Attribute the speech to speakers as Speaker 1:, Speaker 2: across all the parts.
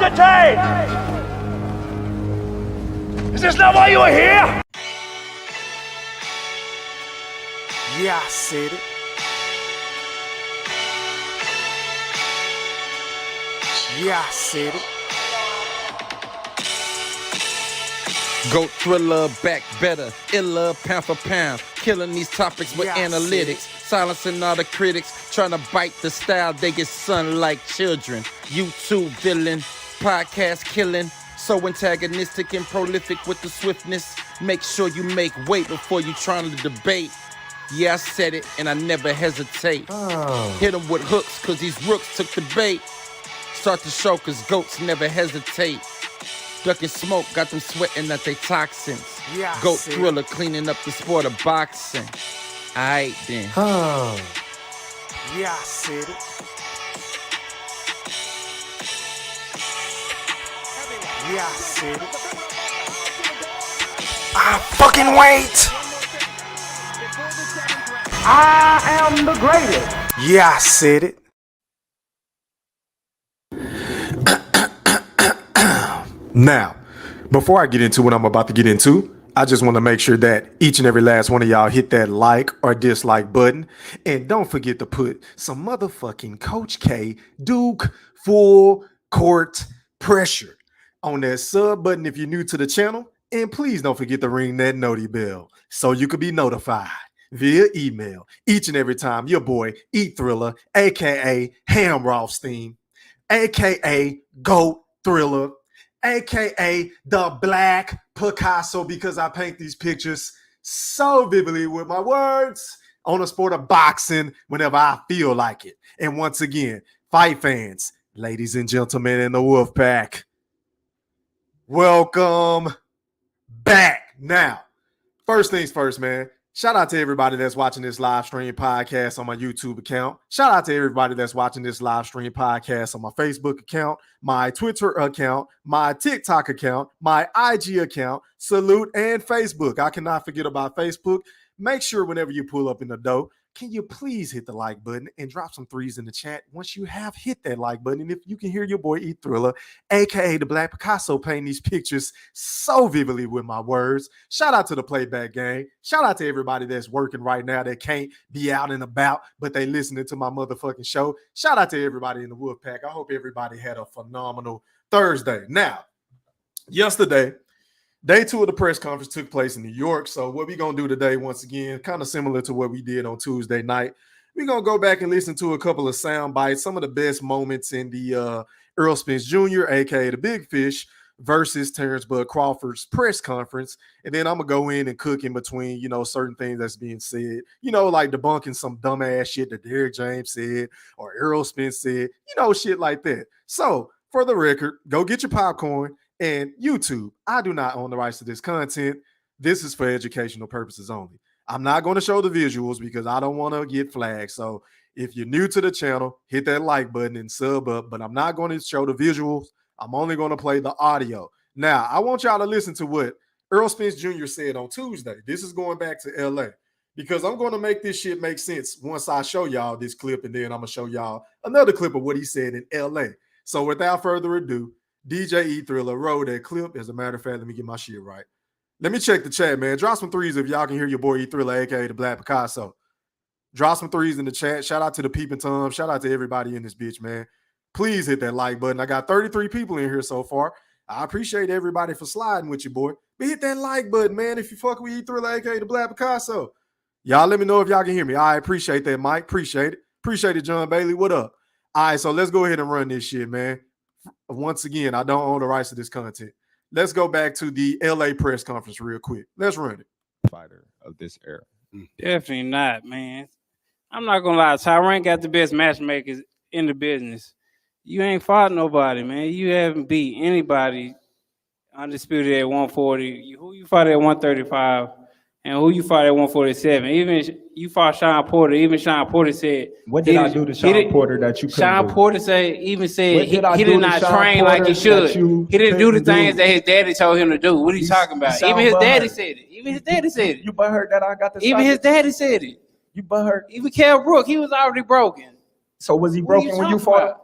Speaker 1: entertained? Is this not why you are here?
Speaker 2: Yeah, I said it. Yeah, I said it.
Speaker 3: Goat thriller, back better, iller, pound for pound. Killing these topics with analytics. Silencing all the critics, trying to bite the style. They get sun like children. YouTube villain, podcast killing. So antagonistic and prolific with the swiftness. Make sure you make weight before you trying to debate. Yeah, I said it, and I never hesitate. Hit them with hooks, cause these rooks took the bait. Start the show, cause goats never hesitate. Ducking smoke, got them sweating at they toxins.
Speaker 2: Yeah,
Speaker 3: Goat thriller, cleaning up the sport of boxing. Aight then.
Speaker 2: Yeah, I said it. Yeah, I said it. I fucking wait.
Speaker 1: I am the greatest.
Speaker 2: Yeah, I said it. Now, before I get into what I'm about to get into, I just want to make sure that each and every last one of y'all hit that like or dislike button. And don't forget to put some motherfucking Coach K Duke full court pressure on that sub button if you're new to the channel. And please don't forget to ring that noti bell so you could be notified via email each and every time your boy Eat Thriller, aka Hamrothstein, aka Goat Thriller, aka the Black Picasso, because I paint these pictures so vividly with my words on the sport of boxing whenever I feel like it. And once again, fight fans, ladies and gentlemen in the Wolf Pack, welcome back. Now, first things first, man. Shout out to everybody that's watching this live stream podcast on my YouTube account. Shout out to everybody that's watching this live stream podcast on my Facebook account, my Twitter account, my TikTok account, my IG account, Salute, and Facebook. I cannot forget about Facebook. Make sure whenever you pull up in the dough, can you please hit the like button and drop some threes in the chat once you have hit that like button. And if you can hear your boy Eat Thriller, aka the Black Picasso, painting these pictures so vividly with my words. Shout out to the playback gang. Shout out to everybody that's working right now that can't be out and about, but they listening to my motherfucking show. Shout out to everybody in the Wolf Pack. I hope everybody had a phenomenal Thursday. Now, yesterday, Day 2 of the press conference took place in New York. So what we're going to do today, once again, kind of similar to what we did on Tuesday night, we're going to go back and listen to a couple of sound bites, some of the best moments in the Errol Spence Jr., a.k.a. the Big Fish, versus Terence Crawford's press conference. And then I'm going to go in and cook in between, you know, certain things that's being said, you know, like debunking some dumbass shit that Derrick James said or Errol Spence said, you know, shit like that. So for the record, go get your popcorn. And YouTube, I do not own the rights to this content. This is for educational purposes only. I'm not going to show the visuals because I don't want to get flagged. So if you're new to the channel, hit that like button and sub up. But I'm not going to show the visuals. I'm only going to play the audio. Now, I want y'all to listen to what Errol Spence Jr. said on Tuesday. This is going back to LA because I'm going to make this shit make sense once I show y'all this clip. And then I'm going to show y'all another clip of what he said in LA. So without further ado, DJ E Thriller, roll that clip. As a matter of fact, let me get my shit right. Let me check the chat, man. Drop some threes if y'all can hear your boy E Thriller, aka the Black Picasso. Drop some threes in the chat. Shout out to the Peeping Tom. Shout out to everybody in this bitch, man. Please hit that like button. I got 33 people in here so far. I appreciate everybody for sliding with you, boy. But hit that like button, man, if you fuck with E Thriller, aka the Black Picasso. Y'all let me know if y'all can hear me. I appreciate that, Mike. Appreciate it. Appreciate it, John Bailey. What up? All right, so let's go ahead and run this shit, man. Once again, I don't own the rights to this content. Let's go back to the LA press conference real quick. Let's run it.
Speaker 4: Fighter of this era.
Speaker 5: Definitely not, man. I'm not gonna lie. Tyrann got the best matchmakers in the business. You ain't fought nobody, man. You haven't beat anybody undisputed at 140. Who you fought at 135, and who you fought at 147. Even you fought Sean Porter. Even Sean Porter said,
Speaker 4: "What did I do to Sean Porter that you couldn't
Speaker 5: Sean
Speaker 4: do?"
Speaker 5: Porter said he did not train like he should. He didn't do the things that his daddy told him to do. What are you talking about? Even his daddy said it. Even his daddy said it.
Speaker 4: You butthurt that I got the.
Speaker 5: Even his daddy said it.
Speaker 4: You butthurt.
Speaker 5: Even Kell Brook, he was already broken.
Speaker 4: So was he broken when you fought?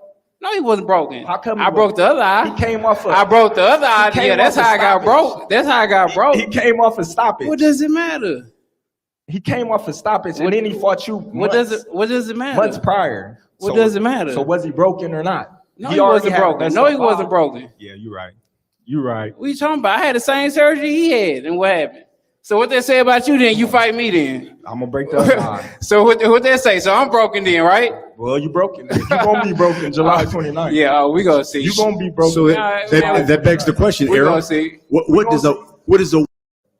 Speaker 5: No, he wasn't broken.
Speaker 4: How come
Speaker 5: I broke the other eye?
Speaker 4: He came off.
Speaker 5: I broke the other eye. Yeah, that's how I got broke. That's how I got broke.
Speaker 4: He came off a stoppage.
Speaker 5: What does it matter?
Speaker 4: He came off a stoppage, and then he fought you.
Speaker 5: What does it matter?
Speaker 4: Months prior.
Speaker 5: What does it matter?
Speaker 4: So was he broken or not?
Speaker 5: No, he wasn't broken. No, he wasn't broken.
Speaker 4: Yeah, you're right. You're right.
Speaker 5: What you talking about? I had the same surgery he had, and what happened? So what they say about you then? You fight me then?
Speaker 4: I'm gonna break the other eye.
Speaker 5: So what they say? So I'm broken then, right?
Speaker 4: Well, you broken. You gonna be broken July 29th.
Speaker 5: Yeah, we gonna see.
Speaker 4: You gonna be broken.
Speaker 6: So that begs the question,
Speaker 5: We
Speaker 6: Errol.
Speaker 5: gonna see.
Speaker 6: What is a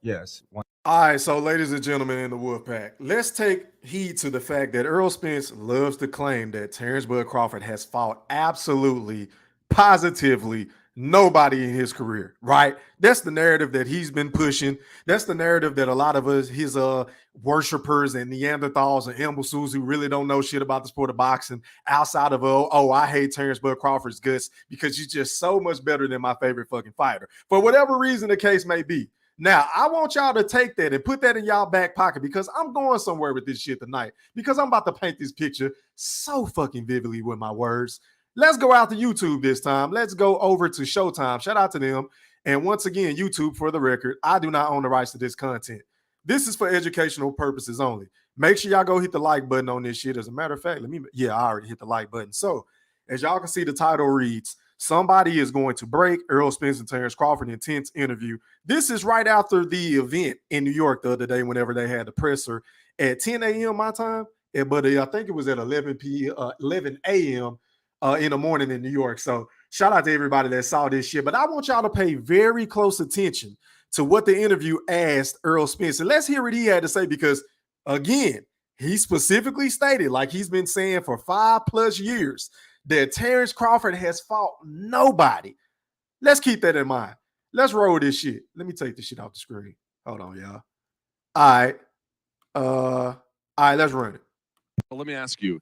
Speaker 4: Yes.
Speaker 2: All right, so ladies and gentlemen in the Wolfpack, let's take heed to the fact that Errol Spence loves to claim that Terence Bud Crawford has fought absolutely, positively nobody in his career, right? That's the narrative that he's been pushing. That's the narrative that a lot of us, his worshipers and Neanderthals and imbeciles who really don't know shit about the sport of boxing outside of, I hate Terence Bud Crawford's guts because he's just so much better than my favorite fucking fighter. For whatever reason the case may be. Now, I want y'all to take that and put that in y'all back pocket because I'm going somewhere with this shit tonight because I'm about to paint this picture so fucking vividly with my words. Let's go out to YouTube this time. Let's go over to Showtime. Shout out to them. And once again, YouTube, for the record, I do not own the rights to this content. This is for educational purposes only. Make sure y'all go hit the like button on this shit. As a matter of fact, I already hit the like button. So, as y'all can see, the title reads, somebody is going to break Errol Spence and Terence Crawford intense interview. This is right after the event in New York the other day whenever they had the presser at 10 a.m. my time. But I think it was at 11 a.m. In the morning in New York. So shout out to everybody that saw this shit. But I want y'all to pay very close attention to what the interview asked Errol Spence. And let's hear what he had to say because, again, he specifically stated, like he's been saying for 5+ years, that Terence Crawford has fought nobody. Let's keep that in mind. Let's roll this shit. Let me take this shit off the screen. Hold on, y'all. All right, let's run it.
Speaker 7: Well, let me ask you.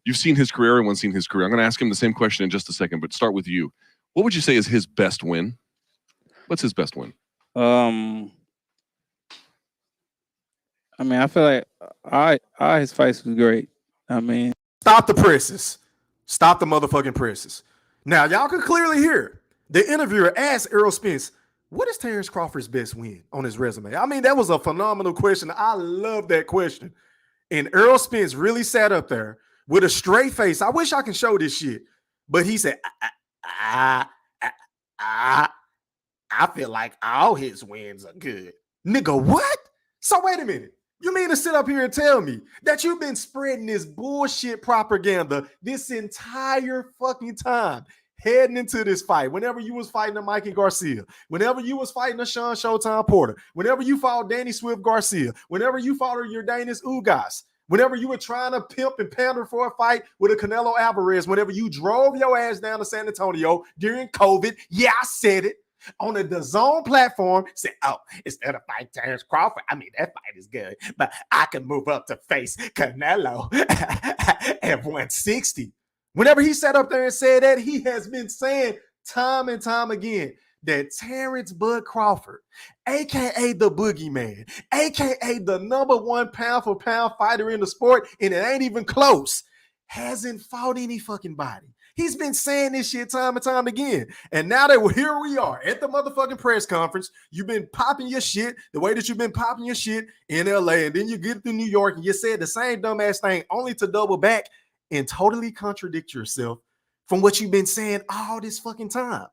Speaker 7: You've seen his career. Everyone's seen his career. I'm going to ask him the same question in just a second, but start with you. What would you say is his best win? What's his best win?
Speaker 5: I mean, I feel like his fights was great. I mean,
Speaker 2: stop the presses. Stop the motherfucking presses. Now, y'all can clearly hear the interviewer asked Errol Spence, what is Terence Crawford's best win on his resume? I mean, that was a phenomenal question. I love that question. And Errol Spence really sat up there with a straight face. I wish I can show this shit. But he said, I feel like all his wins are good. Nigga, what? So wait a minute. You mean to sit up here and tell me that you've been spreading this bullshit propaganda this entire fucking time heading into this fight? Whenever you was fighting a Mikey Garcia, whenever you was fighting a Sean Showtime Porter, whenever you fought Danny Swift Garcia, whenever you fought your Danis Ugas, whenever you were trying to pimp and pander for a fight with a Canelo Alvarez, whenever you drove your ass down to San Antonio during COVID, yeah, I said it, on the DAZN platform, said, instead of fighting Terence Crawford, I mean, that fight is good, but I can move up to face Canelo at 160. Whenever he sat up there and said that, he has been saying time and time again that Terence Bud Crawford, a.k.a. the boogeyman, a.k.a. the #1 pound-for-pound fighter in the sport, and it ain't even close, hasn't fought any fucking body. He's been saying this shit time and time again. And now that here we are at the motherfucking press conference, you've been popping your shit the way that you've been popping your shit in LA, and then you get to New York and you said the same dumbass thing only to double back and totally contradict yourself from what you've been saying all this fucking time.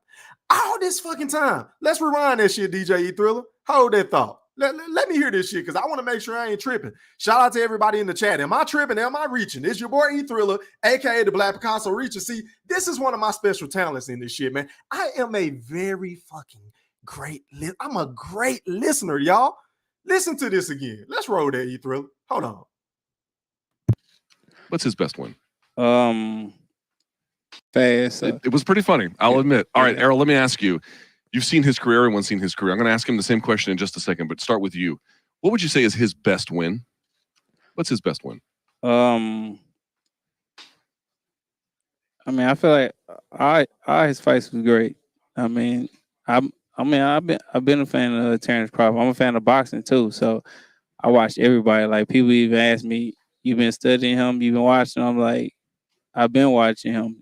Speaker 2: All this fucking time. Let's rewind that shit, DJ E Thriller. Hold that thought. Let me hear this shit because I want to make sure I ain't tripping. Shout out to everybody in the chat. Am I tripping? Am I reaching? It's your boy E Thriller, aka the Black Picasso Reacher. See, this is one of my special talents in this shit, man. I am a very fucking great I'm a great listener, y'all. Listen to this again. Let's roll that, E Thriller. Hold on.
Speaker 7: What's his best win?
Speaker 5: Fast.
Speaker 7: It was pretty funny, I'll admit. All right, Errol, let me ask you. You've seen his career. Everyone's seen his career. I'm going to ask him the same question in just a second, but start with you. What would you say is his best win? What's his best win?
Speaker 5: I mean, I feel like all his fights was great. I mean, I've been a fan of Terence Crawford. I'm a fan of boxing too, so I watched everybody. Like people even ask me, "You've been studying him? You've been watching him?" I'm like, I've been watching him.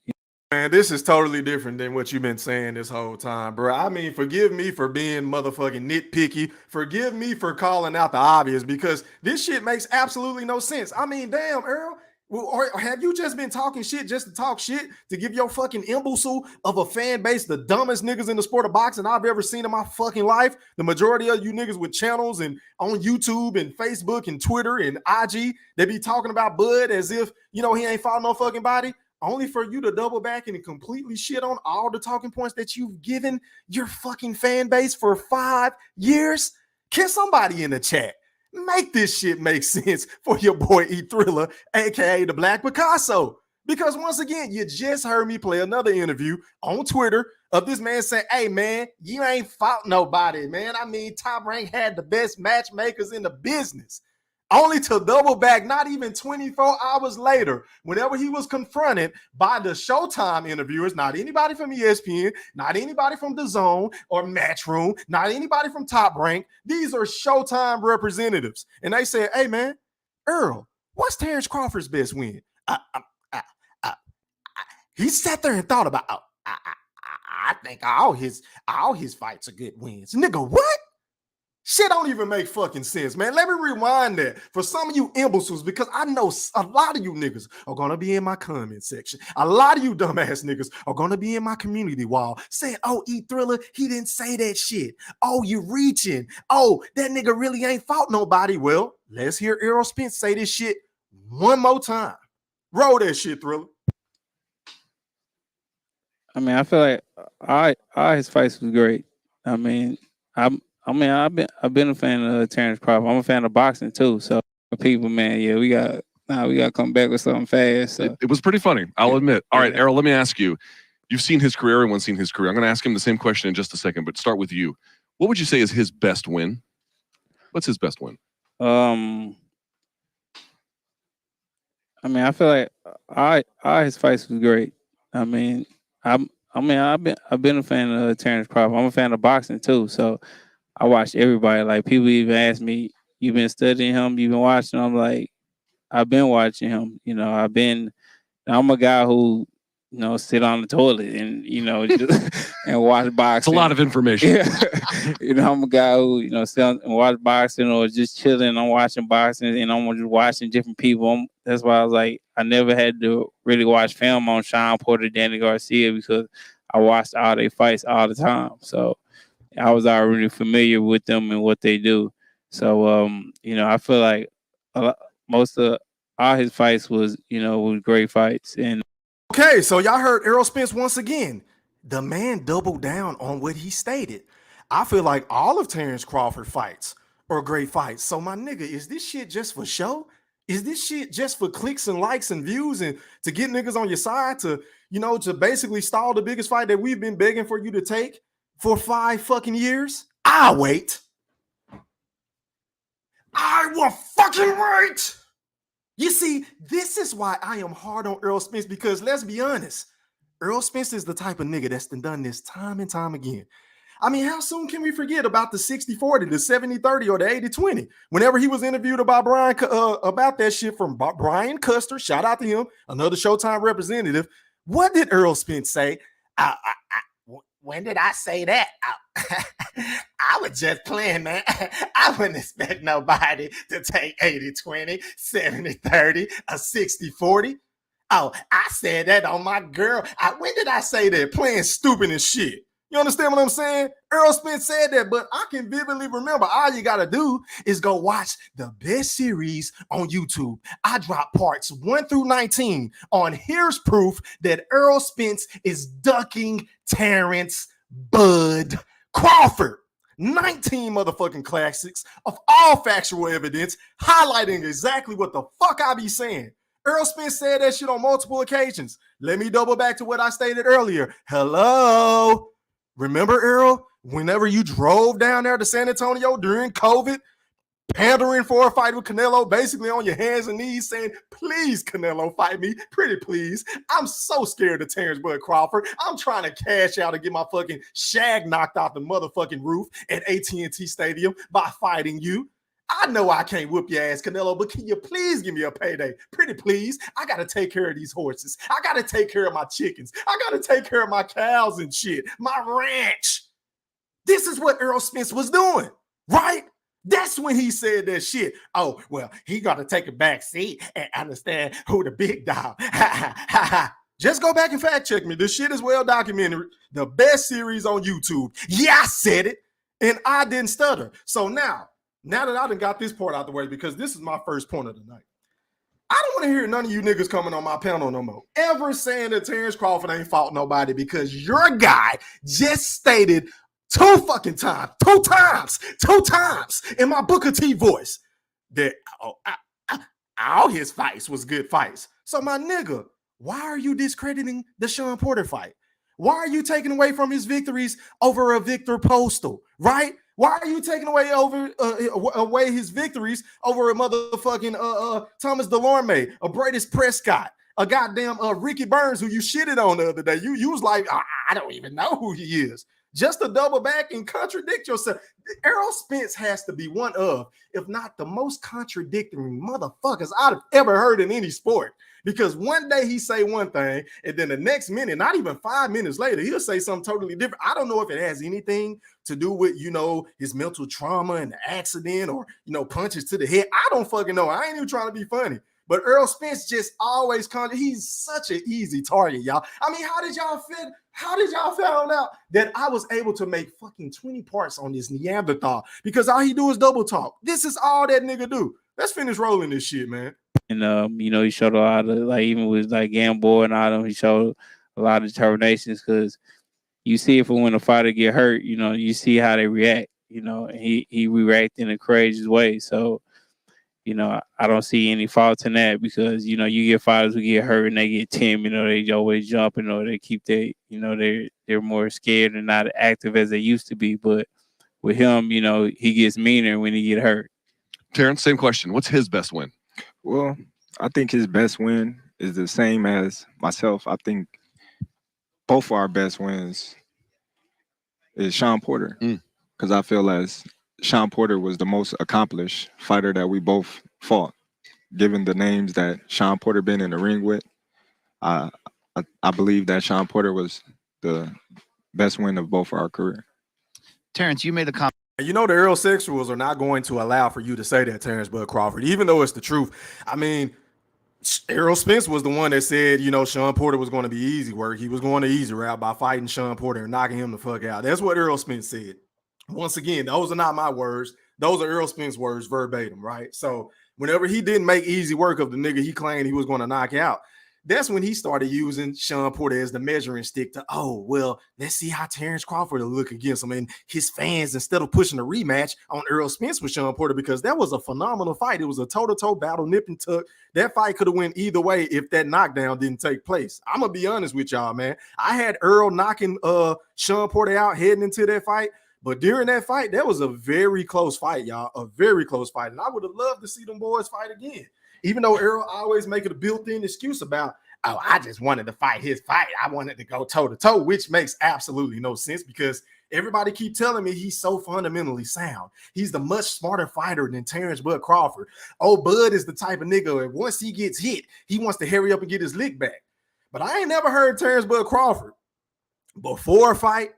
Speaker 2: Man, this is totally different than what you've been saying this whole time, bro. I mean, forgive me for being motherfucking nitpicky. Forgive me for calling out the obvious because this shit makes absolutely no sense. I mean, damn, Earl. Well, or have you just been talking shit just to talk shit to give your fucking imbecile of a fan base the dumbest niggas in the sport of boxing I've ever seen in my fucking life? The majority of you niggas with channels and on YouTube and Facebook and Twitter and IG, they be talking about Bud as if, he ain't fought no fucking body. Only for you to double back and completely shit on all the talking points that you've given your fucking fan base for 5 years? Can somebody in the chat make this shit make sense for your boy E Thriller, aka the Black Picasso? Because once again, you just heard me play another interview on Twitter of this man saying, hey man, you ain't fought nobody, man. I mean, Top Rank had the best matchmakers in the business. Only to double back not even 24 hours later, whenever he was confronted by the Showtime interviewers, not anybody from ESPN, not anybody from The Zone or Matchroom, not anybody from Top Rank. These are Showtime representatives. And they said, hey, man, Earl, what's Terence Crawford's best win? He sat there and thought about, I think all his fights are good wins. Nigga, what? Shit don't even make fucking sense, man. Let me rewind that for some of you imbeciles because I know a lot of you niggas are going to be in my comment section. A lot of you dumbass niggas are going to be in my community wall saying, oh, E Thriller, he didn't say that shit. Oh, you reaching. Oh, that nigga really ain't fought nobody. Well, let's hear Errol Spence say this shit one more time. Roll that shit, Thriller.
Speaker 5: I mean, I feel like all his fights was great. I mean, I've been a fan of Terence Crawford. I'm a fan of boxing too. So people, man, yeah, we got to come back with something fast. So.
Speaker 7: It was pretty funny, I'll admit. All right, Errol, let me ask you. You've seen his career, everyone's seen his career. I'm going to ask him the same question in just a second, but start with you. What would you say is his best win? What's his best win?
Speaker 5: I mean, I feel like all his fights was great. I mean, I've been a fan of Terence Crawford. I'm a fan of boxing too. So I watched everybody. Like people even ask me, "You've been studying him? You've been watching?" I'm like, I've been watching him. I'm a guy who, sit on the toilet and just, and watch boxing.
Speaker 7: It's a lot of information.
Speaker 5: Yeah. I'm a guy who sit and watch boxing or just chilling. I'm watching boxing and I'm just watching different people. That's why I was like, I never had to really watch film on Sean Porter, Danny Garcia because I watched all their fights all the time. So I was already familiar with them and what they do. So I feel like most of all his fights was great fights. And
Speaker 2: okay, so y'all heard Errol Spence once again. The man doubled down on what he stated. I feel like all of Terence Crawford fights are great fights. So my nigga, is this shit just for show? Is this shit just for clicks and likes and views and to get niggas on your side to basically stall the biggest fight that we've been begging for you to take for 5 fucking years? I'll wait. I will fucking wait. You see, this is why I am hard on Errol Spence because let's be honest, Errol Spence is the type of nigga that's done this time and time again. I mean, how soon can we forget about the 60-40, the 70-30, or the 80-20? Whenever he was interviewed about about that shit from Brian Custer, shout out to him, another Showtime representative. What did Errol Spence say? When did I say that? I was just playing, man. I wouldn't expect nobody to take 80-20, 70-30, or 60-40. Oh, I said that on my girl. When did I say that? Playing stupid and shit. You understand what I'm saying? Errol Spence said that, but I can vividly remember. All you got to do is go watch the best series on YouTube. I dropped parts 1 through 19 on Here's Proof that Errol Spence is ducking Terence Bud Crawford. 19 motherfucking classics of all factual evidence highlighting exactly what the fuck I be saying. Errol Spence said that shit on multiple occasions. Let me double back to what I stated earlier. Hello. Remember, Errol, whenever you drove down there to San Antonio during COVID, pandering for a fight with Canelo, basically on your hands and knees saying, please, Canelo, fight me. Pretty please. I'm so scared of Terence Bud Crawford. I'm trying to cash out and get my fucking shag knocked out the motherfucking roof at AT&T Stadium by fighting you. I know I can't whoop your ass, Canelo, but can you please give me a payday? Pretty please. I got to take care of these horses. I got to take care of my chickens. I got to take care of my cows and shit. My ranch. This is what Errol Spence was doing, right? That's when he said that shit. Oh, well, he got to take a back seat and understand who the big dog. Just go back and fact check me. This shit is well documented. The best series on YouTube. Yeah, I said it. And I didn't stutter. So now that I done got this part out the way, because this is my first point of the night. I don't want to hear none of you niggas coming on my panel no more. Ever saying that Terence Crawford ain't fought nobody, because your guy just stated two times in my Booker T voice that all his fights was good fights. So my nigga, why are you discrediting the Sean Porter fight? Why are you taking away from his victories over a Victor Postal, right? Why are you taking away his victories over a motherfucking Thomas Delorme, a Bradis Prescott, a goddamn Ricky Burns, who you shitted on the other day? You was like, I don't even know who he is. Just to double back and contradict yourself. Errol Spence has to be one of, if not the most contradictory motherfuckers I've ever heard in any sport. Because one day he say one thing, and then the next minute, not even 5 minutes later, he'll say something totally different. I don't know if it has anything to do with, his mental trauma and the accident, or, punches to the head. I don't fucking know. I ain't even trying to be funny. But Errol Spence just always he's such an easy target, y'all. I mean, how did y'all find out that I was able to make fucking 20 parts on this Neanderthal? Because all he do is double talk. This is all that nigga do. Let's finish rolling this shit, man.
Speaker 5: And he showed a lot of, like, even with like Gamboa and all them, he showed a lot of determinations, because you see it for when a fighter get hurt, you see how they react, and he react in a crazy way. So, I don't see any fault in that, because, you get fighters who get hurt and they get timid, they always jumping, or they keep they're more scared and not active as they used to be. But with him, he gets meaner when he get hurt.
Speaker 7: Terrence, same question. What's his best win?
Speaker 4: Well, I think his best win is the same as myself. I think both of our best wins is Sean Porter, because I feel as Sean Porter was the most accomplished fighter that we both fought. Given the names that Sean Porter been in the ring with, I believe that Sean Porter was the best win of both of our career.
Speaker 8: Terrence, you made a comment.
Speaker 2: The Errol sexuals are not going to allow for you to say that, Terence Bud Crawford, even though it's the truth. I mean, Errol Spence was the one that said, Sean Porter was going to be easy work. He was going the easy route by fighting Sean Porter and knocking him the fuck out. That's what Errol Spence said. Once again, those are not my words. Those are Errol Spence's words verbatim, right? So whenever he didn't make easy work of the nigga he claimed he was going to knock out, that's when he started using Sean Porter as the measuring stick to, let's see how Terence Crawford will look against him. And his fans, instead of pushing a rematch on Errol Spence with Sean Porter, because that was a phenomenal fight. It was a toe-to-toe battle, nip and tuck. That fight could have went either way if that knockdown didn't take place. I'm going to be honest with y'all, man. I had Errol knocking Sean Porter out heading into that fight. But during that fight, that was a very close fight, y'all. A very close fight. And I would have loved to see them boys fight again. Even though Errol always make it a built-in excuse about, I just wanted to fight his fight. I wanted to go toe-to-toe, which makes absolutely no sense, because everybody keep telling me he's so fundamentally sound. He's the much smarter fighter than Terence Bud Crawford. Bud is the type of nigga, and once he gets hit, he wants to hurry up and get his lick back. But I ain't never heard Terence Bud Crawford before a fight,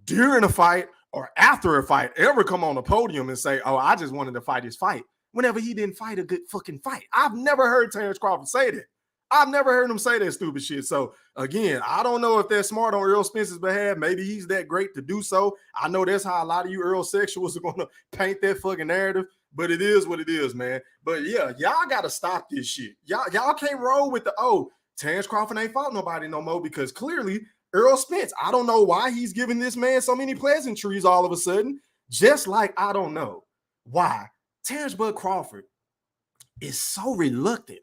Speaker 2: during a fight, or after a fight ever come on the podium and say, I just wanted to fight his fight, whenever he didn't fight a good fucking fight. I've never heard Terence Crawford say that. I've never heard him say that stupid shit. So, again, I don't know if that's smart on Errol Spence's behalf. Maybe he's that great to do so. I know that's how a lot of you Errol sexuals are going to paint that fucking narrative, but it is what it is, man. But, yeah, y'all got to stop this shit. Y'all can't roll with the, Terence Crawford ain't fought nobody no more, because clearly Errol Spence, I don't know why he's giving this man so many pleasantries all of a sudden, just like I don't know why Terence Bud Crawford is so reluctant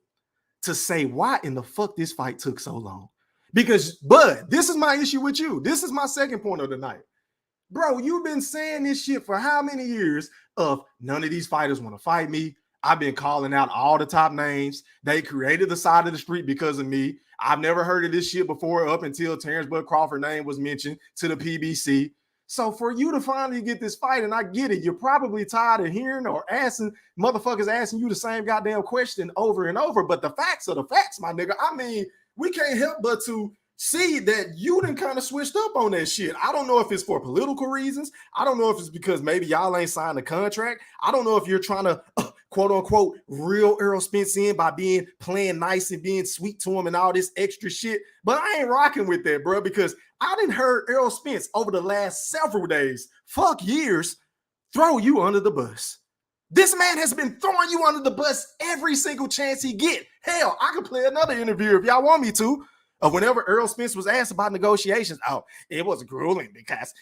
Speaker 2: to say why in the fuck this fight took so long. Because, Bud, this is my issue with you. This is my second point of the night. Bro, you've been saying this shit for how many years of none of these fighters want to fight me. I've been calling out all the top names. They created the side of the street because of me. I've never heard of this shit before up until Terence Bud Crawford's name was mentioned to the PBC. So for you to finally get this fight, and I get it, you're probably tired of hearing or asking motherfuckers asking you the same goddamn question over and over. But the facts are the facts, my nigga. I mean, we can't help but to see that you done kind of switched up on that shit. I don't know if it's for political reasons. I don't know if it's because maybe y'all ain't signed a contract. I don't know if you're trying to quote unquote reel Errol Spence in by playing nice and being sweet to him and all this extra shit. But I ain't rocking with that, bro, because I done heard Errol Spence over the last several days, fuck years, throw you under the bus. This man has been throwing you under the bus every single chance he get. Hell, I could play another interview if y'all want me to. Whenever Errol Spence was asked about negotiations, it was grueling because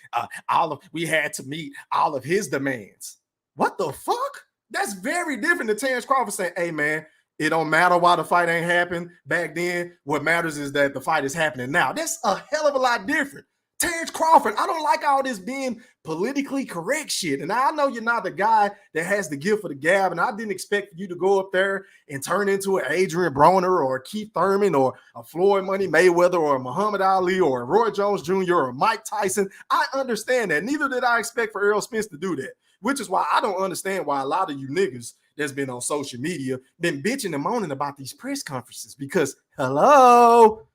Speaker 2: we had to meet all of his demands. What the fuck? That's very different than Terence Crawford saying, hey, man, it don't matter why the fight ain't happened back then. What matters is that the fight is happening now. That's a hell of a lot different. Terence Crawford, I don't like all this being politically correct shit. And I know you're not the guy that has the gift for the gab, and I didn't expect you to go up there and turn into an Adrian Broner or a Keith Thurman or a Floyd Money Mayweather or a Muhammad Ali or a Roy Jones Jr. or a Mike Tyson. I understand that. Neither did I expect for Errol Spence to do that, which is why I don't understand why a lot of you niggas that's been on social media been bitching and moaning about these press conferences because, hello,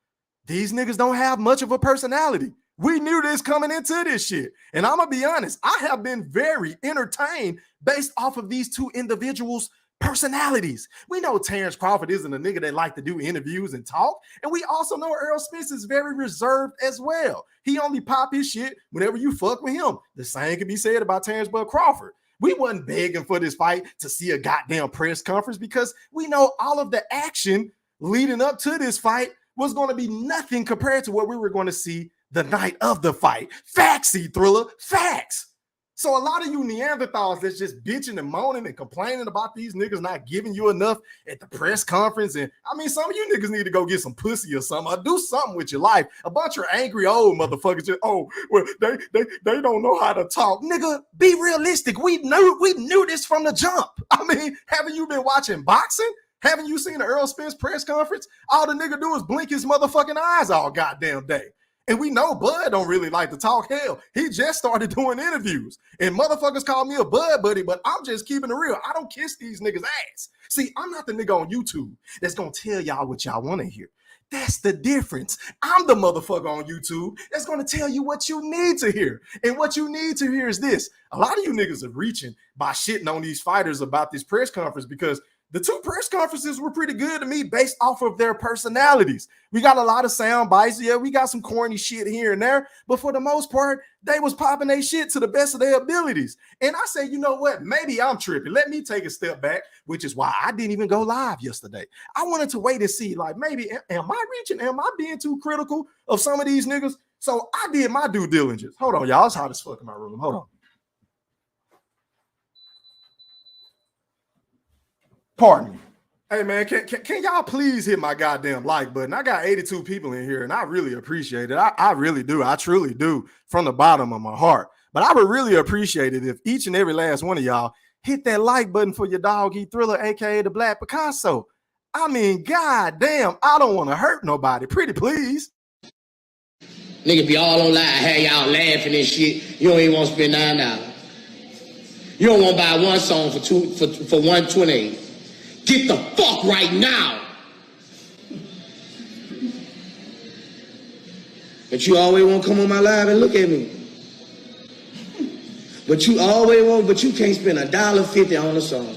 Speaker 2: these niggas don't have much of a personality. We knew this coming into this shit. And I'm going to be honest, I have been very entertained based off of these two individuals' personalities. We know Terence Crawford isn't a nigga that like to do interviews and talk. And we also know Errol Spence is very reserved as well. He only pop his shit whenever you fuck with him. The same can be said about Terence Bud Crawford. We wasn't begging for this fight to see a goddamn press conference because we know all of the action leading up to this fight was going to be nothing compared to what we were going to see the night of the fight. Factsy, Thriller, facts. So a lot of you Neanderthals that's just bitching and moaning and complaining about these niggas not giving you enough at the press conference. And I mean, some of you niggas need to go get some pussy or something or do something with your life. A bunch of angry old motherfuckers just, they don't know how to talk. Nigga, be realistic. We knew this from the jump. I mean, haven't you been watching boxing? Haven't you seen the Errol Spence press conference? All the nigga do is blink his motherfucking eyes all goddamn day. And we know Bud don't really like to talk. Hell, he just started doing interviews. And motherfuckers call me a Bud buddy, but I'm just keeping it real. I don't kiss these niggas' ass. See, I'm not the nigga on YouTube that's going to tell y'all what y'all want to hear. That's the difference. I'm the motherfucker on YouTube that's going to tell you what you need to hear. And what you need to hear is this. A lot of you niggas are reaching by shitting on these fighters about this press conference because the two press conferences were pretty good to me based off of their personalities. We got a lot of sound bites. Yeah, we got some corny shit here and there. But for the most part, they was popping their shit to the best of their abilities. And I say, you know what? Maybe I'm tripping. Let me take a step back, which is why I didn't even go live yesterday. I wanted to wait and see, like, maybe, am I reaching? Am I being too critical of some of these niggas? So I did my due diligence. Hold on, y'all. It's hot as fuck in my room. Hold on. Pardon me. Hey, man, can y'all please hit my goddamn like button? I got 82 people in here, and I really appreciate it. I really do. I truly do from the bottom of my heart. But I would really appreciate it if each and every last one of y'all hit that like button for your doggy Thriller, a.k.a. the Black Picasso. I mean, goddamn, I don't want to hurt nobody. Pretty please.
Speaker 9: Nigga be all online, have y'all laughing and shit. You don't even want to spend $9. You don't want to buy one song for $128. Get the fuck right now. But you always want to come on my live and look at me. But you can't spend $1.50 on a song.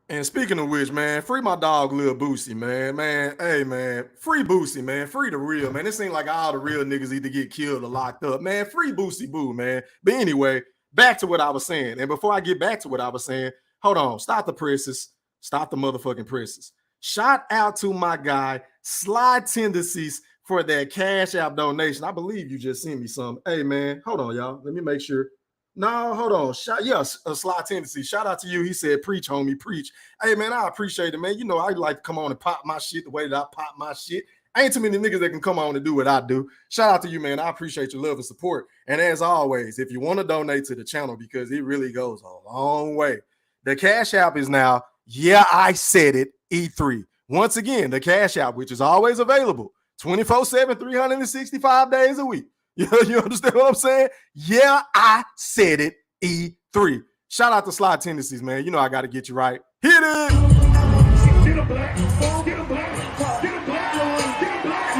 Speaker 2: And speaking of which, man, free my dog Lil Boosie, man. Hey, man, free Boosie, man. Free the real, man. It seems like all the real niggas either get killed or locked up. Man, free Boosie Boo, man. But anyway, back to what I was saying. And before I get back to what I was saying, hold on. Stop the presses. Stop the motherfucking presses. Shout out to my guy, Slide Tendencies, for that Cash App donation. I believe you just sent me some. Hey, man, hold on, y'all. Let me make sure. No, hold on. Slide Tendency. Shout out to you. He said, preach, homie, preach. Hey, man, I appreciate it, man. You know, I like to come on and pop my shit the way that I pop my shit. Ain't too many niggas that can come on and do what I do. Shout out to you, man. I appreciate your love and support. And as always, if you want to donate to the channel, because it really goes a long way, the Cash App is now, yeah, I said it, E3. Once again, the Cash App, which is always available 24/7, 365 days a week. You understand what I'm saying? Yeah, I said it. E3. Shout out to Sly Tendencies, man. You know I got to get you right. Hit it.
Speaker 1: Get a black, get a black, get a black, get a black, get a black, get a black,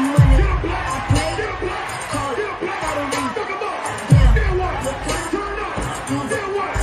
Speaker 1: get a black, fuck 'em up. Then what? Turn up. Then what?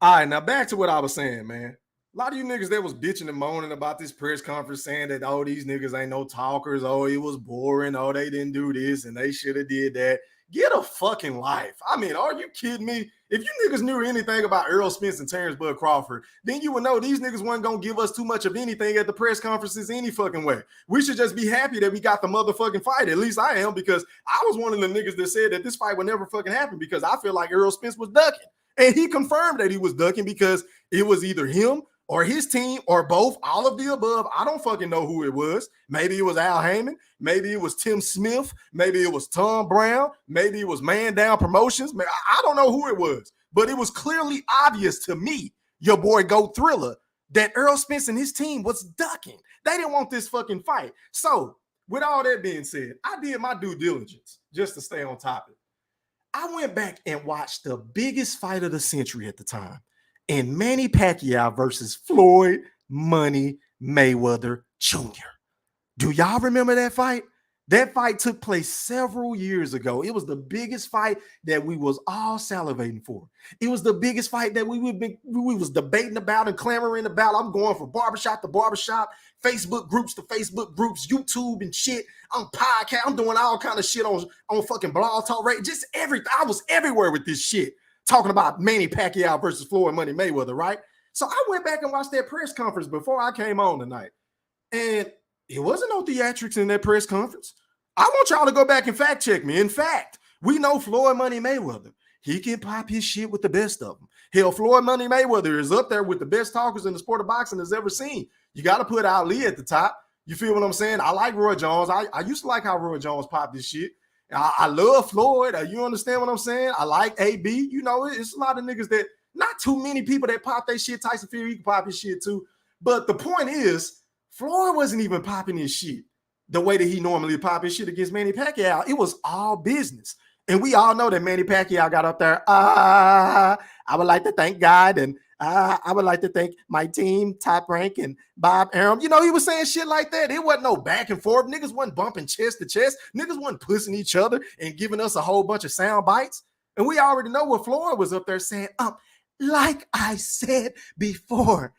Speaker 2: All right, now back to what I was saying, man. A lot of you niggas that was bitching and moaning about this press conference saying that, oh, these niggas ain't no talkers. Oh, it was boring. Oh, they didn't do this and they should have did that. Get a fucking life. I mean, are you kidding me? If you niggas knew anything about Errol Spence and Terence Bud Crawford, then you would know these niggas weren't going to give us too much of anything at the press conferences any fucking way. We should just be happy that we got the motherfucking fight. At least I am, because I was one of the niggas that said that this fight would never fucking happen because I feel like Errol Spence was ducking. And he confirmed that he was ducking because it was either him or his team or both, all of the above. I don't fucking know who it was. Maybe it was Al Heyman. Maybe it was Tim Smith. Maybe it was Tom Brown. Maybe it was Man Down Promotions. I don't know who it was, but it was clearly obvious to me, your boy Go Thriller, that Errol Spence and his team was ducking. They didn't want this fucking fight. So with all that being said, I did my due diligence just to stay on topic. I went back and watched the biggest fight of the century at the time, in Manny Pacquiao versus Floyd Money Mayweather Jr. Do y'all remember that fight? That fight took place several years ago. It was the biggest fight that we was all salivating for. It was the biggest fight that we was debating about and clamoring about. I'm going from barbershop to barbershop, Facebook groups to Facebook groups, YouTube and shit. I'm podcast. I'm doing all kind of shit on fucking Blog Talk Radio. Just everything. I was everywhere with this shit, talking about Manny Pacquiao versus Floyd Money Mayweather, right? So I went back and watched that press conference before I came on tonight. And it wasn't no theatrics in that press conference. I want y'all to go back and fact check me. In fact, we know Floyd Money Mayweather. He can pop his shit with the best of them. Hell, Floyd Money Mayweather is up there with the best talkers in the sport of boxing has ever seen. You got to put Ali at the top. You feel what I'm saying? I like Roy Jones. I used to like how Roy Jones popped this shit. I love Floyd. You understand what I'm saying? I like AB. You know, it's a lot of niggas that, not too many people that pop their shit. Tyson Fury, he can pop his shit too. But the point is, Floyd wasn't even popping his shit the way that he normally pop his shit against Manny Pacquiao. It was all business. And we all know that Manny Pacquiao got up there. I would like to thank God, and I would like to thank my team, Top Rank and Bob Arum. You know, he was saying shit like that. It wasn't no back and forth. Niggas wasn't bumping chest to chest. Niggas wasn't pussing each other and giving us a whole bunch of sound bites. And we already know what Floyd was up there saying. Like I said before,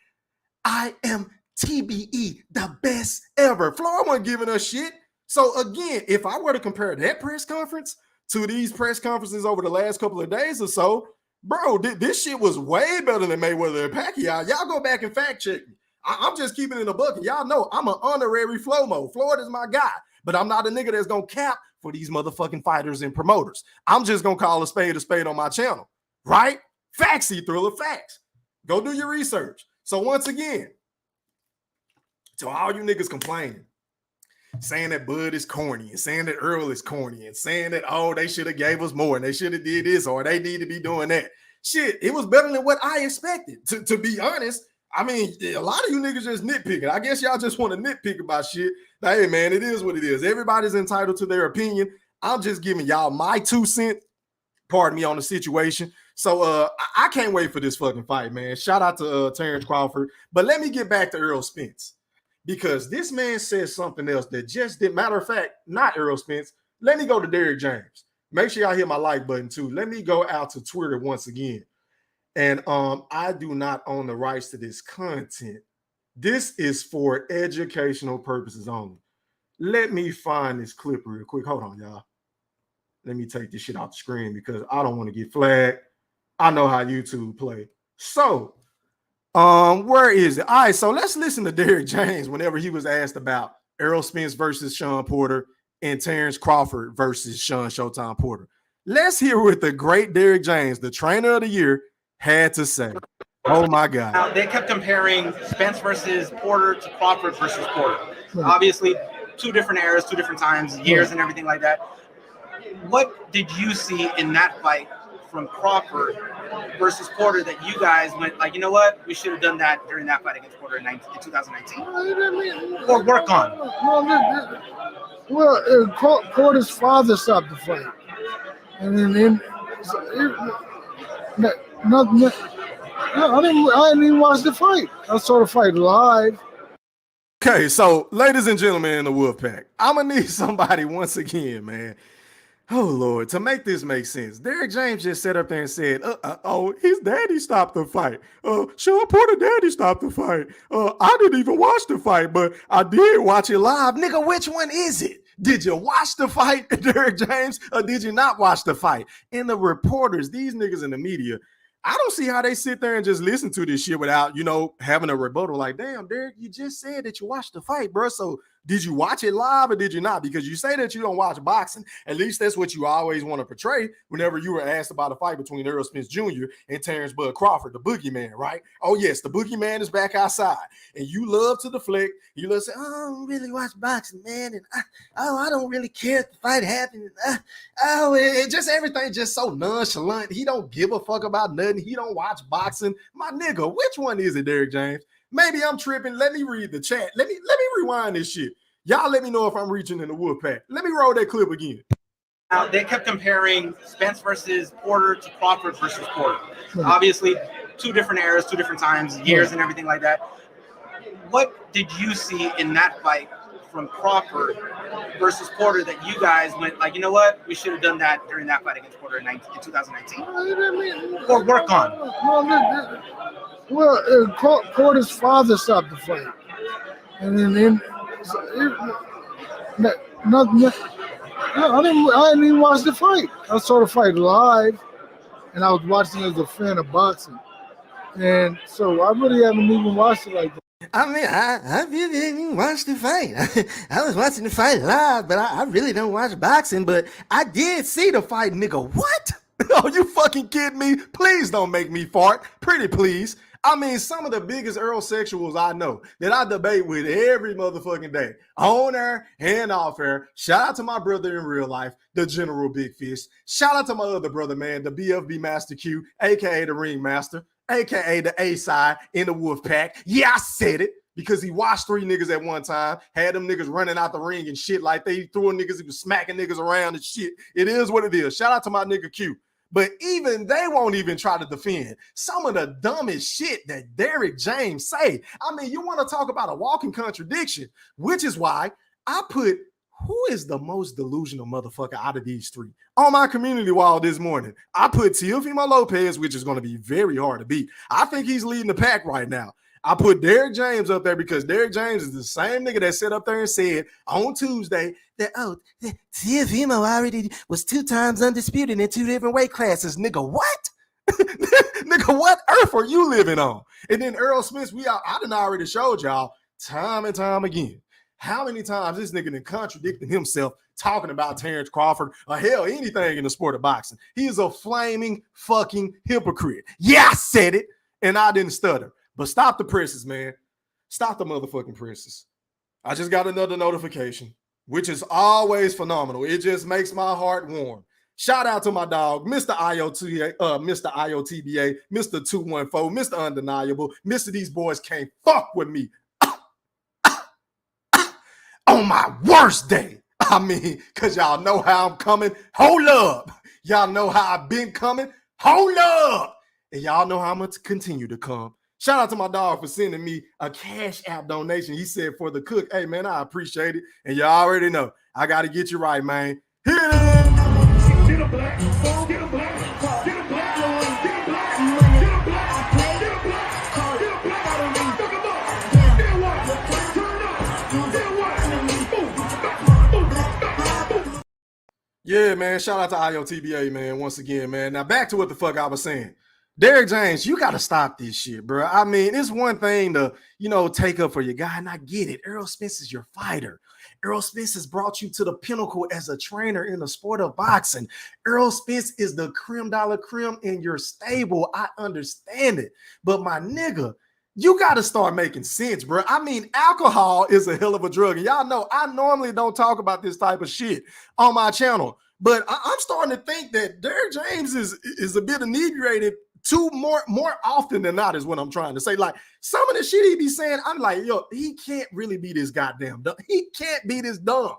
Speaker 2: I am TBE, the best ever. Floyd wasn't giving us shit. So again, if I were to compare that press conference to these press conferences over the last couple of days or so, bro, this shit was way better than Mayweather and Pacquiao. Y'all go back and fact check me. I'm just keeping it in a bucket. Y'all know I'm an honorary Flomo. Floyd is my guy, but I'm not a nigga that's gonna cap for these motherfucking fighters and promoters. I'm just gonna call a spade on my channel, right? Facts, Thriller, facts. Go do your research. So once again, to all you niggas complaining, saying that Bud is corny and saying that Earl is corny and saying that, oh, they should have gave us more and they should have did this or they need to be doing that. Shit, it was better than what I expected, to be honest. I mean, a lot of you niggas just nitpicking. I guess y'all just want to nitpick about shit. Hey, man, it is what it is. Everybody's entitled to their opinion. I'm just giving y'all my 2 cents, pardon me, on the situation. So I can't wait for this fucking fight, man. Shout out to Terence Crawford. But let me get back to Errol Spence, because this man said something else that just didn't. Matter of fact, not Errol Spence. Let me go to Derrick James. Make sure y'all hit my like button too. Let me go out to Twitter once again. And I do not own the rights to this content. This is for educational purposes only. Let me find this clip real quick. Hold on, y'all. Let me take this shit off the screen because I don't want to get flagged. I know how YouTube play. So, where is it? All right, so let's listen to Derrick James whenever he was asked about Errol Spence versus Sean Porter and Terence Crawford versus Sean Showtime Porter. Let's hear what the great Derrick James, the trainer of the year, had to say. Oh my God.
Speaker 10: Now, they kept comparing Spence versus Porter to Crawford versus Porter. Obviously, 2 different eras, 2 different times, years and everything like that. What did you see in that fight from Crawford versus Porter that you guys went like, you know what, we should have done that during that fight against Porter in 2019? Or work on?
Speaker 1: Well, Porter's father stopped the fight, and then nothing. I didn't even watch the fight. I saw the fight live.
Speaker 2: Okay, so ladies and gentlemen in the Wolfpack, I'm gonna need somebody once again, man. Oh Lord, to make this make sense, Derrick James just sat up there and said, "Oh, his daddy stopped the fight. Sean Porter daddy stopped the fight. I didn't even watch the fight, but I did watch it live. Nigga, which one is it? Did you watch the fight, Derrick James, or did you not watch the fight?" And the reporters, these niggas in the media, I don't see how they sit there and just listen to this shit without, having a rebuttal. Like, damn, Derrick, you just said that you watched the fight, bro. So did you watch it live or did you not? Because you say that you don't watch boxing. At least that's what you always want to portray whenever you were asked about a fight between Errol Spence Jr. and Terence Crawford, the boogeyman, right? Oh, yes, the boogeyman is back outside. And you love to deflect. You love to say, "Oh, I don't really watch boxing, man. And I don't really care if the fight happened. Just everything just so nonchalant. He don't give a fuck about nothing. He don't watch boxing." My nigga, which one is it, Derrick James? Maybe I'm tripping. Let me read the chat. Let me rewind this shit. Y'all let me know if I'm reaching in the wolf pack. Let me roll that clip again.
Speaker 10: Now, they kept comparing Spence versus Porter to Crawford versus Porter. Obviously, two different eras, two different times, years, and everything like that. What did you see in that fight from Crawford versus Porter that you guys went like, you know what, we should have done that during that fight against Porter in 2019? Or work on?
Speaker 1: Well, Porter's father stopped the fight, and then nothing. I didn't even watch the fight. I saw the fight live, and I was watching as a fan of boxing, and so I really haven't even watched it like that.
Speaker 2: I mean, I really didn't even watch the fight. I was watching the fight live, but I really don't watch boxing. But I did see the fight, nigga. What? Are you fucking kidding me? Please don't make me fart. Pretty please. I mean, some of the biggest Earl sexuals I know that I debate with every motherfucking day, on air and off air. Shout out to my brother in real life, the General Big Fish. Shout out to my other brother, man, the BFB Master Q, aka the Ring Master, aka the A-side in the Wolf Pack. Yeah, I said it because he watched 3 niggas at one time, had them niggas running out the ring and shit like they threw niggas, he was smacking niggas around and shit. It is what it is. Shout out to my nigga Q. But even they won't even try to defend some of the dumbest shit that Derrick James say. I mean, you want to talk about a walking contradiction, which is why I put who is the most delusional motherfucker out of these 3 on my community wall this morning. I put Teofimo Lopez, which is going to be very hard to beat. I think he's leading the pack right now. I put Derrick James up there because Derrick James is the same nigga that sat up there and said on Tuesday that, Teofimo already was 2 times undisputed in 2 different weight classes. Nigga, what? Nigga, what earth are you living on? And then Errol Spence, I done already showed y'all time and time again how many times this nigga done contradicted himself talking about Terence Crawford or hell, anything in the sport of boxing. He is a flaming fucking hypocrite. Yeah, I said it, and I didn't stutter. But stop the presses, man. Stop the motherfucking presses. I just got another notification, which is always phenomenal. It just makes my heart warm. Shout out to my dog, Mr. IOTBA, Mr. 214, Mr. Undeniable, Mr. These boys can't fuck with me. On my worst day. I mean, because y'all know how I'm coming. Hold up. Y'all know how I've been coming. Hold up. And y'all know how I'm going to continue to come. Shout out to my dog for sending me a Cash App donation. He said for the cook. Hey, man, I appreciate it. And y'all already know. I got to get you right, man. Here it is.
Speaker 1: Get a black, get a black, get a black, get a black, get a black, get a black, get a black, fuck him up. Then what? Turn up. Then what?
Speaker 2: Yeah, man. Shout out to IOTBA, man, once again, man. Now back to what the fuck I was saying. Derrick James, you got to stop this shit, bro. I mean, it's one thing to, take up for your guy, and I get it. Errol Spence is your fighter. Errol Spence has brought you to the pinnacle as a trainer in the sport of boxing. Errol Spence is the creme de la creme in your stable. I understand it. But my nigga, you got to start making sense, bro. I mean, alcohol is a hell of a drug. And y'all know I normally don't talk about this type of shit on my channel. But I'm starting to think that Derrick James is a bit inebriated more often than not is what I'm trying to say. Like some of the shit he be saying, I'm like, yo, he can't really be this goddamn dumb. He can't be this dumb.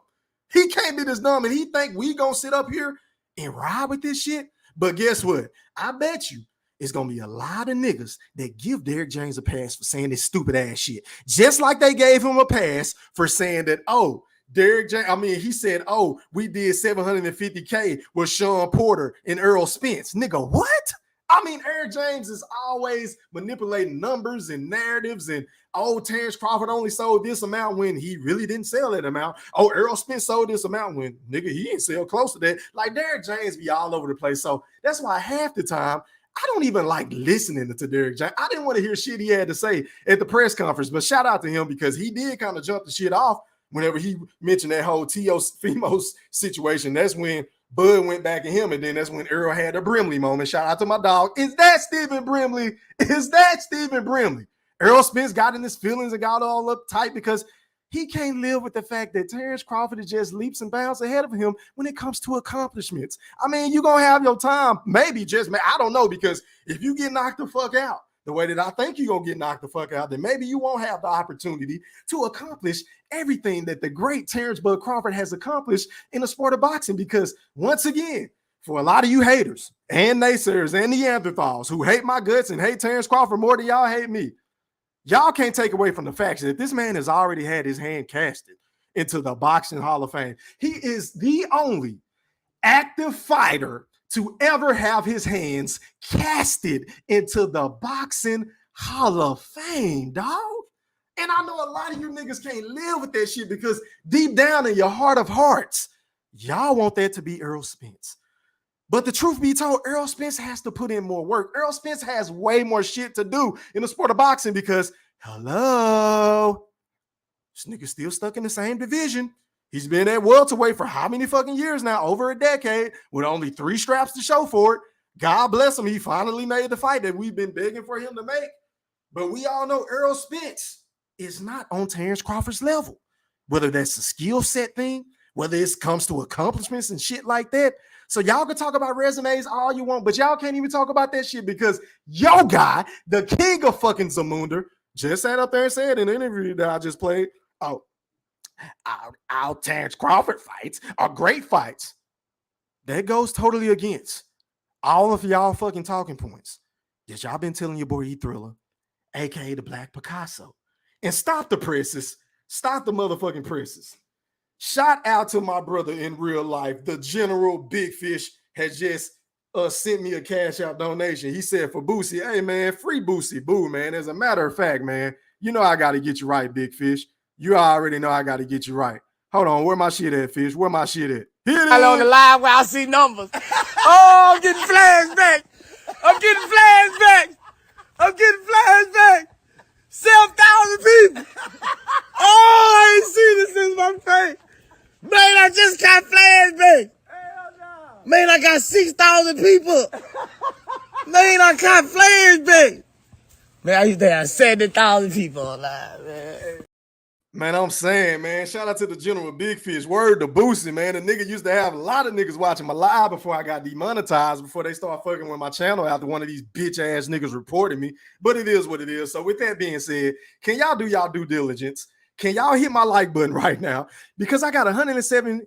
Speaker 2: He can't be this dumb, and he think we gonna sit up here and ride with this shit. But guess what? I bet you it's gonna be a lot of niggas that give Derrick James a pass for saying this stupid ass shit. Just like they gave him a pass for saying that, oh, Derrick James, he said, oh, we did 750K with Sean Porter and Errol Spence. Nigga, what? Eric James is always manipulating numbers and narratives, and oh, Terence Crawford only sold this amount when he really didn't sell that amount. Oh, Errol Spence sold this amount when, nigga, he didn't sell close to that. Like, Derrick James be all over the place. So that's why half the time, I don't even like listening to Derrick James. I didn't want to hear shit he had to say at the press conference, but shout out to him because he did kind of jump the shit off whenever he mentioned that whole Femos situation. That's when Bud went back at him, and then that's when Errol had a Brimley moment. Shout out to my dog. Is that Stephen Brimley? Errol Spence got in his feelings and got all uptight because he can't live with the fact that Terence Crawford is just leaps and bounds ahead of him when it comes to accomplishments. You're going to have your time. Maybe I don't know, because if you get knocked the fuck out the way that I think you're going to get knocked the fuck out, then maybe you won't have the opportunity to accomplish everything that the great Terence Bud Crawford has accomplished in the sport of boxing. Because once again, for a lot of you haters and naysayers and Neanderthals who hate my guts and hate Terence Crawford more than y'all hate me, y'all can't take away from the fact that this man has already had his hand casted into the Boxing Hall of Fame. He is the only active fighter to ever have his hands casted into the Boxing Hall of Fame, dog. And I know a lot of you niggas can't live with that shit because deep down in your heart of hearts, y'all want that to be Errol Spence. But the truth be told, Errol Spence has to put in more work. Errol Spence has way more shit to do in the sport of boxing because, hello, this nigga's still stuck in the same division. He's been at welterweight for how many fucking years now? Over a decade with only 3 straps to show for it. God bless him. He finally made the fight that we've been begging for him to make. But we all know Errol Spence is not on Terence Crawford's level. Whether that's a skill set thing, whether it comes to accomplishments and shit like that. So y'all can talk about resumes all you want, but y'all can't even talk about that shit because your guy, the king of fucking Zamunda, just sat up there and said in an interview that I just played, oh, our Terence Crawford fights are great fights. That goes totally against all of y'all fucking talking points that y'all been telling your boy E-Thriller, aka the Black Picasso. And stop the presses. Stop the motherfucking presses. Shout out to my brother in real life. The General Big Fish has just sent me a cash out donation. He said for Boosie, hey man, free Boosie Boo, man. As a matter of fact, man, you know I got to get you right, Big Fish. You already know I got to get you right. Hold on, where my shit at, Fish? Where my shit at? Here it is.
Speaker 11: On the live where I see numbers. Oh, I'm getting flashback. 7,000 people. Oh, I ain't seen this since my face. Man, I just got flashback. Man, I got 6,000 people. Man, I got flashback. Man, I used to have 70,000 people alive, man.
Speaker 2: Man, I'm saying, man, shout out to the General Big Fish. Word to Boosie, man. The nigga used to have a lot of niggas watching my live before I got demonetized, before they start fucking with my channel after one of these bitch-ass niggas reported me. But it is what it is. So with that being said, can y'all do y'all due diligence? Can y'all hit my like button right now? Because I got 107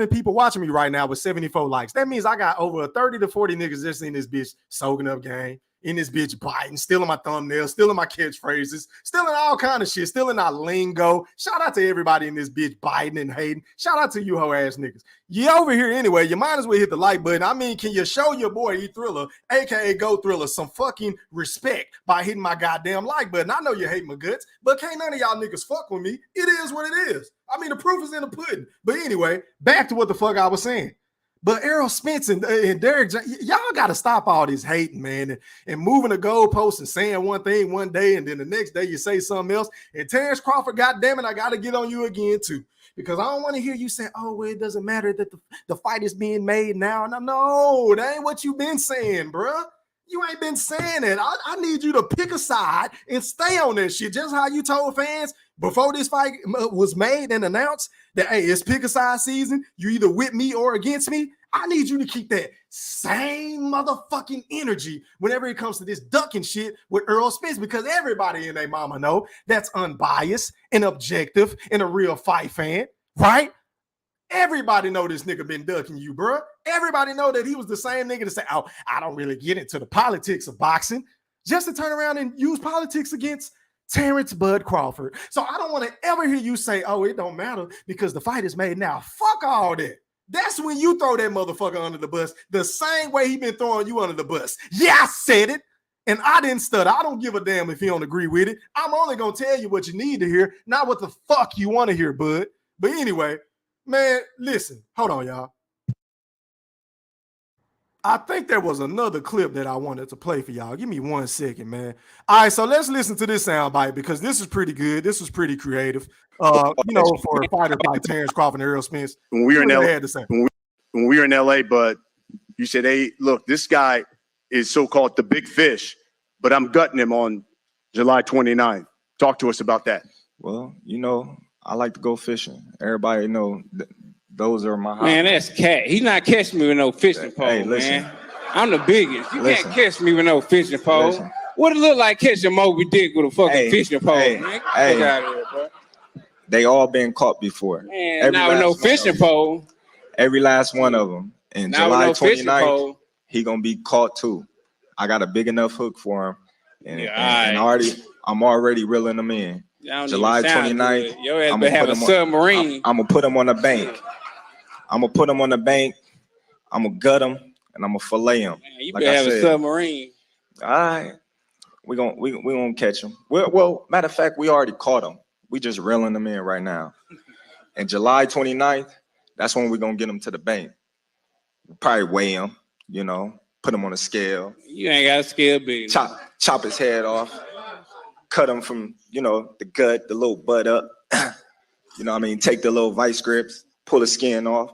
Speaker 2: people watching me right now with 74 likes. That means I got over 30 to 40 niggas just in this bitch soaking up game, in this bitch biting, stealing my thumbnails, stealing my catchphrases, stealing all kind of shit, stealing our lingo. Shout out to everybody in this bitch biting and hating. Shout out to you hoe ass niggas. You over here anyway, you might as well hit the like button. Can you show your boy E-Thriller, aka Go Thriller, some fucking respect by hitting my goddamn like button? I know you hate my guts, but can't none of y'all niggas fuck with me. It is what it is. The proof is in the pudding. But anyway, back to what the fuck I was saying. But Errol Spence and Derrick, y'all got to stop all this hating, man, and moving the goalposts and saying one thing one day and then the next day you say something else. And Terence Crawford, goddamn it, I got to get on you again too, because I don't want to hear you say, "Oh, well, it doesn't matter that the fight is being made now." No, that ain't what you been saying, bruh. You ain't been saying that. I need you to pick a side and stay on that shit. Just how you told fans before this fight was made and announced that, hey, it's pick a side season. You either with me or against me. I need you to keep that same motherfucking energy whenever it comes to this ducking shit with Errol Spence, because everybody in their mama know that's unbiased and objective and a real fight fan, right? Everybody know this nigga been ducking you, bro. Everybody know that he was the same nigga to say, oh, I don't really get into the politics of boxing, just to turn around and use politics against Terence Bud Crawford. So I don't want to ever hear you say, oh, it don't matter because the fight is made now. Fuck all that. That's when you throw that motherfucker under the bus the same way he been throwing you under the bus. Yeah, I said it. And I didn't stutter. I don't give a damn if you don't agree with it. I'm only going to tell you what you need to hear, not what the fuck you want to hear, bud. But anyway, man, listen. Hold on, y'all. I think there was another clip that I wanted to play for y'all. Give me 1 second, man. All right, so let's listen to this soundbite because this is pretty good. This was pretty creative. For fighters like Terence Crawford and Errol Spence.
Speaker 6: When we were in LA, but you said, hey, look, this guy is so-called the big fish, but I'm gutting him on July 29th. Talk to us about that.
Speaker 4: Well, I like to go fishing. Everybody know those are my hobbies.
Speaker 5: Man, that's cat. He's not catching me with no fishing pole,
Speaker 4: hey, listen,
Speaker 5: man. I'm the biggest. You can't catch me with no fishing pole.
Speaker 4: Listen.
Speaker 5: What it look like catching Moby Dick with a fucking fishing pole, man? Get out of here, bro.
Speaker 4: They all been caught before.
Speaker 5: Man, not with no fishing pole.
Speaker 4: Every last one of them. And July 29th, he gonna be caught too. I got a big enough hook for him, and I'm already reeling them in. July 29th,
Speaker 5: I'm gonna have a submarine.
Speaker 4: I'm gonna put him on the bank. I'm gonna gut him, and I'm gonna fillet him.
Speaker 5: Man, you better have a submarine.
Speaker 4: All right, we gonna catch him. Well, matter of fact, we already caught him. We just reeling them in right now. And July 29th, that's when we're gonna get him to the bank. We'll probably weigh him, put him on a scale.
Speaker 5: You ain't got a scale big.
Speaker 4: Chop his head off, cut him from, the gut, the little butt up. Take the little vice grips, pull the skin off,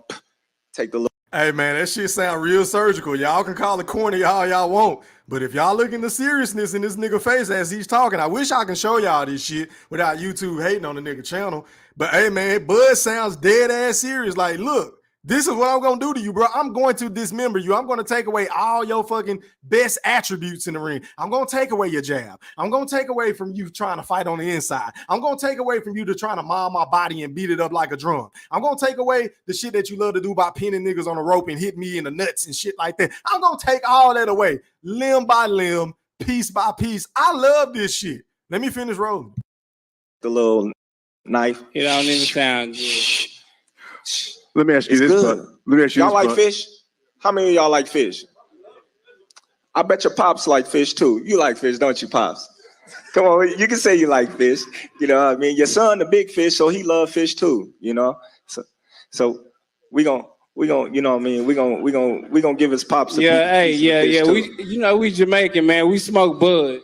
Speaker 4: take the little.
Speaker 2: Hey, man, that shit sound real surgical. Y'all can call it corny all y'all want. But if y'all look in the seriousness in this nigga face as he's talking, I wish I can show y'all this shit without YouTube hating on the nigga channel. But hey, man, Bud sounds dead ass serious. Like, look, this is what I'm going to do to you, bro. I'm going to dismember you. I'm going to take away all your fucking best attributes in the ring. I'm going to take away your jab. I'm going to take away from you trying to fight on the inside. I'm going to take away from you to trying to mom my body and beat it up like a drum. I'm going to take away the shit that you love to do by pinning niggas on a rope and hit me in the nuts and shit like that. I'm going to take all that away, limb by limb, piece by piece. I love this shit. Let me finish rolling.
Speaker 4: The little knife.
Speaker 5: It don't even sound good.
Speaker 6: Let me ask you this, bud.
Speaker 4: Y'all like fish? How many of y'all like fish? I bet your pops like fish too. You like fish, don't you, pops? Come on, you can say you like fish. Your son the big fish, so he love fish too. So we gonna we gonna give his pops.
Speaker 5: We Jamaican, man. We smoke bud.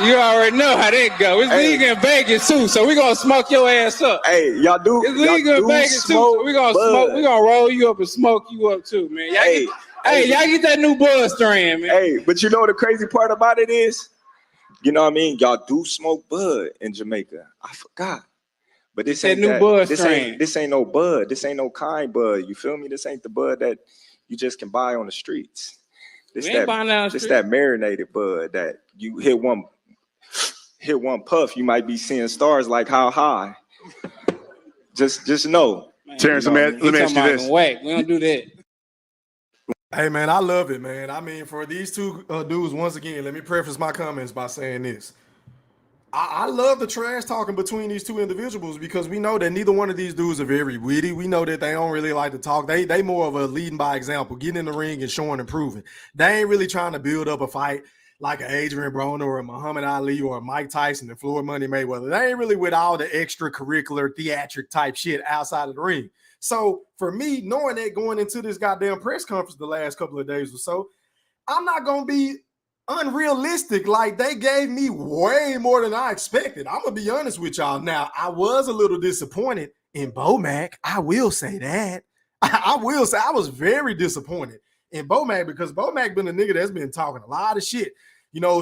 Speaker 5: You already know how that go. It's legal in Vegas too, so we gonna smoke your ass up.
Speaker 4: Hey, y'all do.
Speaker 5: It's legal in Vegas too, so we gonna smoke. We gonna roll you up and smoke you up too, man. Y'all y'all get that new bud strain, man.
Speaker 4: Hey, but the crazy part about it is, y'all do smoke bud in Jamaica. I forgot. But this ain't
Speaker 5: new bud strain.
Speaker 4: This ain't no bud. This ain't no kind bud. You feel me? This ain't the bud that you just can buy on the streets. This that marinated bud that you hit one puff, you might be seeing stars like how high. Just know.
Speaker 6: Man, Terence, let me ask you this.
Speaker 5: Whack. We don't do that.
Speaker 2: Hey, man, I love it, man. I mean, for these two dudes, once again, let me preface my comments by saying this. I love the trash talking between these two individuals because we know that neither one of these dudes are very witty. We know that they don't really like to talk. They more of a leading by example, getting in the ring and showing and proving. They ain't really trying to build up a fight like an Adrian Broner or a Muhammad Ali or a Mike Tyson and Floyd Money Mayweather. They ain't really with all the extracurricular theatric type shit outside of the ring. So for me, knowing that going into this goddamn press conference the last couple of days or so, I'm not going to be unrealistic. Like, they gave me way more than I expected. I'm going to be honest with y'all. Now, I was a little disappointed in Bomac. I will say that. I will say I was very disappointed in Bomac because Bomac been a nigga that's been talking a lot of shit,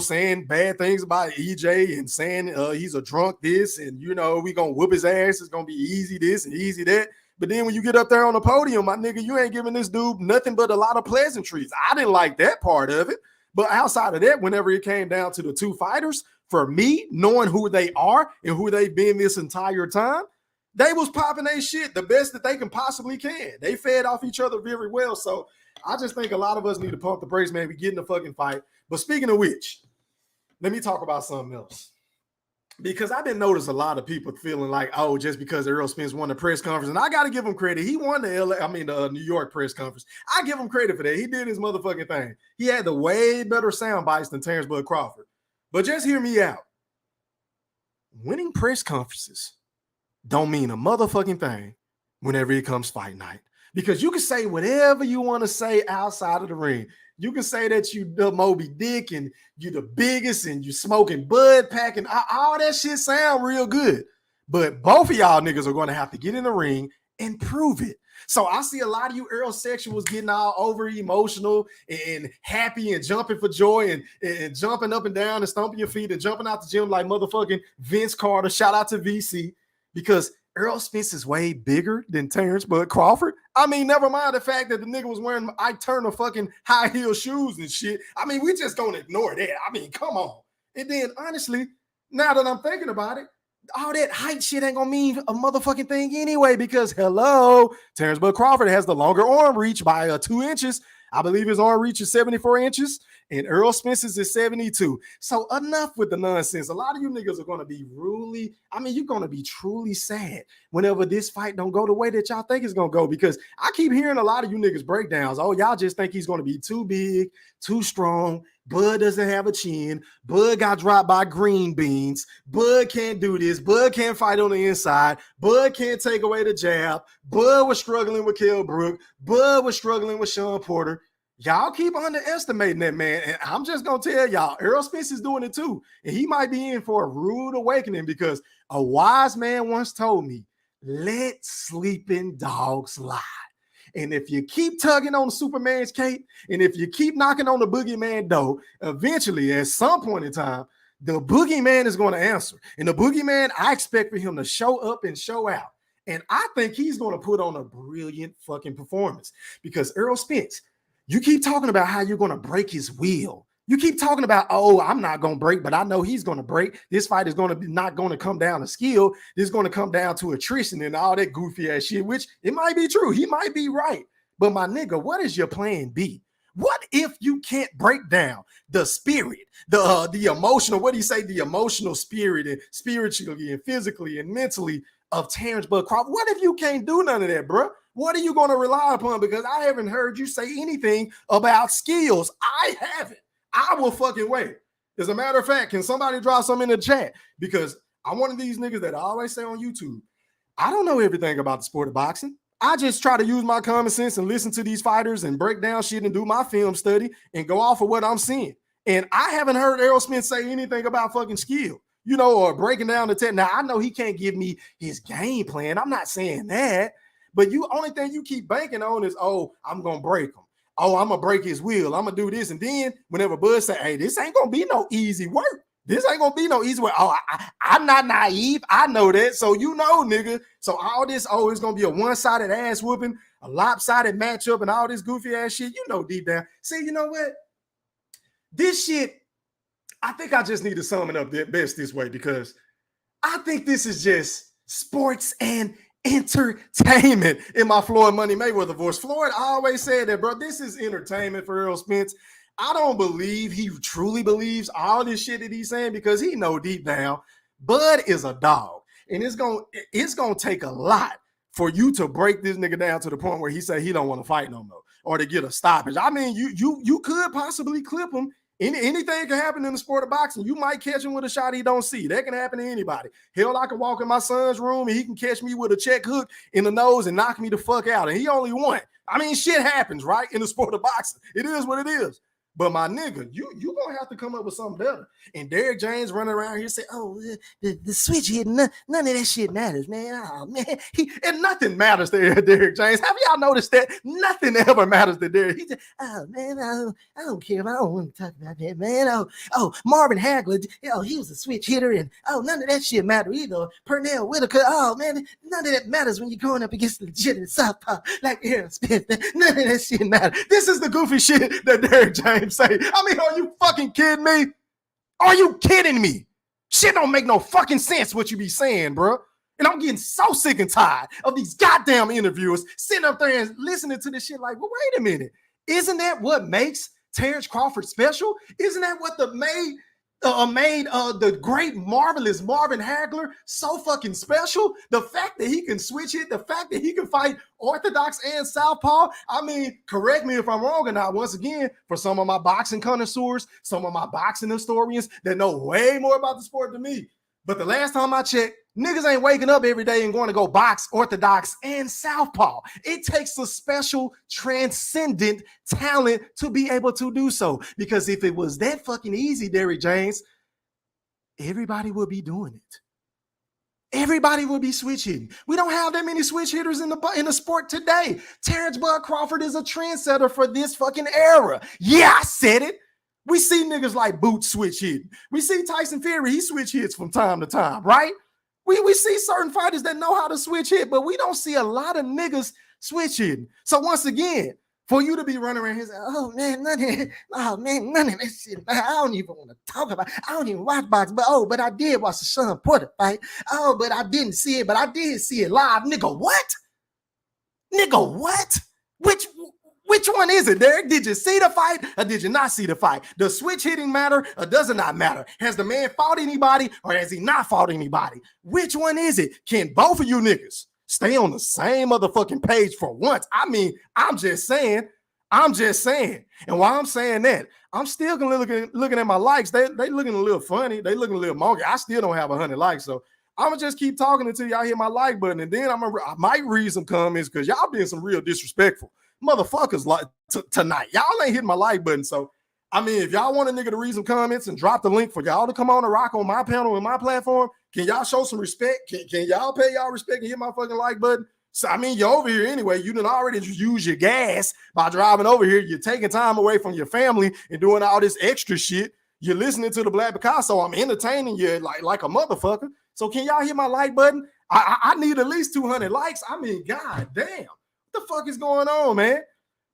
Speaker 2: saying bad things about EJ and saying he's a drunk this and, we going to whoop his ass. It's going to be easy this and easy that. But then when you get up there on the podium, my nigga, you ain't giving this dude nothing but a lot of pleasantries. I didn't like that part of it. But outside of that, whenever it came down to the two fighters, for me, knowing who they are and who they've been this entire time, They was popping their shit the best that they can possibly can. They fed off each other very well. So I just think a lot of us need to pump the brakes, man. We get in the fucking fight. But speaking of which, let me talk about something else. Because I've been noticing a lot of people feeling like, oh, just because Errol Spence won the press conference, and I got to give him credit. He won the New York press conference. I give him credit for that. He did his motherfucking thing. He had the way better sound bites than Terence Crawford. But just hear me out. Winning press conferences don't mean a motherfucking thing whenever it comes fight night. Because you can say whatever you want to say outside of the ring. You can say that you the Moby Dick and you the biggest and you smoking bud packing. All that shit sound real good. But both of y'all niggas are going to have to get in the ring and prove it. So I see a lot of you Errol sexuals getting all over emotional and happy and jumping for joy and jumping up and down and stomping your feet and jumping out the gym like motherfucking Vince Carter. Shout out to VC, because Errol Spence is way bigger than Terence Crawford. I mean, never mind the fact that the nigga was wearing Ike Turner fucking high heel shoes and shit. I mean, we just don't ignore that. I mean, come on. And then honestly, now that I'm thinking about it, all that height shit ain't gonna mean a motherfucking thing anyway, because hello, Terence Crawford has the longer arm reach by 2 inches. I believe his arm reach is 74 inches and Errol Spence's is 72. So enough with the nonsense. A lot of you niggas are going to be you're going to be truly sad whenever this fight don't go the way that y'all think it's going to go, because I keep hearing a lot of you niggas breakdowns. Oh, y'all just think he's going to be too big, too strong. Bud doesn't have a chin. Bud got dropped by green beans. Bud can't do this. Bud can't fight on the inside. Bud can't take away the jab. Bud was struggling with Kell Brook. Bud was struggling with Sean Porter. Y'all keep underestimating that man. And I'm just going to tell y'all, Errol Spence is doing it too. And he might be in for a rude awakening, because a wise man once told me, let sleeping dogs lie. And if you keep tugging on Superman's cape, and if you keep knocking on the boogeyman door, eventually, at some point in time, the boogeyman is going to answer. And the boogeyman, I expect for him to show up and show out. And I think he's going to put on a brilliant fucking performance, because Errol Spence, you keep talking about how you're going to break his will. You keep talking about, oh, I'm not going to break, but I know he's going to break. This fight is going to be not going to come down to skill. This is going to come down to attrition and all that goofy ass shit, which it might be true. He might be right. But my nigga, what is your plan B? What if you can't break down the spirit, the emotional, what do you say, the emotional spirit and spiritually and physically and mentally of Terence Crawford? What if you can't do none of that, bro? What are you going to rely upon? Because I haven't heard you say anything about skills. I haven't. I will fucking wait. As a matter of fact, can somebody drop something in the chat? Because I'm one of these niggas that I always say on YouTube, I don't know everything about the sport of boxing. I just try to use my common sense and listen to these fighters and break down shit and do my film study and go off of what I'm seeing. And I haven't heard Errol Spence say anything about fucking skill, or breaking down the tech. Now, I know he can't give me his game plan. I'm not saying that. But only thing you keep banking on is, oh, I'm going to break him. Oh, I'm going to break his will. I'm going to do this. And then whenever Bud say, hey, this ain't going to be no easy work. This ain't going to be no easy work. Oh, I'm not naive. I know that. So nigga. So all this, it's going to be a one-sided ass whooping, a lopsided matchup and all this goofy ass shit. Deep down. See, you know what? This shit, I think I just need to sum it up best this way, because I think this is just sports and entertainment in my Floyd Money Mayweather voice. Floyd always said that, bro, this is entertainment for Errol Spence. I don't believe he truly believes all this shit that he's saying, because he know deep down Bud is a dog, and it's gonna take a lot for you to break this nigga down to the point where he say he don't want to fight no more or to get a stoppage. I mean, you could possibly clip him. Anything can happen in the sport of boxing. You might catch him with a shot he don't see. That can happen to anybody. Hell, I can walk in my son's room and he can catch me with a check hook in the nose and knock me the fuck out. And he only won. I mean, shit happens, right? In the sport of boxing. It is what it is. But my nigga, you gonna have to come up with something better. And Derrick James running around here say, oh, the switch hit, none of that shit matters, man. Oh, man. And nothing matters to Derrick James. Have y'all noticed that? Nothing ever matters to Derrick. He just, oh, man, I don't care. I don't want to talk about that, man. Oh, Marvin Hagler, he was a switch hitter, and none of that shit matter either. Pernell Whitaker, oh, man, none of that matters when you're going up against legitimate southpaw like Errol Spence. None of that shit matters. This is the goofy shit that Derrick James say. I mean, are you fucking kidding me? Are you kidding me? Shit don't make no fucking sense what you be saying, bro. And I'm getting so sick and tired of these goddamn interviewers sitting up there and listening to this shit like, well, wait a minute. Isn't that what makes Terence Crawford special? Isn't that what made the great, marvelous Marvin Hagler so fucking special? The fact that he can switch it, the fact that he can fight orthodox and southpaw. I mean, correct me if I'm wrong or not. Once again, for some of my boxing connoisseurs, some of my boxing historians that know way more about the sport than me. But the last time I checked, niggas ain't waking up every day and going to go box orthodox and southpaw. It takes a special transcendent talent to be able to do so. Because if it was that fucking easy, Derrick James, everybody would be doing it. Everybody would be switch hitting. We don't have that many switch hitters in the sport today. Terence Bud Crawford is a trendsetter for this fucking era. Yeah, I said it. We see niggas like Boots switch hitting. We see Tyson Fury, he switch hits from time to time, right? We see certain fighters that know how to switch hit, but we don't see a lot of niggas switch hitting. So once again, for you to be running around here saying, oh man, none of that shit. I don't even want to talk about it. I don't even watch boxing, but I did watch the Sean Porter fight. Oh, but I didn't see it, but I did see it live. Nigga, what? Nigga, what? Which one is it, Derrick? Did you see the fight or did you not see the fight? Does switch hitting matter or does it not matter? Has the man fought anybody or has he not fought anybody? Which one is it? Can both of you niggas stay on the same motherfucking page for once? I mean, I'm just saying. And while I'm saying that, I'm still gonna looking at my likes. They looking a little funny. They looking a little monkey. I still don't have 100 likes, so I'm gonna just keep talking until y'all hit my like button, and then I might read some comments because y'all being some real disrespectful motherfuckers like tonight. Y'all ain't hitting my like button. So, I mean, if y'all want a nigga to read some comments and drop the link for y'all to come on and rock on my panel and my platform, can y'all show some respect? Can y'all pay y'all respect and hit my fucking like button? So, I mean, you're over here anyway. You done already use your gas by driving over here. You're taking time away from your family and doing all this extra shit. You're listening to the Black Picasso. I'm entertaining you like a motherfucker. So can y'all hit my like button? I need at least 200 likes. I mean, god damn. What the fuck is going on, man?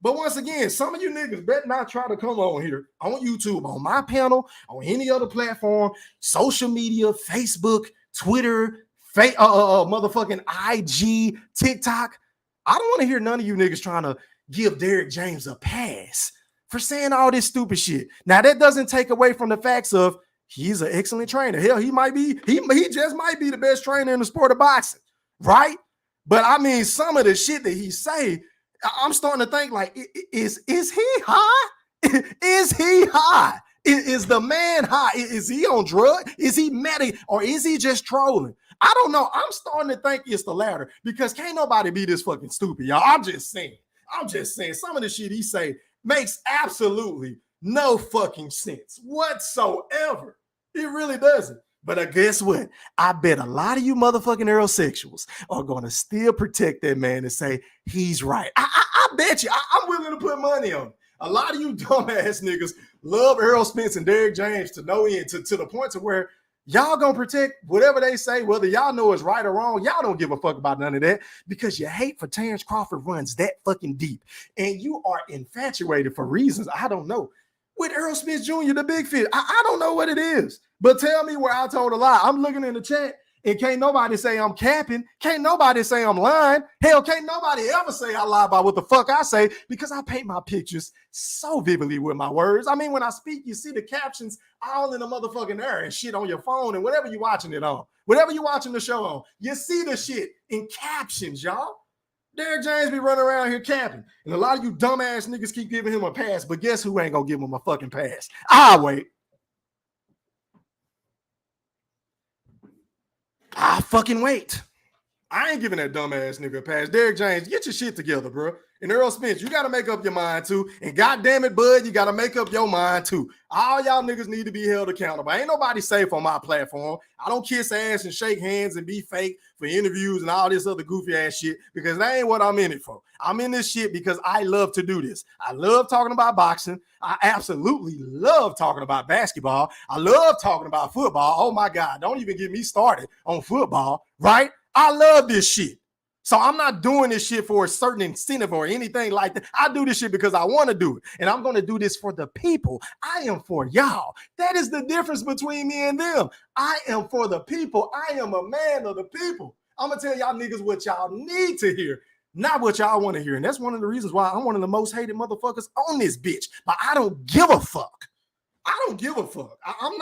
Speaker 2: But once again, some of you niggas better not try to come on here on YouTube, on my panel, on any other platform, social media, Facebook, Twitter, motherfucking IG, TikTok. I don't want to hear none of you niggas trying to give Derrick James a pass for saying all this stupid shit. Now, that doesn't take away from the facts of he's an excellent trainer. Hell, he just might be the best trainer in the sport of boxing, right? But I mean, some of the shit that he say, I'm starting to think like, is he high? Is he high? Is the man high? Is he on drug? Is he medic? Or is he just trolling? I don't know. I'm starting to think it's the latter because can't nobody be this fucking stupid, y'all. I'm just saying. Some of the shit he say makes absolutely no fucking sense whatsoever. It really doesn't. But guess what? I bet a lot of you motherfucking Errol-sexuals are going to still protect that man and say he's right. I bet you. I'm willing to put money on it. A lot of you dumbass niggas love Errol Spence and Derrick James to no end, to the point to where y'all going to protect whatever they say, whether y'all know it's right or wrong. Y'all don't give a fuck about none of that because your hate for Terence Crawford runs that fucking deep. And you are infatuated for reasons I don't know with Errol Spence Jr., the big fish. I don't know what it is. But tell me where I told a lie. I'm looking in the chat and can't nobody say I'm capping. Can't nobody say I'm lying. Hell, can't nobody ever say I lie about what the fuck I say because I paint my pictures so vividly with my words. I mean, when I speak, you see the captions all in the motherfucking air and shit on your phone and whatever you're watching it on. Whatever you're watching the show on, you see the shit in captions, y'all. Derrick James be running around here capping. And a lot of you dumbass niggas keep giving him a pass, but guess who ain't gonna give him a fucking pass? I'll wait. I'll fucking wait. I ain't giving that dumbass nigga a pass. Derrick James, get your shit together, bro. And Errol Spence, you got to make up your mind too. And goddamn it, bud, you got to make up your mind too. All y'all niggas need to be held accountable. Ain't nobody safe on my platform. I don't kiss ass and shake hands and be fake for interviews and all this other goofy ass shit because that ain't what I'm in it for. I'm in this shit because I love to do this. I love talking about boxing. I absolutely love talking about basketball. I love talking about football. Oh my God, don't even get me started on football, right? I love this shit. So I'm not doing this shit for a certain incentive or anything like that. I do this shit because I want to do it. And I'm going to do this for the people. I am for y'all. That is the difference between me and them. I am for the people. I am a man of the people. I'm gonna tell y'all niggas what y'all need to hear, not what y'all want to hear. And that's one of the reasons why I'm one of the most hated motherfuckers on this bitch. But I don't give a fuck. I don't give a fuck. I'm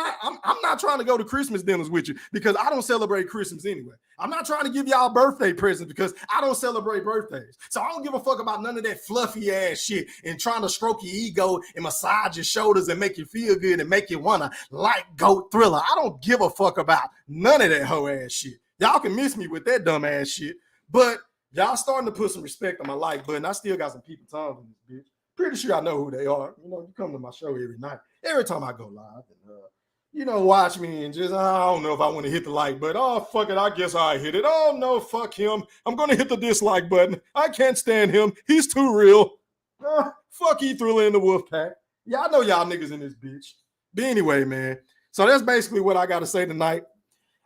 Speaker 2: not trying to go to Christmas dinners with you because I don't celebrate Christmas anyway. I'm not trying to give y'all birthday presents because I don't celebrate birthdays. So I don't give a fuck about none of that fluffy ass shit and trying to stroke your ego and massage your shoulders and make you feel good and make you wanna like Goat Thriller. I don't give a fuck about none of that hoe ass shit. Y'all can miss me with that dumb ass shit, but y'all starting to put some respect on my like button. I still got some people tongues in this bitch. Pretty sure I know who they are. You know, you come to my show every night. Every time I go live, and, watch me and just, I don't know if I want to hit the like button. Oh, fuck it. I guess I hit it. Oh, no, fuck him. I'm going to hit the dislike button. I can't stand him. He's too real. Fuck E-Thriller in the wolf pack. Yeah, I know y'all niggas in this bitch. But anyway, man. So that's basically what I got to say tonight.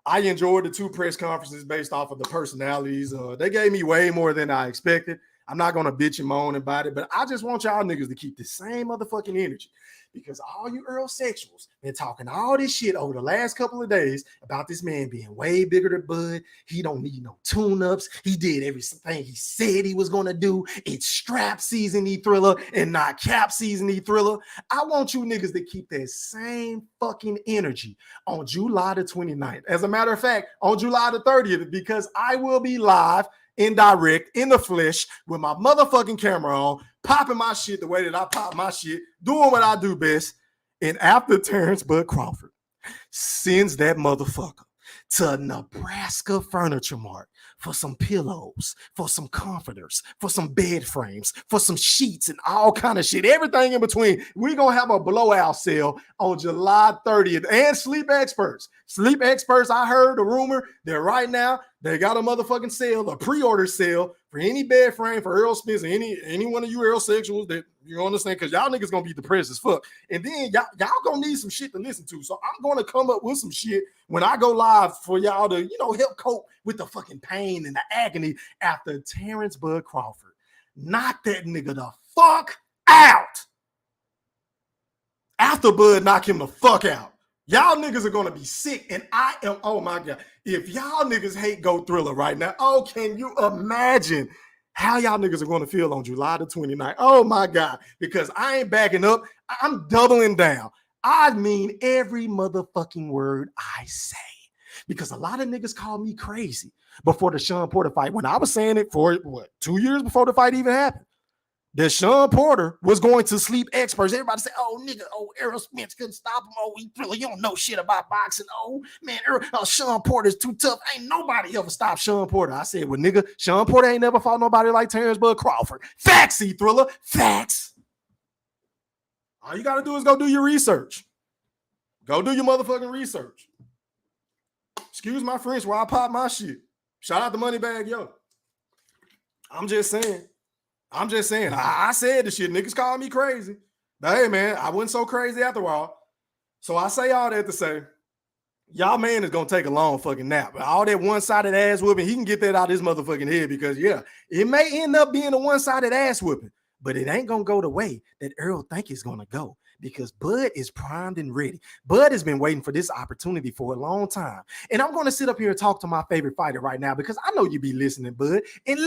Speaker 2: I enjoyed the 2 press conferences based off of the personalities. They gave me way more than I expected. I'm not going to bitch and moan about it, but I just want y'all niggas to keep the same motherfucking energy because all you Errol sexuals been talking all this shit over the last couple of days about this man being way bigger than Bud. He don't need no tune-ups. He did everything he said he was going to do. It's strap season E-Thriller and not cap season E-Thriller. I want you niggas to keep that same fucking energy on July the 29th. As a matter of fact, on July the 30th, because I will be live indirect in the flesh with my motherfucking camera on, popping my shit the way that I pop my shit, doing what I do best. And after Terence Bud Crawford sends that motherfucker to Nebraska Furniture Mart for some pillows, for some comforters, for some bed frames, for some sheets and all kind of shit, everything in between. We're going to have a blowout sale on July 30th. And Sleep Experts. Sleep Experts, I heard the rumor that right now they got a motherfucking sale, a pre-order sale for any bed frame for Errol Spence or any one of you Errol sexuals that you understand, because y'all niggas going to be depressed as fuck. And then y'all going to need some shit to listen to. So I'm going to come up with some shit when I go live for y'all to, help cope with the fucking pain and the agony after Terence Bud Crawford. Knock that nigga the fuck out. After Bud knock him the fuck out. Y'all niggas are going to be sick, and I am, oh my God. If y'all niggas hate Goat Thriller right now, can you imagine how y'all niggas are going to feel on July the 29th? Oh my God, because I ain't backing up. I'm doubling down. I mean every motherfucking word I say, because a lot of niggas call me crazy before the Sean Porter fight. When I was saying it for, 2 years before the fight even happened, that Sean Porter was going to Sleep Experts. Everybody said, oh, nigga, Errol Spence couldn't stop him. Oh, you don't know shit about boxing. Oh, man, Sean Porter's too tough. Ain't nobody ever stopped Sean Porter. I said, well, nigga, Sean Porter ain't never fought nobody like Terence Bud Crawford. Facts, E-Thriller. Facts. All you got to do is go do your research. Go do your motherfucking research. Excuse my French while I pop my shit. Shout out to Moneybag Yo. I'm just saying. I said the shit. Niggas call me crazy. But hey, man, I wasn't so crazy after all. So I say all that to say, y'all man is going to take a long fucking nap. All that one-sided ass whooping, he can get that out of his motherfucking head because, yeah, it may end up being a one-sided ass whooping, but it ain't going to go the way that Errol think it's going to go because Bud is primed and ready. Bud has been waiting for this opportunity for a long time. And I'm going to sit up here and talk to my favorite fighter right now because I know you be listening, Bud. And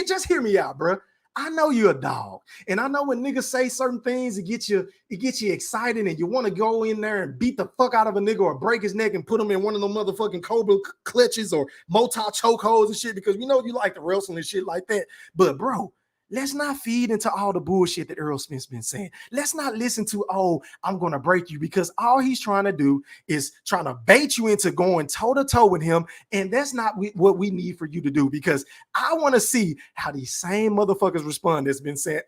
Speaker 2: just hear me out, bro. I know you're a dog, and I know when niggas say certain things, it gets you excited, and you want to go in there and beat the fuck out of a nigga or break his neck and put him in one of them motherfucking cobra clutches or multi chokeholds and shit because you know you like to wrestle and shit like that. But bro, let's not feed into all the bullshit that Errol Spence been saying. Let's not listen to, I'm going to break you, because all he's trying to do is trying to bait you into going toe-to-toe with him, and that's not what we need for you to do, because I want to see how these same motherfuckers respond that's been saying,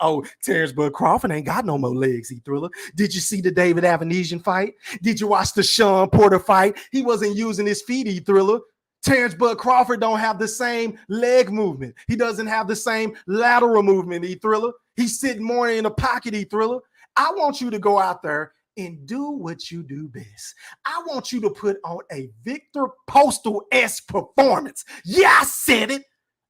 Speaker 2: Terence Bud Crawford ain't got no more legs, E-Thriller. Did you see the David Avanesian fight? Did you watch the Sean Porter fight? He wasn't using his feet, E-Thriller. Terence Bud Crawford don't have the same leg movement. He doesn't have the same lateral movement, E-Thriller. He's sitting more in the pocket, E-Thriller. I want you to go out there and do what you do best. I want you to put on a Victor Postal-esque performance. Yeah, I said it.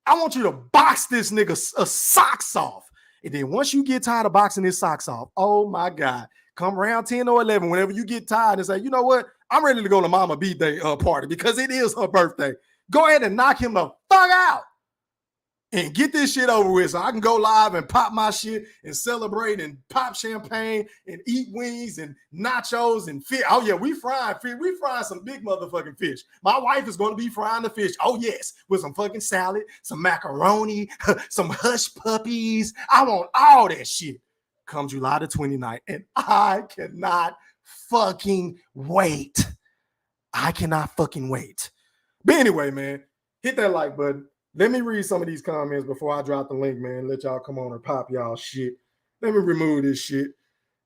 Speaker 2: I want you to box this nigga socks off. And then once you get tired of boxing his socks off, oh my God, come around 10 or 11, whenever you get tired and say, you know what? I'm ready to go to Mama B-Day party because it is her birthday. Go ahead and knock him the fuck out and get this shit over with so I can go live and pop my shit and celebrate and pop champagne and eat wings and nachos and fish. Oh, yeah, we frying fish. We frying some big motherfucking fish. My wife is going to be frying the fish. Oh, yes, with some fucking salad, some macaroni, some hush puppies. I want all that shit. Come July the 29th, and I cannot fucking wait. I cannot fucking wait. But anyway, man, hit that like button. Let me read some of these comments before I drop the link, man. Let y'all come on and pop y'all shit. Let me remove this shit.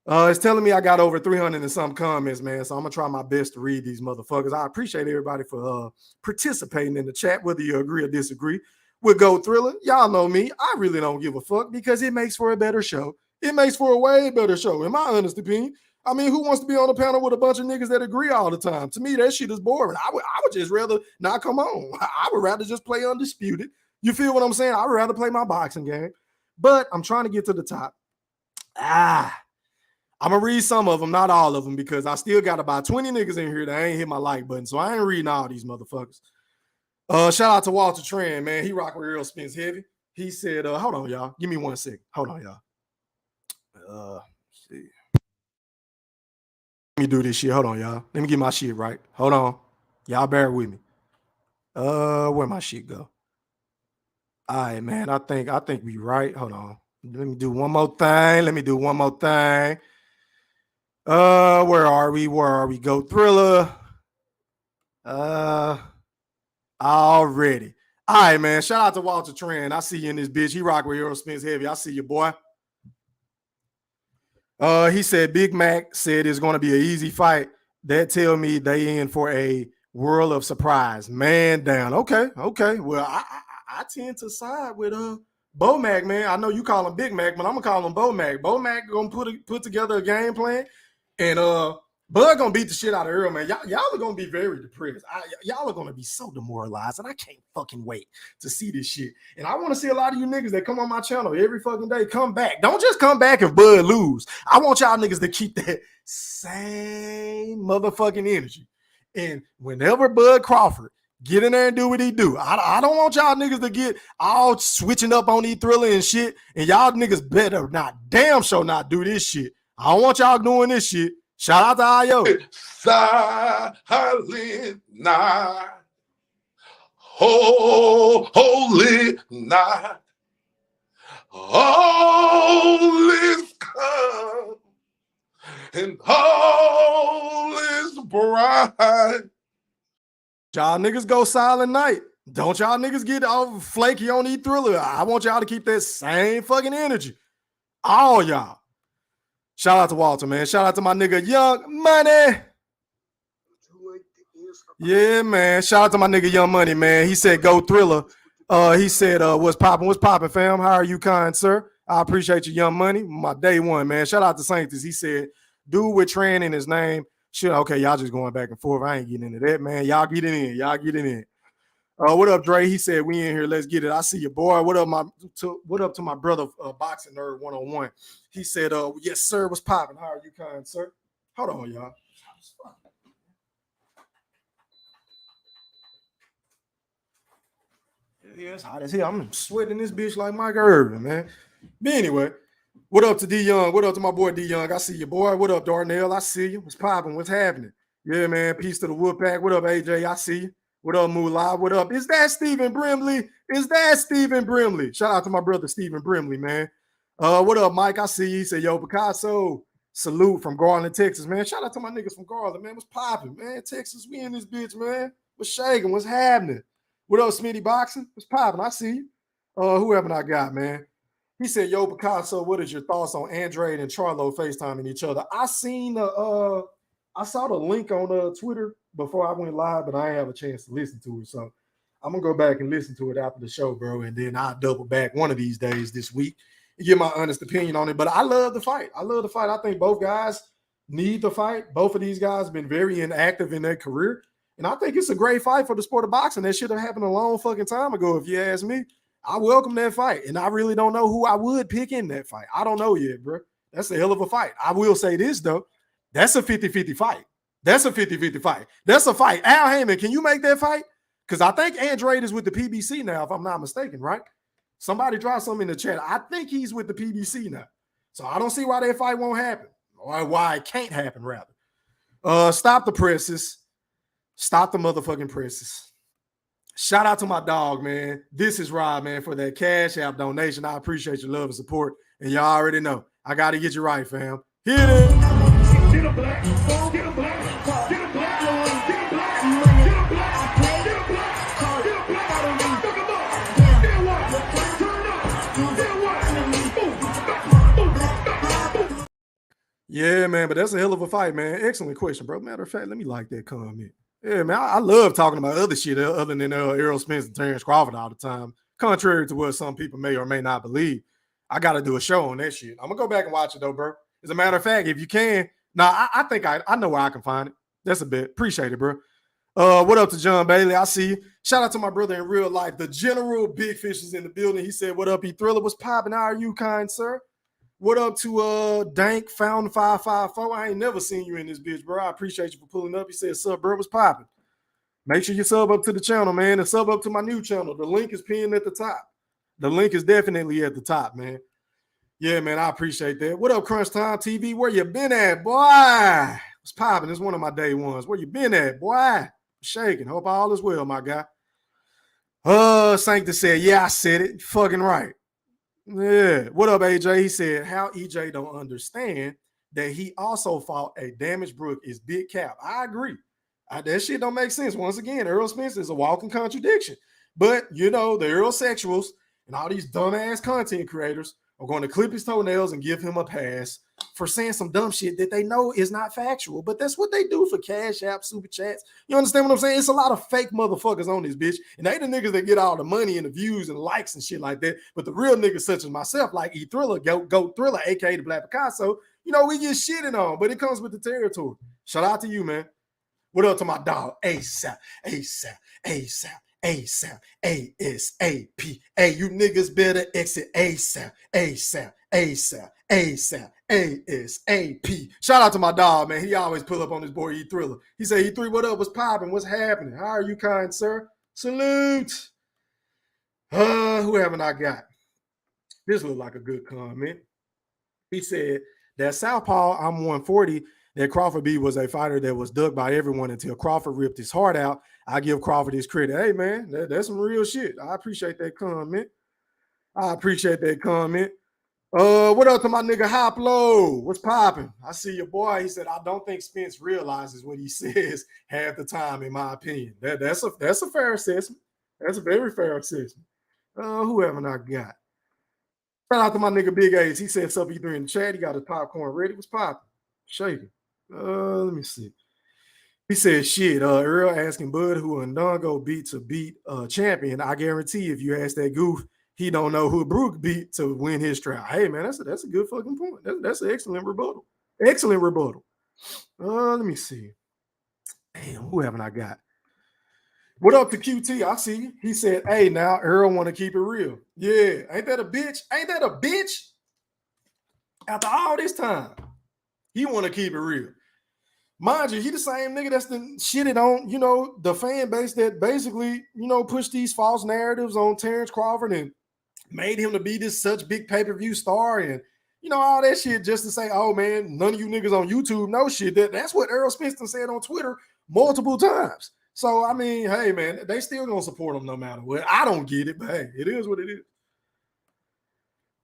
Speaker 2: It's telling me I got over 300 and some comments, man. So I'm going to try my best to read these motherfuckers. I appreciate everybody for participating in the chat, whether you agree or disagree with Go Thriller. Y'all know me. I really don't give a fuck because it makes for a better show. It makes for a way better show, in my honest opinion. I mean, who wants to be on a panel with a bunch of niggas that agree all the time? To me, that shit is boring. I would just rather not come on. I would rather just play Undisputed. You feel what I'm saying? I would rather play my boxing game. But I'm trying to get to the top. I'm going to read some of them, not all of them, because I still got about 20 niggas in here that ain't hit my like button. So I ain't reading all these motherfuckers. Shout out to Walter Tran, man. He rock with Errol Spence heavy. He said, hold on, y'all. Give me 1 second. Hold on, y'all. See. Let me do this shit. Hold on, y'all. Let me get my shit right. Hold on. Y'all bear with me. Where my shit go? All right, man. I think we right. Hold on. Let me do one more thing. Where are we? Go Thriller. Already. All right, man. Shout out to Walter Tran. I see you in this bitch. He rock with Errol Spence heavy. I see you, boy. He said Big Mac said it's going to be an easy fight. That tell me they in for a world of surprise. Man down. Okay. Well, I tend to side with Bo Mac, man. I know you call him Big Mac, but I'm gonna call him Bo Mac. Bo Mac gonna put together a game plan, and Bud gonna beat the shit out of Earl, man. Y'all are gonna be very depressed. Y'all are gonna be so demoralized, and I can't fucking wait to see this shit. And I want to see a lot of you niggas that come on my channel every fucking day come back. Don't just come back if Bud lose. I want y'all niggas to keep that same motherfucking energy. And whenever Bud Crawford get in there and do what he do, I don't want y'all niggas to get all switching up on E-Thriller and shit. And y'all niggas better damn sure not do this shit. I don't want y'all doing this shit. Shout out to IO.
Speaker 12: Silent night, holy night, all is come and all is bright.
Speaker 2: Y'all niggas go silent night. Don't y'all niggas get all flaky on E-Thriller. I want y'all to keep that same fucking energy. All y'all. Shout out to Walter, man. Shout out to my nigga Young Money. Yeah, man. Shout out to my nigga Young Money, man. He said Go Thriller. He said, what's popping, fam? How are you, kind sir? I appreciate you, Young Money. My day one, man. Shout out to Saints. He said, dude with Tran in his name. Shit, okay, y'all just going back and forth. I ain't getting into that, man. Y'all get it in. What up, Dre? He said, we in here. Let's get it. I see you, boy. What up to my brother, Boxing Nerd 101? He said, yes, sir. What's popping? How are you, kind sir? Hold on, y'all. Yeah, it's hot as hell. I'm sweating this bitch like Mike Irvin, man. But anyway, what up to D Young? What up to my boy D Young? I see you, boy. What up, Darnell? I see you. What's popping? What's happening? Yeah, man. Peace to the Woodpack. What up, AJ? I see you. What up, Moolah? What up? Is that Stephen Brimley? Shout out to my brother Stephen Brimley, man. What up, Mike? I see you. He said, yo, Picasso. Salute from Garland, Texas, man. Shout out to my niggas from Garland, man. What's popping, man? Texas, we in this bitch, man. What's shaking? What's happening? What up, Smitty Boxing? What's popping? I see you. Who haven't I got, man? He said, yo, Picasso, what is your thoughts on Andrade and Charlo FaceTiming each other? I saw the link on Twitter before I went live, but I didn't have a chance to listen to it. So I'm going to go back and listen to it after the show, bro. And then I'll double back one of these days this week and give my honest opinion on it. But I love the fight. I think both guys need the fight. Both of these guys have been very inactive in their career. And I think it's a great fight for the sport of boxing. That should have happened a long fucking time ago, if you ask me. I welcome that fight. And I really don't know who I would pick in that fight. I don't know yet, bro. That's a hell of a fight. I will say this, though. That's a 50-50 fight. That's a 50-50 fight. That's a fight. Al Heyman, can you make that fight? Because I think Andrade is with the PBC now, if I'm not mistaken, right? Somebody drop something in the chat. I think he's with the PBC now. So I don't see why that fight won't happen. Or why it can't happen, rather. Stop the presses. Stop the motherfucking presses. Shout out to my dog, man. This is Rob, man, for that Cash App donation. I appreciate your love and support. And y'all already know, I got to get you right, fam. Hit it.
Speaker 1: Get a black, get a black, get a black, get a black, get a black, get a black, get a black, fuck 'em up. Then what? Turn up. Then what?
Speaker 2: Yeah, man, but that's a hell of a fight, man. Excellent question, bro. Matter of fact, let me like that comment. Yeah, man, I love talking about other shit other than Errol Spence and Terence Crawford all the time. Contrary to what some people may or may not believe, I got to do a show on that shit. I'm going to go back and watch it, though, bro. As a matter of fact, if you can, I think I know where I can find it. That's a bit. Appreciate it, bro. What up to John Bailey? I see you. Shout out to my brother in real life. The General Big Fish is in the building. He said, what up, E-Thriller? What's popping? How are you, kind sir? What up to Dank Found 554? I ain't never seen you in this bitch, bro. I appreciate you for pulling up. He said, sub, bro, what's popping? Make sure you sub up to the channel, man, and sub up to my new channel. The link is pinned at the top. The link is definitely at the top, man. Yeah, man, I appreciate that. What up, Crunch Time TV? Where you been at, boy? What's popping? It's one of my day ones. Where you been at, boy? Shaking. Hope all is well, my guy. Sancta said, yeah, I said it. Fucking right. Yeah. What up, AJ? He said, how EJ don't understand that he also fought a damaged Brook is big cap. I agree. That shit don't make sense. Once again, Errol Spence is a walking contradiction. But, you know, the Errol sexuals and all these dumbass content creators are going to clip his toenails and give him a pass for saying some dumb shit that they know is not factual. But that's what they do for Cash App, Super Chats. You understand what I'm saying? It's a lot of fake motherfuckers on this bitch. And they the niggas that get all the money and the views and likes and shit like that. But the real niggas such as myself, like E-Thriller, Goat Thriller, a.k.a. the Black Picasso, you know, we get shitted on. But it comes with the territory. Shout out to you, man. What up to my dog? ASAP, ASAP, ASAP, ASAP, ASAP. Hey, you niggas better exit ASAP, ASAP, ASAP, ASAP, ASAP. Shout out to my dog, man. He always pull up on this boy E-Thriller. He said, E3, what up? What's popping? What's happening? How are you, kind sir? Salute. Who haven't I got? This looked like a good comment. He said, that Southpaw, I'm 140, that Crawford B was a fighter that was dug by everyone until Crawford ripped his heart out. I give Crawford his credit. Hey, man, that's some real shit. I appreciate that comment. I appreciate that comment. What up to my nigga Hoplo? What's popping? I see your boy. He said, I don't think Spence realizes what he says half the time, in my opinion. That's a fair assessment. That's a very fair assessment. Who haven't I got? Shout out to my nigga Big A's. He said, sub E3 in the chat. He got his popcorn ready. What's popping? Shaking. Let me see. He said, shit, Earl asking Bud who Ndongo beat to beat champion. I guarantee if you ask that goof, he don't know who Brook beat to win his trial. Hey, man, that's a good fucking point. That's an excellent rebuttal. Excellent rebuttal. Let me see. Damn, who haven't I got? What up to QT? I see you. He said, hey, now Earl want to keep it real. Yeah, ain't that a bitch? Ain't that a bitch? After all this time, he want to keep it real. Mind you, he the same nigga that's the shitted on, you know, the fan base that basically, you know, pushed these false narratives on Terence Crawford and made him to be this such big pay-per-view star and, you know, all that shit just to say, oh, man, none of you niggas on YouTube know shit. That's what Errol Spence said on Twitter multiple times. So, I mean, hey, man, they still going to support him no matter what. I don't get it, but hey, it is what it is.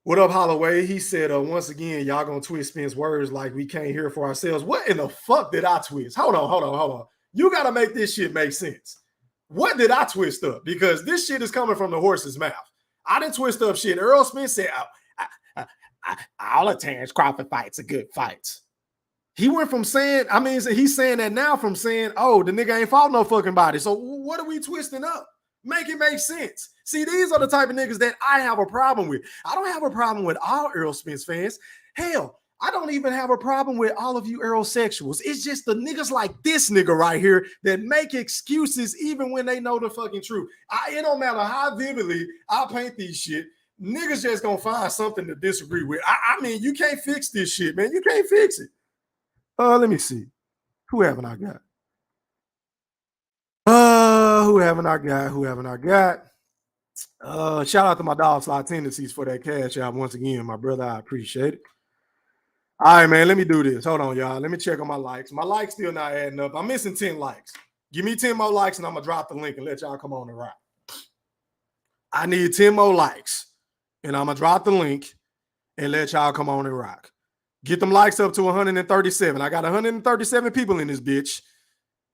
Speaker 2: What up, Holloway? He said, once again, y'all gonna twist Spence's words like we can't hear for ourselves. What in the fuck did I twist? Hold on. You gotta make this shit make sense. What did I twist up? Because this shit is coming from the horse's mouth. I didn't twist up shit. Errol Spence said, all of Terence Crawford fights are good fights. He went from saying, I mean, he's saying that now from saying, oh, the nigga ain't fought no fucking body. So what are we twisting up? Make it make sense. See, these are the type of niggas that I have a problem with. I don't have a problem with all Errol Spence fans. Hell, I don't even have a problem with all of you Errol sexuals. It's just the niggas like this nigga right here that make excuses even when they know the fucking truth. It don't matter how vividly I paint these shit. Niggas just gonna find something to disagree with. I mean, you can't fix this shit, man. You can't fix it. Let me see. Who haven't I got? Who haven't I got? Shout out to my dog Slot Tendencies for that cash out once again, my brother. I appreciate it. All right, man. Let me do this. Hold on, y'all. Let me check on my likes. My likes still not adding up. I'm missing 10 likes. Give me 10 more likes, and I'm gonna drop the link and let y'all come on and rock. I need 10 more likes, and I'm gonna drop the link and let y'all come on and rock. Get them likes up to 137. I got 137 people in this bitch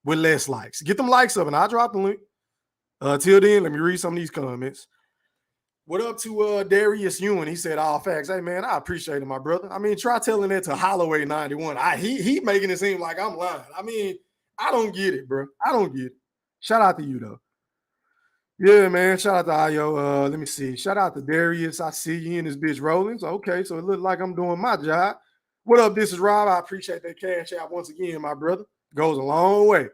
Speaker 2: with less likes. Get them likes up, and I'll drop the link. Till then, let me read some of these comments. What up to Darius Ewan? He said all facts. Hey man, I appreciate it, my brother. I mean, try telling that to Holloway 91. He making it seem like I'm lying. I mean, I don't get it, bro. I don't get it. Shout out to you though. Yeah, man. Shout out to Ayo. Let me see. Shout out to Darius. I see you in this bitch rolling. So okay, so it looks like I'm doing my job. What up? This is Rob. I appreciate that cash out once again, my brother. Goes a long way.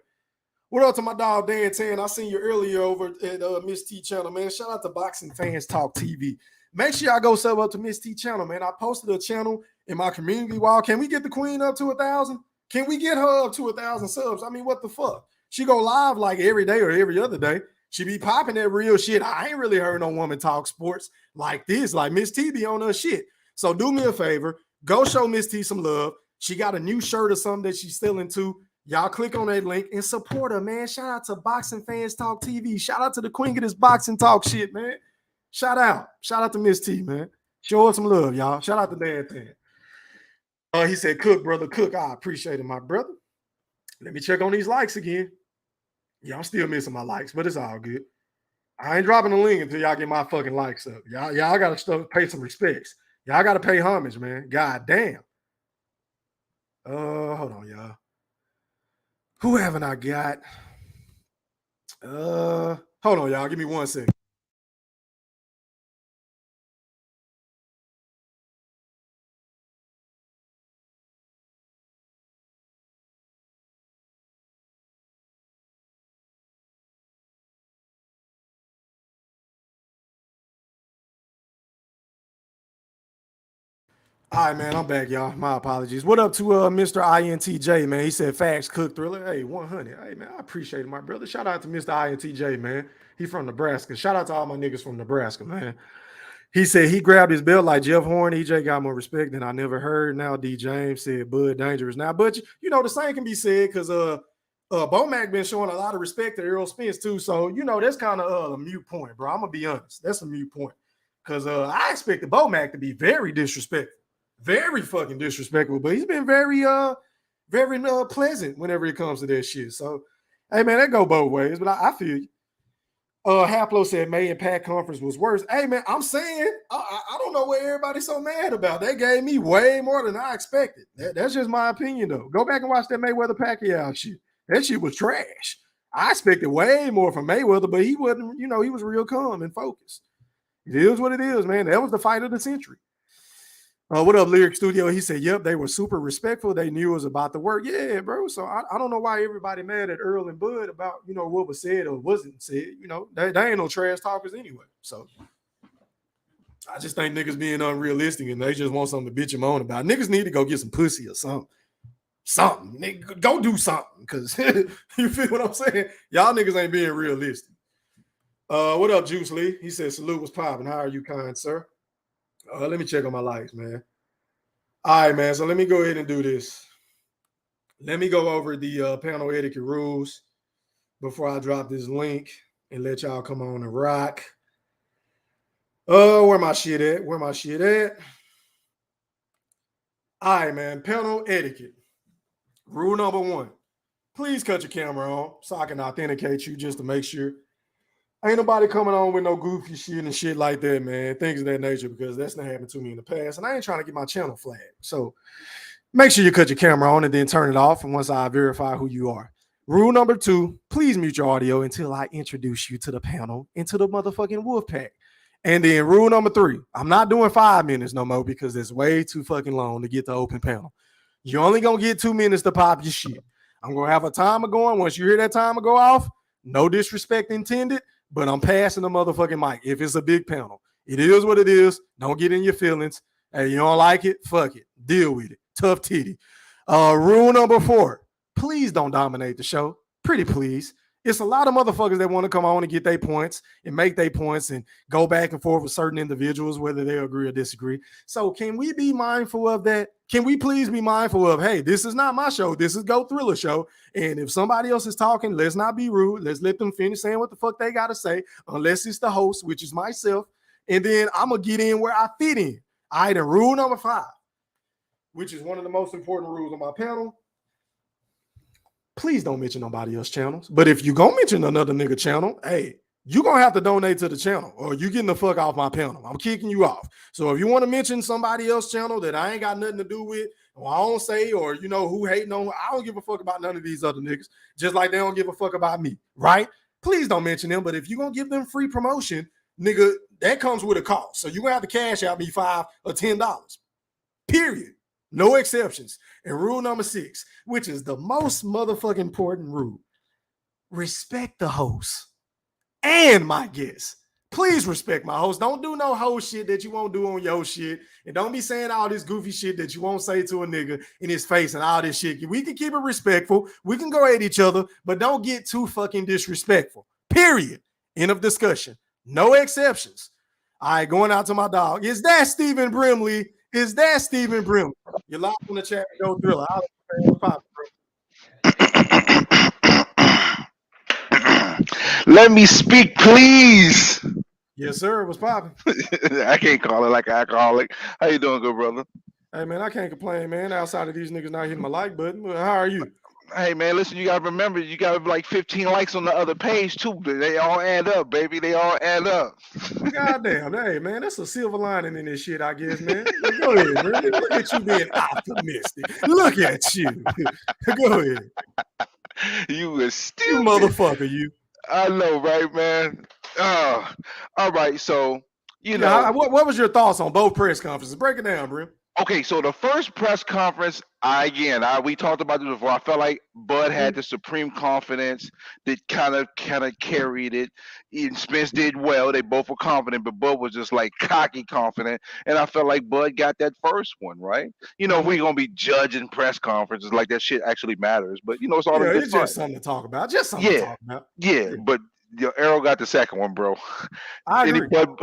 Speaker 2: What up to my dog Dan Tan? I seen you earlier over at Miss T channel, man. Shout out to Boxing Fans Talk TV. Make sure y'all go sub up to Miss T channel, man. I posted a channel in my community wall. Can we get the queen up to 1,000? Can we get her up to 1,000 subs? I mean, what the fuck? She go live like every day or every other day. She be popping that real shit. I ain't really heard no woman talk sports like this. Like Miss T be on her shit. So do me a favor. Go show Miss T some love. She got a new shirt or something that she's still into. Y'all click on that link and support her, man. Shout out to Boxing Fans Talk TV. Shout out to the queen of this boxing talk shit, man. Shout out. Shout out to Miss T, man. Show her some love, y'all. Shout out to Dan Tan. He said, cook, brother, cook. I appreciate it, my brother. Let me check on these likes again. Yeah, I'm still missing my likes, but it's all good. I ain't dropping the link until y'all get my fucking likes up. Y'all got to pay some respects. Y'all got to pay homage, man. God damn. Hold on, y'all. Who haven't I got? Hold on, y'all. Give me 1 second. All right, man. I'm back, y'all. My apologies. What up to Mr. INTJ, man? He said facts, cook thriller. Hey, 100. Hey, man, I appreciate it, my brother. Shout out to Mr. INTJ, man. He from Nebraska. Shout out to all my niggas from Nebraska, man. He said he grabbed his belt like Jeff Horn. EJ got more respect than I never heard. Now D. James said Bud dangerous now. But, you know, the same can be said because Bomac been showing a lot of respect to Errol Spence, too. So, you know, that's kind of a mute point, bro. I'm going to be honest. That's a mute point. Because I expected Bomac to be very disrespectful. Very fucking disrespectful, but he's been very pleasant whenever it comes to that shit. So, hey man, that go both ways, but I feel you. Haplo said May and Pac conference was worse. Hey man, I'm saying I don't know what everybody's so mad about. They gave me way more than I expected. That's just my opinion though. Go back and watch that Mayweather-Pacquiao shit. That shit was trash. I expected way more from Mayweather, but he wasn't. You know, he was real calm and focused. It is what it is, man. That was the fight of the century. What up, Lyric Studio? He said, yep, they were super respectful. They knew it was about the work. Yeah, bro. So I don't know why everybody mad at Earl and Bud about, you know, what was said or wasn't said. You know, they ain't no trash talkers anyway. So I just think niggas being unrealistic and they just want something to bitch them on about. Niggas need to go get some pussy or something. Something. Nigga, go do something. Because you feel what I'm saying? Y'all niggas ain't being realistic. What up, Juice Lee? He said, salute was popping. How are you, kind sir? Let me check on my likes, man. All right, man. So let me go ahead and do this. Let me go over the panel etiquette rules before I drop this link and let y'all come on and rock. Where my shit at? Where my shit at? All right, man. Panel etiquette. Rule number 1. Please cut your camera on so I can authenticate you just to make sure. Ain't nobody coming on with no goofy shit and shit like that, man. Things of that nature, because that's not happened to me in the past. And I ain't trying to get my channel flagged. So make sure you cut your camera on and then turn it off. And once I verify who you are. Rule number 2, please mute your audio until I introduce you to the panel and to the motherfucking wolf pack. And then rule number 3, I'm not doing 5 minutes no more because it's way too fucking long to get the open panel. You're only going to get 2 minutes to pop your shit. I'm going to have a timer going. Once you hear that timer go off, no disrespect intended, but I'm passing the motherfucking mic. If it's a big panel, it is what it is. Don't get in your feelings. Hey, you don't like it? Fuck it. Deal with it. Tough titty. Rule number 4, please don't dominate the show. Pretty please. It's a lot of motherfuckers that want to come on and get their points and make their points and go back and forth with certain individuals, whether they agree or disagree. So can we be mindful of that? Can we please be mindful of, hey, this is not my show. This is Go Thriller show. And if somebody else is talking, let's not be rude. Let's let them finish saying what the fuck they got to say, unless it's the host, which is myself. And then I'm going to get in where I fit in. All right, and rule number 5, which is one of the most important rules on my panel. Please don't mention nobody else's channels. But if you gonna mention another nigga channel, hey, you gonna have to donate to the channel or you getting the fuck off my panel. I'm kicking you off. So if you want to mention somebody else's channel that I ain't got nothing to do with, or I don't say, or you know who hating on, I don't give a fuck about none of these other niggas, just like they don't give a fuck about me, right? Please don't mention them. But if you're gonna give them free promotion, nigga, that comes with a cost. So you're gonna have to cash out me $5 or $10. Period. No exceptions. And rule number 6, which is the most motherfucking important rule, respect the host and my guests. Please respect my host. Don't do no host shit that you won't do on your shit. And don't be saying all this goofy shit that you won't say to a nigga in his face and all this shit. We can keep it respectful. We can go at each other, but don't get too fucking disrespectful. Period. End of discussion. No exceptions. All right, going out to my dog. Is that Stephen Brimley? Is that Stephen Brimley? You're live on the chat. Go Thriller.
Speaker 13: Let me speak, please.
Speaker 2: Yes, sir. What's popping?
Speaker 13: I can't call it like an alcoholic. How you doing, good brother?
Speaker 2: Hey, man, I can't complain, man. Outside of these niggas not hitting my like button. How are you?
Speaker 13: Hey, man, listen, you got to remember, you got like 15 likes on the other page, too. They all add up, baby. They all add up.
Speaker 2: Goddamn. Hey, man, that's a silver lining in this shit, I guess, man. Go ahead, man. Look at you being optimistic. Look at you. Go ahead.
Speaker 13: You a stupid.
Speaker 2: You motherfucker, you.
Speaker 13: I know, right, man? All right, so, you know.
Speaker 2: Yeah, what was your thoughts on both press conferences? Break it down, Brim.
Speaker 13: Okay, so the first press conference, we talked about this before. I felt like Bud had the supreme confidence that kind of carried it. And Spence did well. They both were confident, but Bud was just like cocky confident. And I felt like Bud got that first one, right? You know, we're gonna be judging press conferences like that shit actually matters. But you know, it's all
Speaker 2: it's just something to talk about. Just something to talk about.
Speaker 13: Yeah, but Errol got the second one, bro.
Speaker 2: I agree.
Speaker 13: Look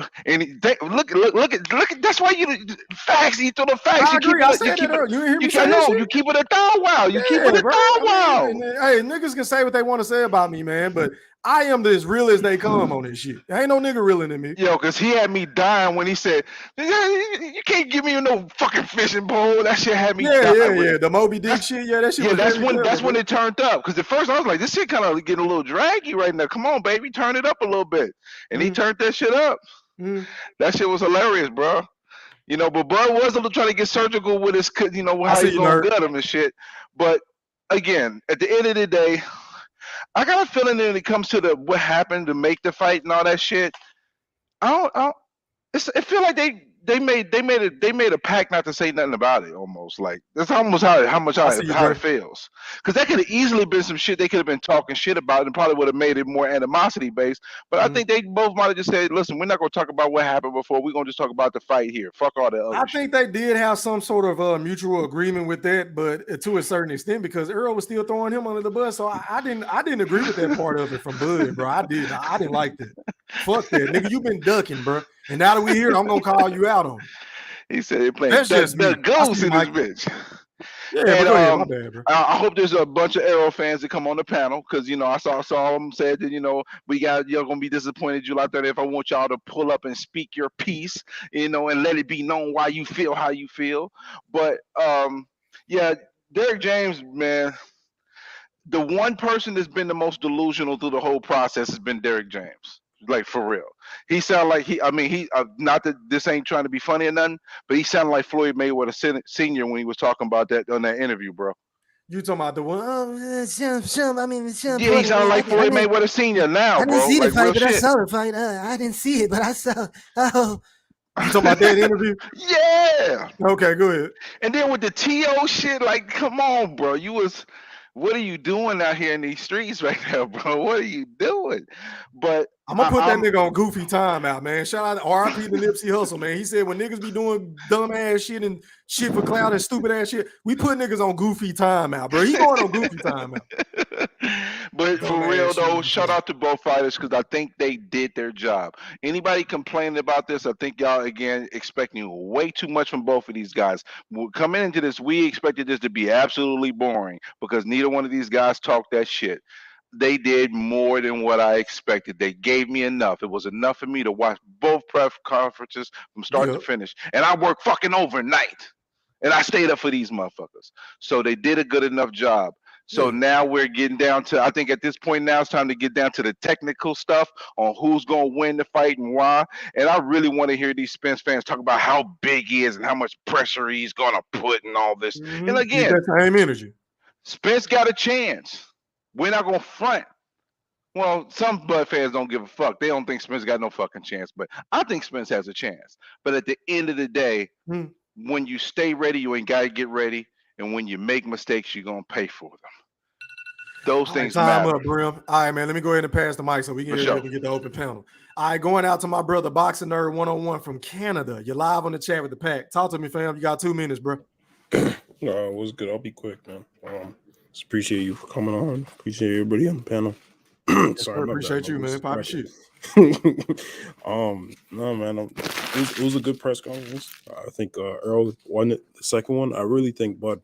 Speaker 13: at that's why you facts. He threw the facts.
Speaker 2: I agree. I said that earlier. You ain't hear me say that?
Speaker 13: You keep it a thou wow. You keep it a thou wow.
Speaker 2: Hey, niggas can say what they want to say about me, man, but I am as real as they come on this shit. There ain't no nigga realer than me.
Speaker 13: Yo, because he had me dying when he said, you can't give me no fucking fishing pole. That shit had me dying.
Speaker 2: Yeah. The Moby Dick shit. Yeah, that shit.
Speaker 13: Yeah, that's when it turned up. Because at first I was like, this shit kind of getting a little draggy right now. Come on, baby, turn it up a little bit. And he turned that shit up. That shit was hilarious, bro. You know, but Bud was trying to get surgical with his, you know, how he's gonna gut him and shit. But again, at the end of the day, I got a feeling that when it comes to what happened to make the fight and all that shit, it feel like they made a pact not to say nothing about it. Almost like that's almost how it feels. Because that could have easily been some shit they could have been talking shit about and probably would have made it more animosity based. But I think they both might have just said, "Listen, we're not going to talk about what happened before. We're going to just talk about the fight here. Fuck all the other."
Speaker 2: I think they did have some sort of mutual agreement with that, but to a certain extent, because Errol was still throwing him under the bus. So I didn't agree with that part of it from Bud, bro. I didn't like that. Fuck that, nigga. You been ducking, bro. And now that we here, I'm gonna call you out on it.
Speaker 13: He said they playing the ghost in this bitch.
Speaker 2: Yeah, and, go ahead, my bad, bro.
Speaker 13: I hope there's a bunch of Errol fans that come on the panel because you know I saw them said that you know you're gonna be disappointed July 30th. I want y'all to pull up and speak your piece, you know, and let it be known why you feel how you feel. But yeah, Derrick James, man, the one person that's been the most delusional through the whole process has been Derrick James. Like for real, he sounded like not that this ain't trying to be funny or nothing, but he sounded like Floyd Mayweather Senior when he was talking about that on that interview, bro.
Speaker 2: You talking about the one?
Speaker 13: Yeah, he sounded like Floyd Mayweather Senior now, bro.
Speaker 14: I didn't see the
Speaker 13: like,
Speaker 14: fight, but
Speaker 13: shit.
Speaker 14: I saw the fight. I didn't see it, but I saw. Oh,
Speaker 2: you talking about that interview?
Speaker 13: Yeah.
Speaker 2: Okay, go ahead.
Speaker 13: And then with the TO shit, like, come on, bro. What are you doing out here in these streets right now, bro? What are you doing? But
Speaker 2: I'm gonna put that nigga on goofy time out, man. Shout out to RIP to Nipsey Hussle, man. He said when niggas be doing dumb ass shit and shit for clout and stupid ass shit, we put niggas on goofy time out, bro. He going on goofy time out.
Speaker 13: But But for
Speaker 2: Dumbass
Speaker 13: real
Speaker 2: shit,
Speaker 13: though,
Speaker 2: man.
Speaker 13: shout out to both fighters because I think they did their job. Anybody complaining about this, I think y'all again expecting way too much from both of these guys. Coming into this, we expected this to be absolutely boring because neither one of these guys talked that shit. They did more than what I expected. They gave me enough. It was enough for me to watch both press conferences from start to
Speaker 2: Yep.
Speaker 13: finish. And I worked fucking overnight. And I stayed up for these motherfuckers. So they did a good enough job. So
Speaker 2: Yeah.
Speaker 13: now we're getting down to, I think at this point now it's time to get down to the technical stuff on who's going to win the fight and why. And I really want to hear these Spence fans talk about how big he is and how much pressure he's going to put and all this. And
Speaker 2: Keep
Speaker 13: again,
Speaker 2: that same energy.
Speaker 13: Spence got a chance. We're not going to front. Well, some Bud fans don't give a fuck. They don't think Spence got no fucking chance. But I think Spence has a chance. But at the end of the day, when you stay ready, you ain't got to get ready. And when you make mistakes, you're going to pay for them. Those
Speaker 2: All right,
Speaker 13: things
Speaker 2: time
Speaker 13: matter.
Speaker 2: up, Brim. All right, man. Let me go ahead and pass the mic so we can
Speaker 13: For
Speaker 2: hurry
Speaker 13: sure.
Speaker 2: up and get the open panel. All right, going out to my brother, Boxing Nerd 101 from Canada. You're live on the chat with the pack. Talk to me, fam. You got 2 minutes, bro.
Speaker 15: What's good? I'll be quick, man. Just appreciate you for coming on. Appreciate everybody on the panel. Sorry, my
Speaker 2: appreciate
Speaker 15: bad.
Speaker 2: you,
Speaker 15: My
Speaker 2: man.
Speaker 15: voice
Speaker 2: Pop
Speaker 15: is
Speaker 2: shit.
Speaker 15: No, man. It was a good press conference. I think Errol won it. The second one, I really think Bud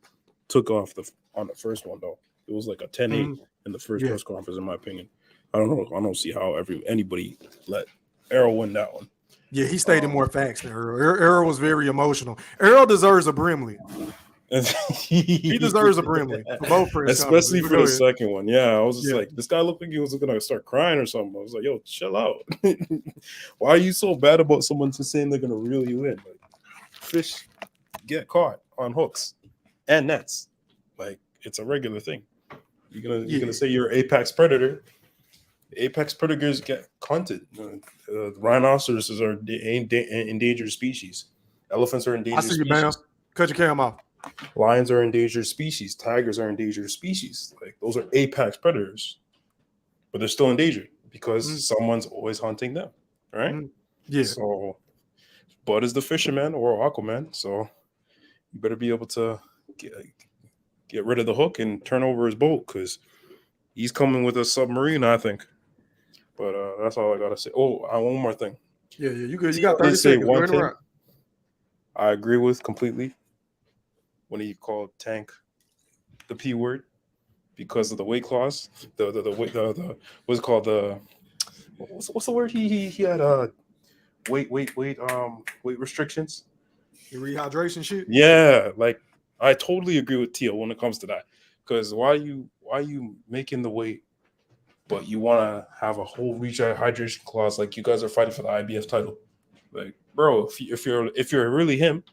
Speaker 15: took off on the first one though. It was like a 10-8 in the first press conference, in my opinion. I don't know. I don't see how anybody let Errol win that one.
Speaker 2: Yeah, he stated more facts than Errol. Errol was very emotional. Errol deserves a Brimley. He deserves a Brimley for both press
Speaker 15: especially
Speaker 2: conferences.
Speaker 15: for the second one. Yeah, I was just
Speaker 2: Yeah.
Speaker 15: like, this guy looked like he was gonna start crying or something. I was like, yo, chill out. Why are you so bad about someone just saying they're gonna reel you in? Like, fish get caught on hooks and nets. Like, it's a regular thing. You're gonna say you're an apex predator. Apex predators get hunted. Rhinoceroses are endangered species. Elephants are
Speaker 2: I
Speaker 15: endangered
Speaker 2: see you,
Speaker 15: species.
Speaker 2: Bam. Cut your cam off.
Speaker 15: Lions are endangered species. Tigers are endangered species. Like, those are apex predators, but they're still endangered because someone's always hunting them, right?
Speaker 2: Yeah.
Speaker 15: So, Bud is the fisherman or Aquaman, so you better be able to get rid of the hook and turn over his boat because he's coming with a submarine, I think. But that's all I gotta say. Oh, one more thing.
Speaker 2: Yeah, you good. You got
Speaker 15: I did
Speaker 2: 30
Speaker 15: say
Speaker 2: seconds.
Speaker 15: one
Speaker 2: Go
Speaker 15: thing
Speaker 2: ahead.
Speaker 15: I agree with completely when he called Tank the P word because of the weight clause. The what's it called, the what's the word he had weight restrictions.
Speaker 2: The rehydration shit.
Speaker 15: Yeah, like I totally agree with Tio when it comes to that. Because why are you making the weight, but you want to have a whole rehydration clause like you guys are fighting for the IBF title? Like, bro, if you're really him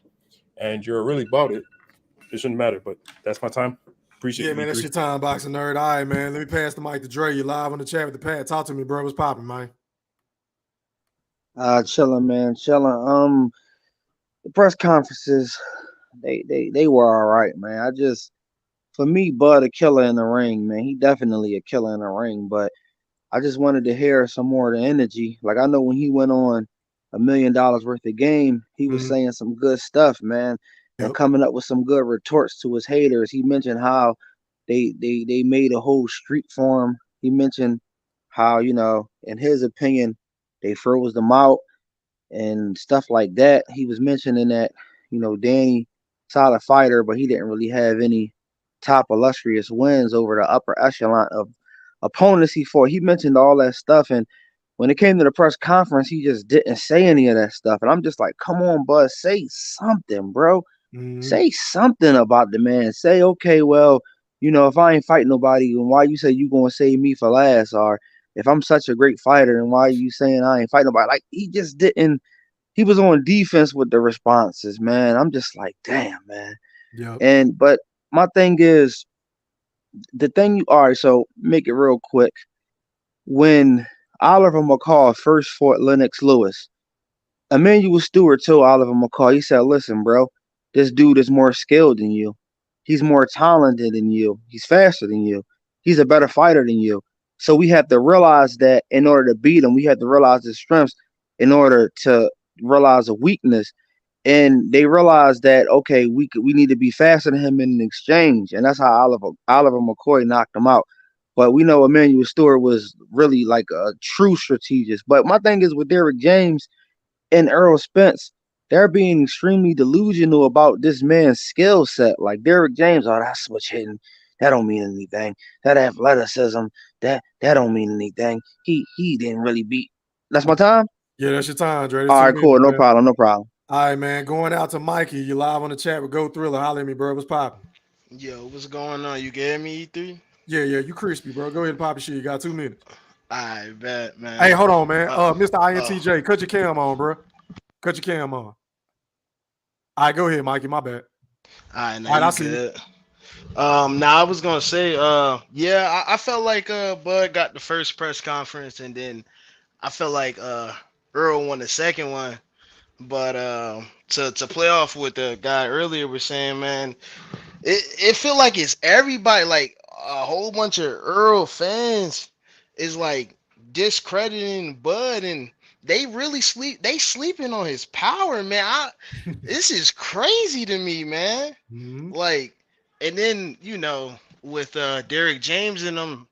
Speaker 15: and you're really about it, it shouldn't matter. But that's my time. Appreciate it.
Speaker 2: Man, that's your time, Boxing Nerd. All right, man. Let me pass the mic to Dre. You live on the chat with the pad. Talk to me, bro. What's popping, man?
Speaker 16: Chilling, man, chilling. The press conferences, they were all right, man. For me, Bud a killer in the ring, man. He definitely a killer in the ring, but I just wanted to hear some more of the energy. Like, I know when he went on $1 million worth of game, he was saying some good stuff, man, and coming up with some good retorts to his haters. He mentioned how they made a whole street for him. He mentioned how, in his opinion, they froze them out and stuff like that. He was mentioning that, Danny, solid fighter, but he didn't really have any top illustrious wins over the upper echelon of opponents he fought. He mentioned all that stuff, and when it came to the press conference, he just didn't say any of that stuff. And I'm just like, come on, Bud, say something, bro. Say something about the man. Say, okay, well, if I ain't fighting nobody, then why you say you gonna save me for last? Or if I'm such a great fighter, then why are you saying I ain't fighting nobody? Like, he just didn't. He was on defense with the responses, man. I'm just like, damn, man.
Speaker 2: Yeah.
Speaker 16: But my thing is, all right, so make it real quick. When Oliver McCall first fought Lennox Lewis, Emmanuel Stewart told Oliver McCall, he said, listen, bro, this dude is more skilled than you. He's more talented than you. He's faster than you. He's a better fighter than you. So we have to realize that in order to beat him, we have to realize his strengths in order to realize a weakness. And they realized that, okay, we need to be faster than him in an exchange. And that's how Oliver McCoy knocked him out. But we know Emmanuel Stewart was really like a true strategist. But my thing is with Derrick James and Errol Spence, they're being extremely delusional about this man's skill set. Like Derrick James, oh, that switch hitting, that don't mean anything. That athleticism, that don't mean anything. He didn't really beat. That's my time.
Speaker 2: Yeah, that's your time, Dre. That's
Speaker 16: All
Speaker 2: 2
Speaker 16: right, cool.
Speaker 2: minutes,
Speaker 16: No
Speaker 2: man.
Speaker 16: problem. No problem.
Speaker 2: All right, man. Going out to Mikey. You live on the chat with Go Thriller. Holler at me, bro. What's poppin'?
Speaker 17: Yo, what's going on? You get me, E3?
Speaker 2: Yeah, you crispy, bro. Go ahead and pop your shit. You got 2 minutes.
Speaker 17: I bet, man.
Speaker 2: Hey, hold on, man. Mr. INTJ, cut your cam on, bro. Cut your cam on. All right, go ahead, Mikey. My bad.
Speaker 17: All right, now
Speaker 2: All right, I
Speaker 17: you
Speaker 2: see
Speaker 17: good. Now I was gonna say, yeah, I felt like Bud got the first press conference, and then I felt like Earl won the second one. But to play off what the guy earlier was saying, man, it feel like it's everybody, like a whole bunch of Earl fans is like discrediting Bud, and they really sleeping on his power, man. This is crazy to me, man. Like, and then with Derrick James and them,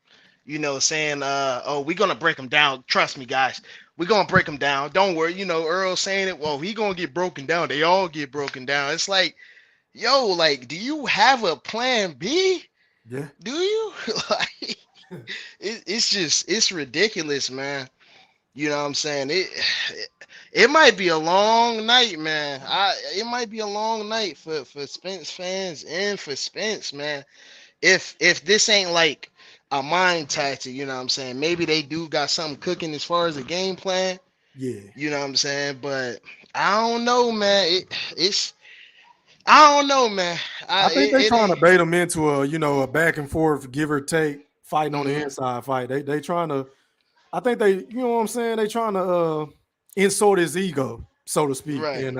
Speaker 17: saying oh, we're gonna break him down. Trust me, guys. We're gonna break him down. Don't worry. Earl saying it, well, he gonna get broken down. They all get broken down. It's like, yo, like, do you have a plan B?
Speaker 2: Yeah.
Speaker 17: Do you? Like, it's ridiculous, man. You know what I'm saying? It might be a long night, man. It might be a long night for Spence fans and for Spence, man. If this ain't like a mind tactic, you know what I'm saying? Maybe they do got something cooking as far as a game plan.
Speaker 2: Yeah.
Speaker 17: You know what I'm saying? But I don't know, man. I don't know, man.
Speaker 2: I think they trying to bait him into a back and forth, give or take, fighting on the inside fight. They trying to, I think they, you know what I'm saying? They trying to insult his ego, so to speak.
Speaker 17: Right.
Speaker 2: And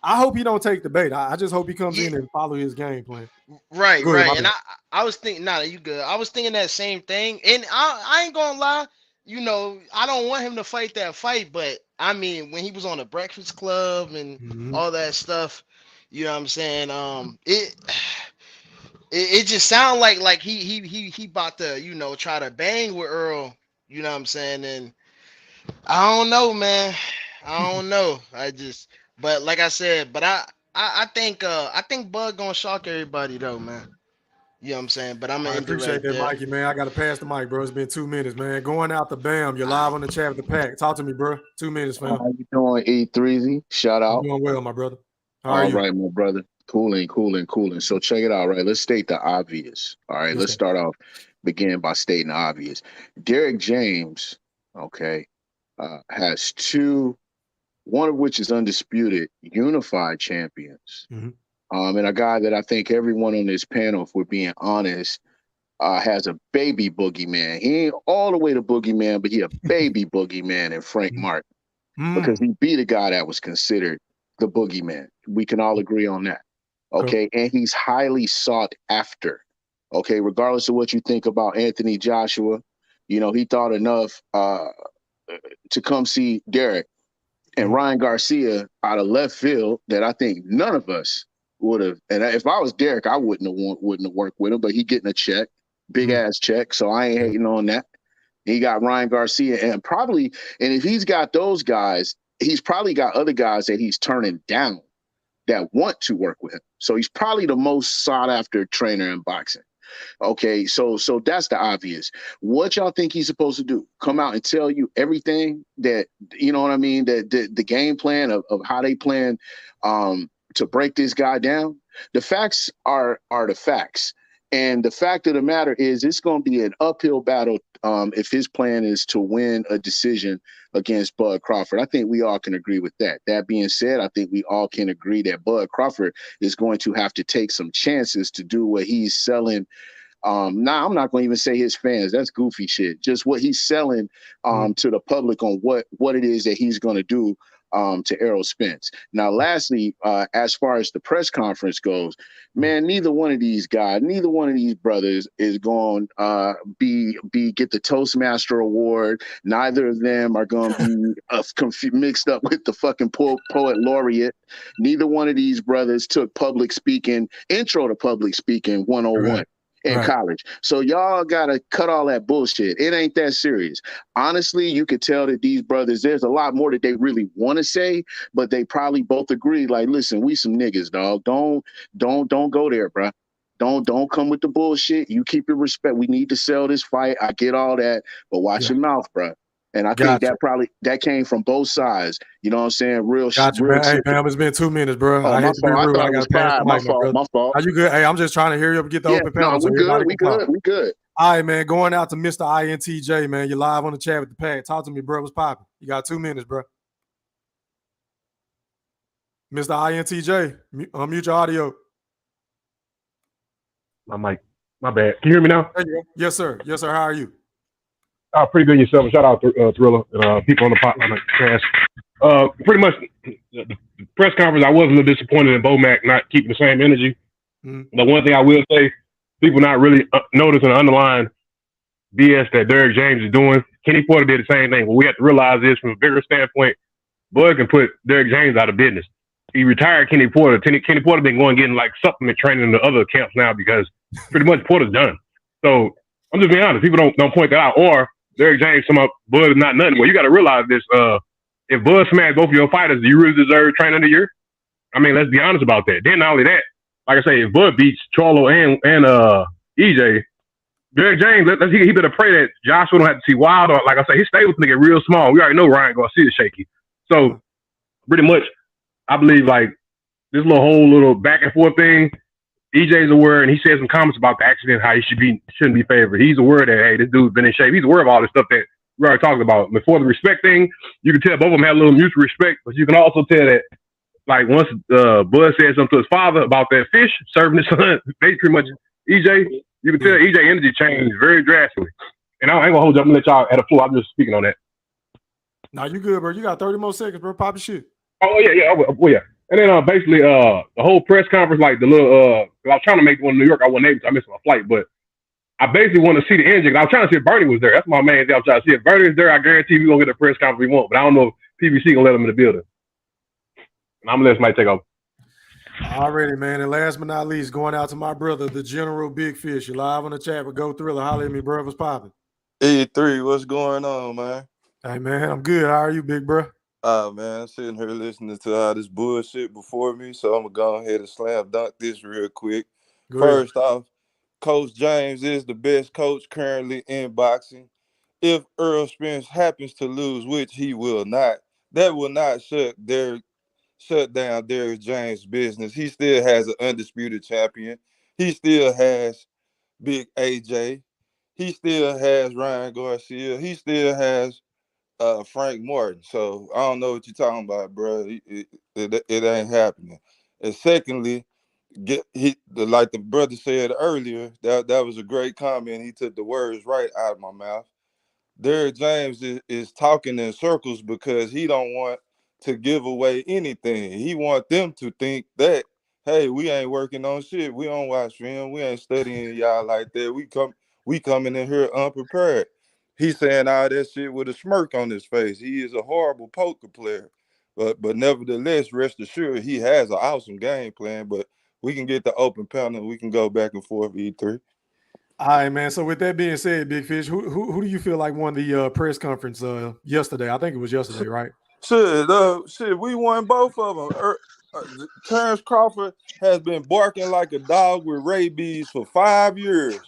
Speaker 2: I hope he don't take the bait. I just hope he comes in and follow his game plan.
Speaker 17: Right,
Speaker 2: Go ahead,
Speaker 17: right. And I was thinking, nah, you good. I was thinking that same thing. And I ain't gonna lie, I don't want him to fight that fight, but I mean, when he was on the Breakfast Club and all that stuff, you know what I'm saying? It just sound like he about to, try to bang with Earl, you know what I'm saying? And I don't know, man. I don't know. But like I said, but I think Bud gonna shock everybody though, man. You know what I'm saying? But I'm gonna
Speaker 2: I
Speaker 17: end it
Speaker 2: appreciate
Speaker 17: right
Speaker 2: that,
Speaker 17: there.
Speaker 2: Mikey, man. I got to pass the mic, bro. It's been 2 minutes, man. Going out the BAM. You're live on the chat with the pack. Talk to me, bro. 2 minutes, fam.
Speaker 18: How you doing, E3Z? Shout out.
Speaker 2: I'm doing well, my brother. How are
Speaker 18: All
Speaker 2: you?
Speaker 18: right, my brother. Cooling. So check it out, right? Let's state the obvious. All right, let's start off, begin by stating the obvious. Derrick James, okay, has two, one of which is undisputed, unified champions. And a guy that I think everyone on this panel, if we're being honest, has a baby boogeyman. He ain't all the way to boogeyman, but he a baby boogeyman in Frank Martin. Because he beat a guy that was considered the boogeyman. We can all agree on that. Okay. And he's highly sought after. Okay. Regardless of what you think about Anthony Joshua, he thought enough to come see Derrick. And Ryan Garcia out of left field that I think none of us would have. And if I was Derrick, I wouldn't have worked with him, but he getting a check, big ass check. So I ain't hating on that. He got Ryan Garcia and if he's got those guys, he's probably got other guys that he's turning down that want to work with him. So he's probably the most sought after trainer in boxing. Okay, so that's the obvious. What y'all think he's supposed to do? Come out and tell you everything that, you know what I mean, that the game plan of how they plan to break this guy down? The facts are the facts. And the fact of the matter is it's going to be an uphill battle if his plan is to win a decision against Bud Crawford. I think we all can agree with that. That being said, I think we all can agree that Bud Crawford is going to have to take some chances to do what he's selling. Now, I'm not going to even say his fans. That's goofy shit. Just what he's selling to the public on what it is that he's going to do to Errol Spence. Now, lastly, as far as the press conference goes, man, neither one of these brothers is going to get the Toastmaster award. Neither of them are going to be mixed up with the fucking poet laureate. Neither one of these brothers took intro to public speaking 101. Right. in
Speaker 2: Right.
Speaker 18: college. So y'all gotta cut all that bullshit. It ain't that serious. Honestly, you could tell that these brothers, there's a lot more that they really want to say, but they probably both agree. Like, listen, we some niggas, dog. Don't go there, bro. Don't come with the bullshit. You keep your respect. We need to sell this fight. I get all that, but watch your mouth, bro. And I think
Speaker 2: Gotcha.
Speaker 18: that came from both sides. You know what I'm saying?
Speaker 2: Gotcha,
Speaker 18: Real
Speaker 2: man. Hey,
Speaker 18: simple.
Speaker 2: man, it's been 2 minutes, bro.
Speaker 18: Oh,
Speaker 2: I
Speaker 18: my
Speaker 2: hate to be
Speaker 18: fault. I
Speaker 2: rude.
Speaker 18: thought
Speaker 2: I
Speaker 18: it
Speaker 2: got
Speaker 18: was
Speaker 2: to pass the
Speaker 18: 5. My
Speaker 2: mic, my
Speaker 18: fault.
Speaker 2: brother.
Speaker 18: My fault.
Speaker 2: Are you good? Hey, I'm just trying to hurry up and get the
Speaker 18: Yeah,
Speaker 2: open
Speaker 18: no,
Speaker 2: panel so
Speaker 18: we
Speaker 2: everybody
Speaker 18: good.
Speaker 2: can
Speaker 18: We
Speaker 2: talk.
Speaker 18: good. We good.
Speaker 2: All right, man. Going out to Mr. INTJ, man. You're live on the chat with the pack. Talk to me, bro. What's popping? You got 2 minutes, bro. Mr. INTJ, unmute your audio.
Speaker 19: My mic. My bad. Can you hear me now?
Speaker 2: There you go. Yes, sir. Yes, sir. How are you?
Speaker 19: Pretty good yourself. Shout out to Thriller and people on the cast. Pretty much the press conference, I was a little disappointed in Bomac not keeping the same energy.
Speaker 2: Mm-hmm.
Speaker 19: But one thing I will say, people not really noticing the underlying BS that Derrick James is doing. Kenny Porter did the same thing. What we have to realize is, from a bigger standpoint, Bud can put Derrick James out of business. He retired Kenny Porter. Kenny Porter been going getting like supplement training in the other camps now because pretty much Porter's done. So I'm just being honest. People don't point that out. Or Derrick James, Bud is not nothing. Well, you got to realize this. If Bud smashed both of your fighters, do you really deserve training of the year? I mean, let's be honest about that. Then not only that, like I say, if Bud beats Charlo and EJ, Derrick James, he better pray that Joshua don't have to see Wild. Or, like I say, his stables nigga real small. We already know Ryan Garcia is shaky. So pretty much, I believe like this little back and forth thing. EJ's aware, and he said some comments about the accident, how he shouldn't be favored. He's aware that, hey, this dude's been in shape. He's aware of all this stuff that we already talked about. Before the respect thing, you can tell both of them had a little mutual respect, but you can also tell that, like, once Bud said something to his father about that fish serving his son, they pretty much, EJ, you can tell EJ energy changed very drastically. And I ain't gonna hold you up and let y'all at the floor. I'm just speaking on that.
Speaker 2: Nah, you good, bro. You got 30 more seconds, bro. Pop your shit.
Speaker 19: Oh, yeah. Well, yeah. And then basically the whole press conference, like the little, I was trying to make one in New York. I wasn't able to. I missed my flight, but I basically want to see the engine. I was trying to see if Bernie was there. That's my main thing. I was trying to see if Bernie is there. I guarantee we're going to get the press conference we want, but I don't know if PBC going to let him in the building. And I'm going to let somebody take over.
Speaker 2: Already, man. And last but not least, going out to my brother, the General Big Fish. You're live on the chat with Go Thriller. Holler at me, bro. What's popping?
Speaker 20: E3, what's going on, man?
Speaker 2: Hey, man. I'm good. How are you, big bro?
Speaker 20: Man, I'm sitting here listening to all this bullshit before me, so I'm going to go ahead and slam dunk this real quick. First off, Coach James is the best coach currently in boxing. If Errol Spence happens to lose, which he will not, that will not shut down Derrick James' business. He still has an undisputed champion. He still has Big AJ. He still has Ryan Garcia. He still has Frank Martin. So I don't know what you're talking about, bro. It ain't happening. And secondly, like the brother said earlier, that was a great comment. He took the words right out of my mouth. Derrick James is talking in circles because he don't want to give away anything. He want them to think that, hey, we ain't working on shit. We don't watch film. We ain't studying y'all like that. We coming in here unprepared. He's saying all that shit with a smirk on his face. He is a horrible poker player. But nevertheless, rest assured, he has an awesome game plan. But we can get the open panel. We can go back and forth, E3.
Speaker 2: All right, man. So with that being said, Big Fish, who do you feel like won the press conference yesterday? I think it was yesterday, right?
Speaker 20: Shit, we won both of them. Terence Crawford has been barking like a dog with rabies for 5 years,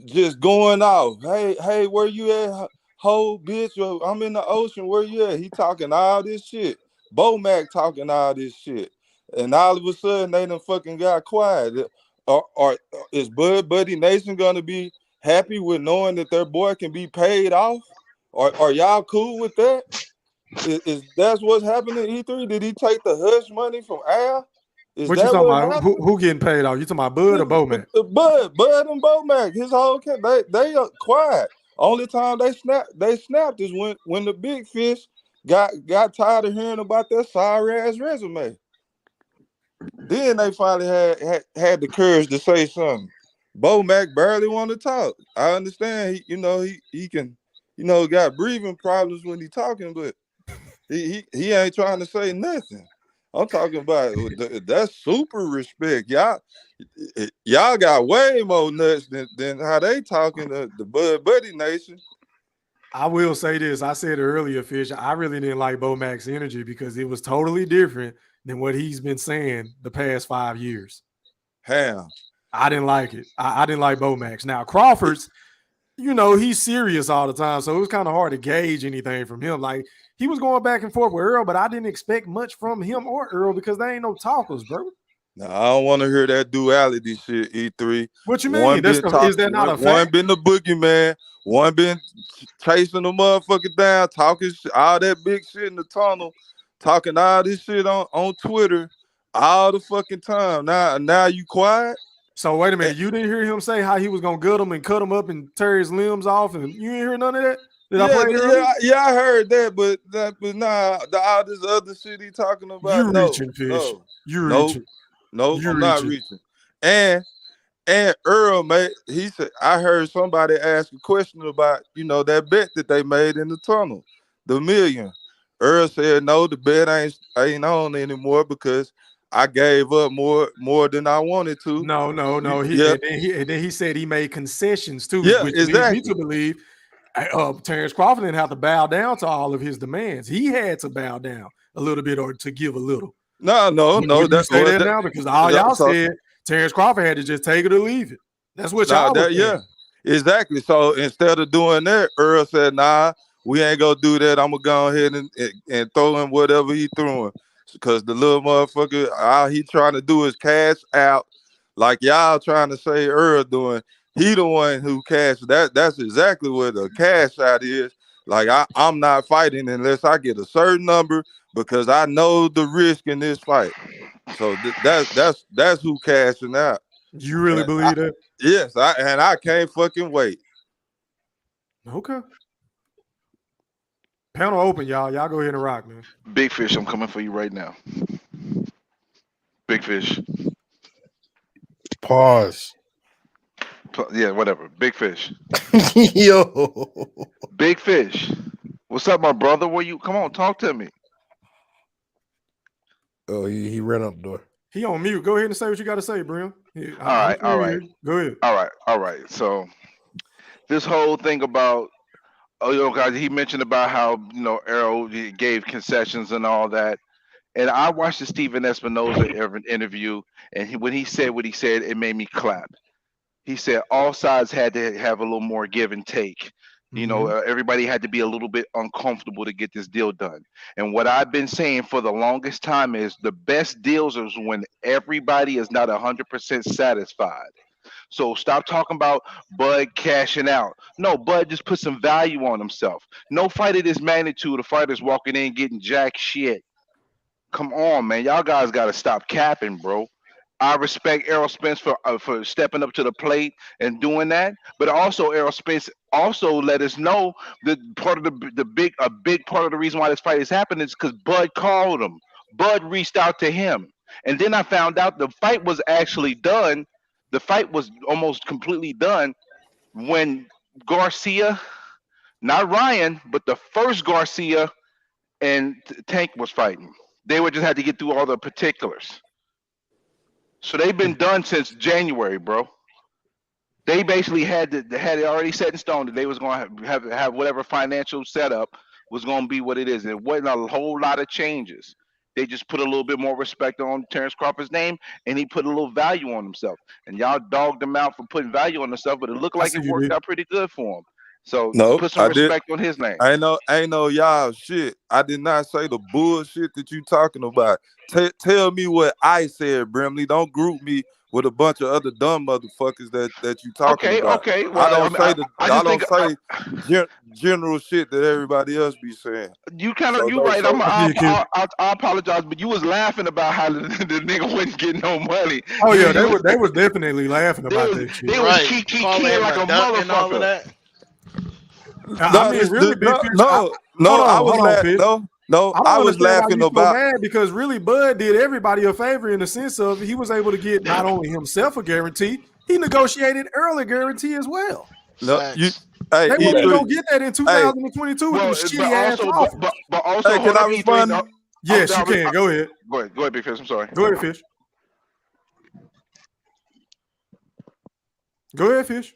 Speaker 20: just going off. Hey, where you at, ho, bitch? I'm in the ocean. Where you at? He talking all this shit. Bomac talking all this shit, and all of a sudden they done fucking got quiet. Or is Buddy Nation gonna be happy with knowing that their boy can be paid off? Are y'all cool with that? Is that's what's happening? E3? Did he take the hush money from Al? Is
Speaker 2: What you
Speaker 20: that
Speaker 2: talking
Speaker 20: what
Speaker 2: about?
Speaker 20: happened?
Speaker 2: Who getting paid off? You talking about Bud or Bomac?
Speaker 20: Bud and Bomac, his whole camp, they are quiet. Only time they snapped is when the big fish got tired of hearing about that sorry ass resume. Then they finally had the courage to say something. Bomac barely want to talk. I understand he can, got breathing problems when he talking, but he ain't trying to say nothing. I'm talking about that's super respect. Y'all got way more nuts than how they talking to the Bud Buddy Nation.
Speaker 2: I will say this. I said earlier, Fish, I really didn't like Bo Mac's energy because it was totally different than what he's been saying the past 5 years.
Speaker 20: How?
Speaker 2: I didn't like it. I didn't like Bo Mac's. Now, Crawford's, he's serious all the time, so it was kind of hard to gauge anything from him. Like, he was going back and forth with Earl, but I didn't expect much from him or Earl because they ain't no talkers, bro.
Speaker 20: No, I don't want to hear that duality shit, E3.
Speaker 2: What you mean? Is that not a fact?
Speaker 20: One been the boogeyman, one been chasing the motherfucker down, talking all that big shit in the tunnel, talking all this shit on Twitter all the fucking time. Now you quiet?
Speaker 2: So wait a minute, you didn't hear him say how he was gonna gut him and cut him up and tear his limbs off, and you didn't hear none of that?
Speaker 20: I heard that, but nah, all this other shit he talking about.
Speaker 2: You reaching, Fish. You reaching.
Speaker 20: No, I'm not reaching. And Earl, mate, he said, I heard somebody ask a question about, that bet that they made in the tunnel, the $1 million. Earl said, no, the bet ain't on anymore because I gave up more than I wanted to.
Speaker 2: No. And then he said he made concessions too, which leads me to believe Terence Crawford didn't have to bow down to all of his demands. He had to bow down a little bit or to give a little.
Speaker 20: No.
Speaker 2: That's that now because all y'all said Terence Crawford had to just take it or leave it. That's what y'all was saying.
Speaker 20: Exactly. So instead of doing that, Earl said, nah, we ain't gonna do that. I'm gonna go ahead and throw him whatever he throwing. Because the little motherfucker, all he trying to do is cash out like y'all trying to say Earl doing. He the one who cashed. That's exactly what a cash out is. Like I'm not fighting unless I get a certain number because I know the risk in this fight. So that's who cashing out.
Speaker 2: You really believe that?
Speaker 20: Yes, I can't fucking wait.
Speaker 2: Okay. Panel open, y'all. Y'all go ahead and rock, man.
Speaker 13: Big Fish, I'm coming for you right now. Big Fish.
Speaker 11: Pause.
Speaker 13: Yeah, whatever. Big Fish.
Speaker 11: Yo.
Speaker 13: Big Fish. What's up, my brother? Come on, talk to me.
Speaker 11: Oh, he ran up the door.
Speaker 2: He on mute. Go ahead and say what you got to say, Brim.
Speaker 13: All right.
Speaker 2: Go ahead.
Speaker 13: All right. So this whole thing about guys, he mentioned about how Errol gave concessions and all that. And I watched the Stephen Espinoza interview, and when he said what he said, it made me clap. He said all sides had to have a little more give and take. Everybody had to be a little bit uncomfortable to get this deal done. And what I've been saying for the longest time is the best deals is when everybody is not 100% satisfied. So stop talking about Bud cashing out. No, Bud just put some value on himself. No fight of this magnitude, a fighter's walking in getting jack shit. Come on, man. Y'all guys got to stop capping, bro. I respect Errol Spence for stepping up to the plate and doing that, but also Errol Spence also let us know that part of a big part of the reason why this fight is happening is because Bud called him. Bud reached out to him, and then I found out the fight was actually done. The fight was almost completely done when Garcia, not Ryan, but the first Garcia and Tank was fighting. They would just had to get through all the particulars. So they've been done since January, bro. They basically had it already set in stone that they was going to have whatever financial setup was going to be what it is. It wasn't a whole lot of changes. They just put a little bit more respect on Terence Crawford's name, and he put a little value on himself. And y'all dogged him out for putting value on himself, but it looked like it worked out pretty good for him. So put some respect on his name.
Speaker 20: I ain't know y'all shit. I did not say the bullshit that you talking about. Tell me what I said, Brimley. Don't group me with a bunch of other dumb motherfuckers that you talking about.
Speaker 13: Okay. Well,
Speaker 20: I don't say general shit that everybody else be saying.
Speaker 13: You right. I apologize, but you was laughing about how the nigga wasn't getting no money.
Speaker 2: Oh yeah, they was definitely laughing about that shit.
Speaker 13: They was kiki like a motherfucker.
Speaker 2: I mean, really,
Speaker 20: I was laughing about
Speaker 2: mad because really Bud did everybody a favor in the sense of he was able to get not only himself a guarantee, he negotiated early guarantee as well.
Speaker 20: No, they
Speaker 2: weren't gonna get that in 2022 with them shitty ass offers.
Speaker 13: But also,
Speaker 20: can I respond?
Speaker 2: Yes, you can. Go ahead.
Speaker 13: Go ahead, Big Fish. I'm sorry.
Speaker 2: Go ahead, Fish. Go ahead, Fish.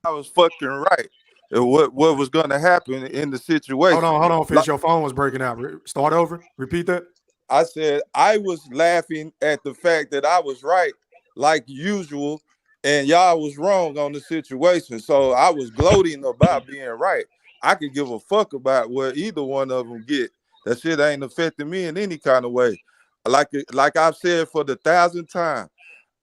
Speaker 20: I was fucking right. What was going to happen in the situation?
Speaker 2: Hold on, Fish. Your phone was breaking out. Start over. Repeat that.
Speaker 20: I said I was laughing at the fact that I was right, like usual, and y'all was wrong on the situation. So I was gloating about being right. I could give a fuck about where either one of them get. That shit ain't affecting me in any kind of way. Like I've said for the 1,000th time,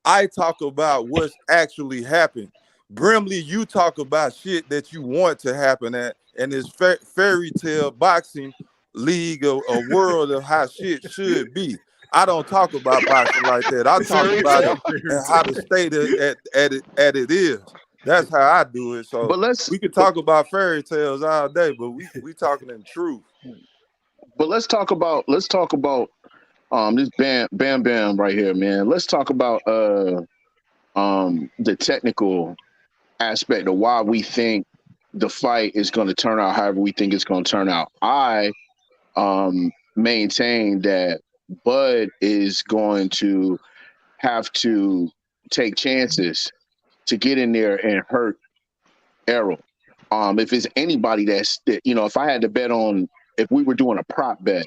Speaker 20: I talk about what's actually happened. Brimley, you talk about shit that you want to happen and this fairy tale boxing league, a world of how shit should be. I don't talk about boxing like that. I talk about it and how the state at it is. That's how I do it. So we could talk about fairy tales all day, but we talking in truth.
Speaker 18: But let's talk about this Bam Bam right here, man. Let's talk about the technical aspect of why we think the fight is going to turn out however we think it's going to turn out. I maintain that Bud is going to have to take chances to get in there and hurt Errol. If it's anybody if I had to bet on, if we were doing a prop bet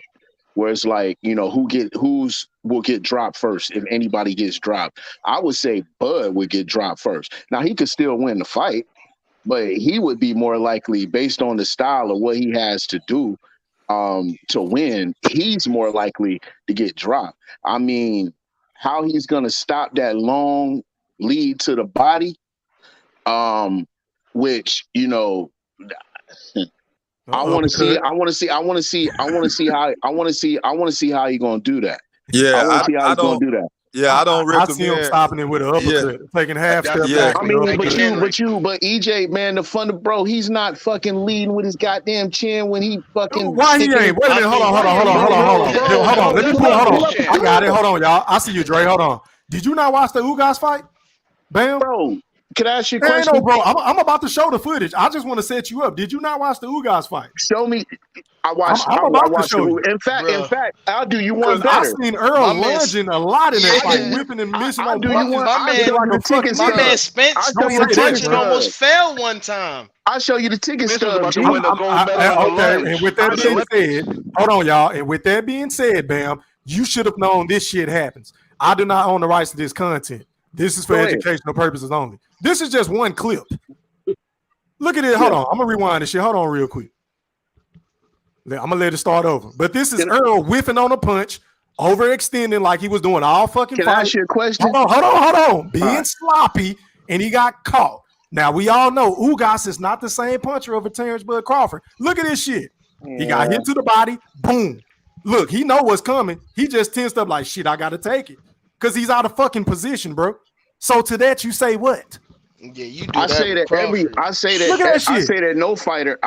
Speaker 18: where it's like, who's will get dropped first if anybody gets dropped, I would say Bud would get dropped first. Now he could still win the fight, but he would be more likely, based on the style of what he has to do to win, he's more likely to get dropped. I mean, how he's going to stop that long lead to the body, which, I want to see how he's going to do that.
Speaker 20: Yeah,
Speaker 18: I want to see how he's going to do that.
Speaker 20: Yeah, I don't recommend.
Speaker 2: I see him stopping it with an uppercut, taking half step back.
Speaker 18: I mean, but EJ, man, the fun of bro, he's not fucking leading with his goddamn chin when he fucking.
Speaker 2: Why he ain't? Wait a minute, hold on. Let me pull. Hold on. I got it. Hold on, y'all. I see you, Dre. Hold on. Did you not watch the Ugas fight? Bam,
Speaker 18: bro. Can I ask you a
Speaker 2: question?
Speaker 18: question?
Speaker 2: No, bro. I'm about to show the footage. I just want to set you up. Did you not watch the Ugas fight?
Speaker 18: Show me. I watched.
Speaker 2: I'm about to show you.
Speaker 18: In fact, I'll do you one better.
Speaker 2: I seen Earl lunging a lot in that fight, whipping and missing on punches.
Speaker 17: My man Spence almost fell one time.
Speaker 18: I'll show you the ticket stub.
Speaker 2: Okay, and with that being said, hold on, y'all. And with that being said, Bam, you should have known this shit happens. I do not own the rights to this content. This is for educational purposes only. This is just one clip. Look at it. Hold on. I'm going to rewind this shit. Hold on real quick. I'm going to let it start over. But this is Earl whiffing on a punch, overextending like he was doing all fucking fight.
Speaker 18: Can I ask you a question?
Speaker 2: Hold on. Being sloppy, and he got caught. Now, we all know Ugas is not the same puncher over Terence Bud Crawford. Look at this shit. He got hit to the body. Boom. Look, he know what's coming. He just tensed up like, shit, I got to take it. Because he's out of fucking position, bro. So to that, you say what?
Speaker 17: Yeah, you do.
Speaker 18: I say that no fighter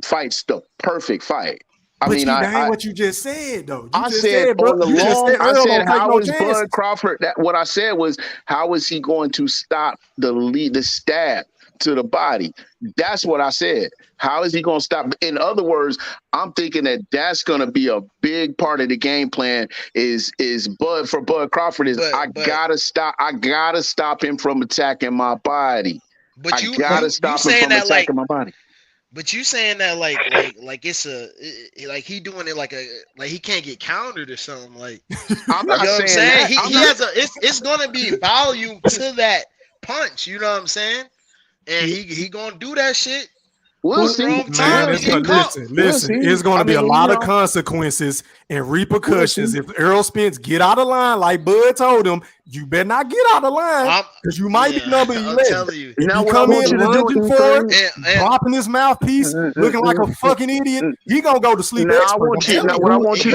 Speaker 18: fights the perfect fight.
Speaker 2: That ain't what you just said, though.
Speaker 18: How is Bud Crawford? What I said was, how is he going to stop the stab to the body? That's what I said. How is he going to stop? In other words, I'm thinking that's going to be a big part of the game plan. Is Bud Crawford? I gotta stop him from attacking my body.
Speaker 17: But
Speaker 18: I gotta stop him from attacking my body.
Speaker 17: But you saying that like it's like he doing it like he can't get countered or something, like
Speaker 18: I'm not saying that.
Speaker 17: It's gonna be volume to that punch, you know what I'm saying? And he gonna do that shit.
Speaker 18: We'll see.
Speaker 2: Man, listen. It's going to be a lot of consequences and repercussions if Errol Spence get out of line like Bud told him. You better not get out of line because you might be number 11. If you come in lunging for it, dropping his mouthpiece, looking like a fucking idiot, he going to go to sleep.
Speaker 18: What I want you to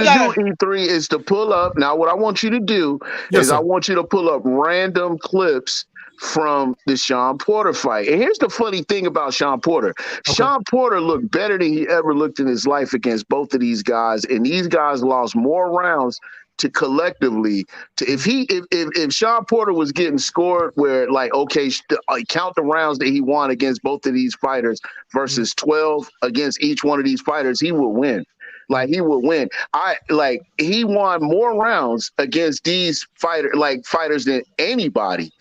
Speaker 18: do, E3, is to pull up. Now, what I want you to do is I want you to pull up random clips from the Sean Porter fight. And here's the funny thing about Sean Porter. Sean Porter looked better than he ever looked in his life against both of these guys, and these guys lost more rounds to collectively if Sean Porter was getting scored where like okay count the rounds that he won against both of these fighters versus 12 against each one of these fighters, he would win. Like he would win. He won more rounds against these fighters than anybody,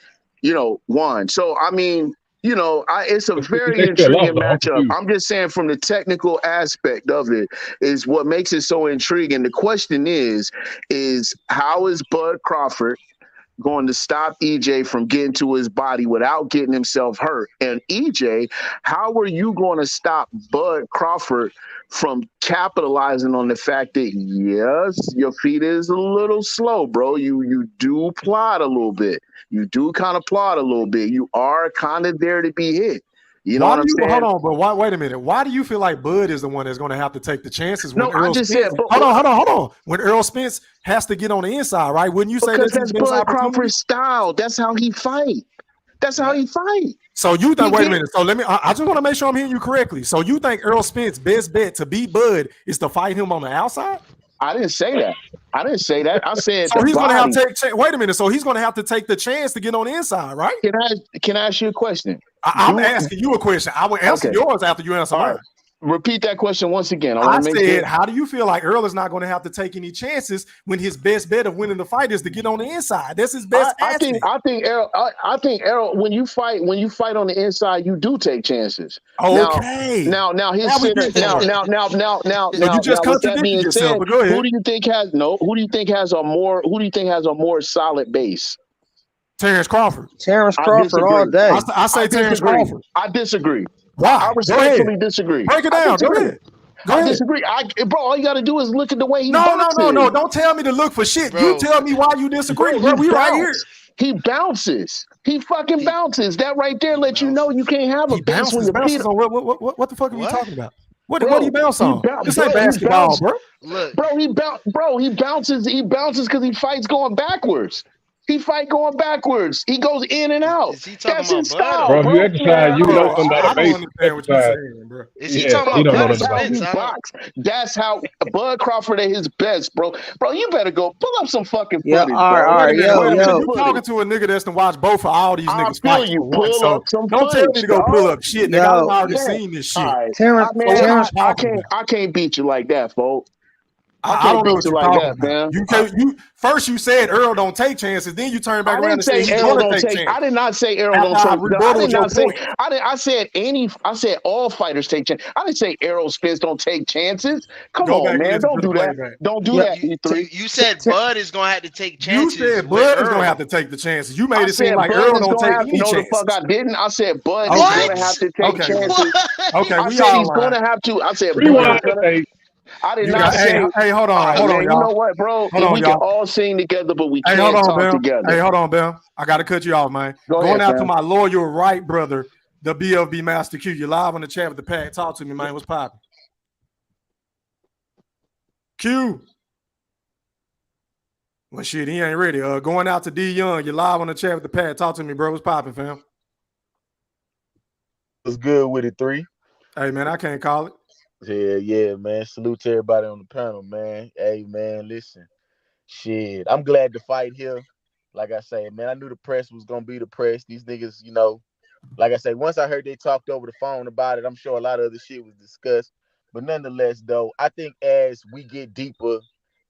Speaker 18: won. So I mean, it's a very intriguing matchup. I'm just saying from the technical aspect of it is what makes it so intriguing. The question is how is Bud Crawford going to stop EJ from getting to his body without getting himself hurt? And EJ, how are you going to stop Bud Crawford from capitalizing on the fact that, yes, your feet is a little slow, bro. You do plod a little bit. You do kind of plod a little bit. You are kind of there to be hit. You know what I'm saying?
Speaker 2: Hold on, but wait a minute. Why do you feel like Bud is the one that's going to have to take the chances when Errol Spence? Hold on. When Errol Spence has to get on the inside, right? Wouldn't you say
Speaker 18: because that's Bud Crawford's style? That's how he fight. So
Speaker 2: you think? Wait a minute. So I just want to make sure I'm hearing you correctly. So you think Errol Spence's best bet to beat Bud is to fight him on the outside?
Speaker 18: I didn't say that. I said
Speaker 2: so he's going to have to take. Wait a minute. So he's going to have to take the chance to get on the inside, right?
Speaker 18: Can I ask you a question?
Speaker 2: I'm asking you a question. I will answer yours after you answer mine.
Speaker 18: Repeat that question once again.
Speaker 2: I said, how do you feel like Errol is not going to have to take any chances when his best bet of winning the fight is to get on the inside? That's his best.
Speaker 18: I think Errol, when you fight on the inside, you do take chances.
Speaker 2: Okay.
Speaker 18: Now his center. Now.
Speaker 2: You just contradicted yourself. But go ahead.
Speaker 18: Who do you think has a more solid base?
Speaker 2: Terence Crawford.
Speaker 16: Terence Crawford all day.
Speaker 2: I say Terence Crawford.
Speaker 18: I disagree.
Speaker 2: Why?
Speaker 18: I respectfully disagree.
Speaker 2: Break it down. Go ahead.
Speaker 18: I disagree. Bro, all you got to do is look at the way he
Speaker 2: boxes. No. Don't tell me to look for shit. Bro. You tell me why you disagree. Bro, we right here.
Speaker 18: He bounces. He fucking bounces. That right there lets you know you can't have a bounce when
Speaker 2: bounces on what the fuck are you talking about? What do you bounce on? This ain't basketball, bro.
Speaker 18: Look. Bro, he bounces. He bounces because he fights going backwards. He fight going backwards. He goes in and out. That's his style,
Speaker 19: bro. If you exercise, you know something about
Speaker 2: I don't understand what you're saying, bro.
Speaker 17: Is he talking about Bud Spence?
Speaker 18: That's how Bud Crawford at his best, bro. Bro, you better go pull up some fucking footage.
Speaker 16: Yeah, all right, yo.
Speaker 2: You talking to a nigga that's to watch both of all these niggas fight. Don't tell me to go pull up shit. Nigga, I've already seen this shit.
Speaker 18: I can't beat you like that, folks.
Speaker 2: I don't know what you're talking about. You said Errol don't take chances, then you turn back around and say Errol don't take chances.
Speaker 18: I did not say Errol don't take. I said all fighters take chances. I didn't say Errol Spence don't take chances. Come on, man, don't do that. Don't do that.
Speaker 17: You said Bud is gonna have to take chances.
Speaker 2: You said Bud is gonna have to take the chances. You made it seem like Errol don't take any chances.
Speaker 18: No, the fuck I didn't. I said Bud is gonna have to take chances.
Speaker 2: Okay,
Speaker 18: I said he's gonna have to. I said Bud. I did not say.
Speaker 2: Hey, hold on, y'all.
Speaker 18: You know what, bro? We can all sing together, but we can't talk together.
Speaker 2: Hey, hold on, Bill. I got to cut you off, man. Going out to my loyal right brother, the BFB Master Q. You're live on the chat with the pack. Talk to me, man. What's popping? Q. Well, shit, he ain't ready. Going out to D Young. You're live on the chat with the pack. Talk to me, bro. What's popping, fam?
Speaker 21: What's good with it, 3?
Speaker 2: Hey, man, I can't call it.
Speaker 21: Yeah, man. Salute to everybody on the panel, man. Hey, man, listen. Shit, I'm glad to fight here. Like I say, man, I knew the press was going to be the press. These niggas, like I say, once I heard they talked over the phone about it, I'm sure a lot of other shit was discussed. But nonetheless, though, I think as we get deeper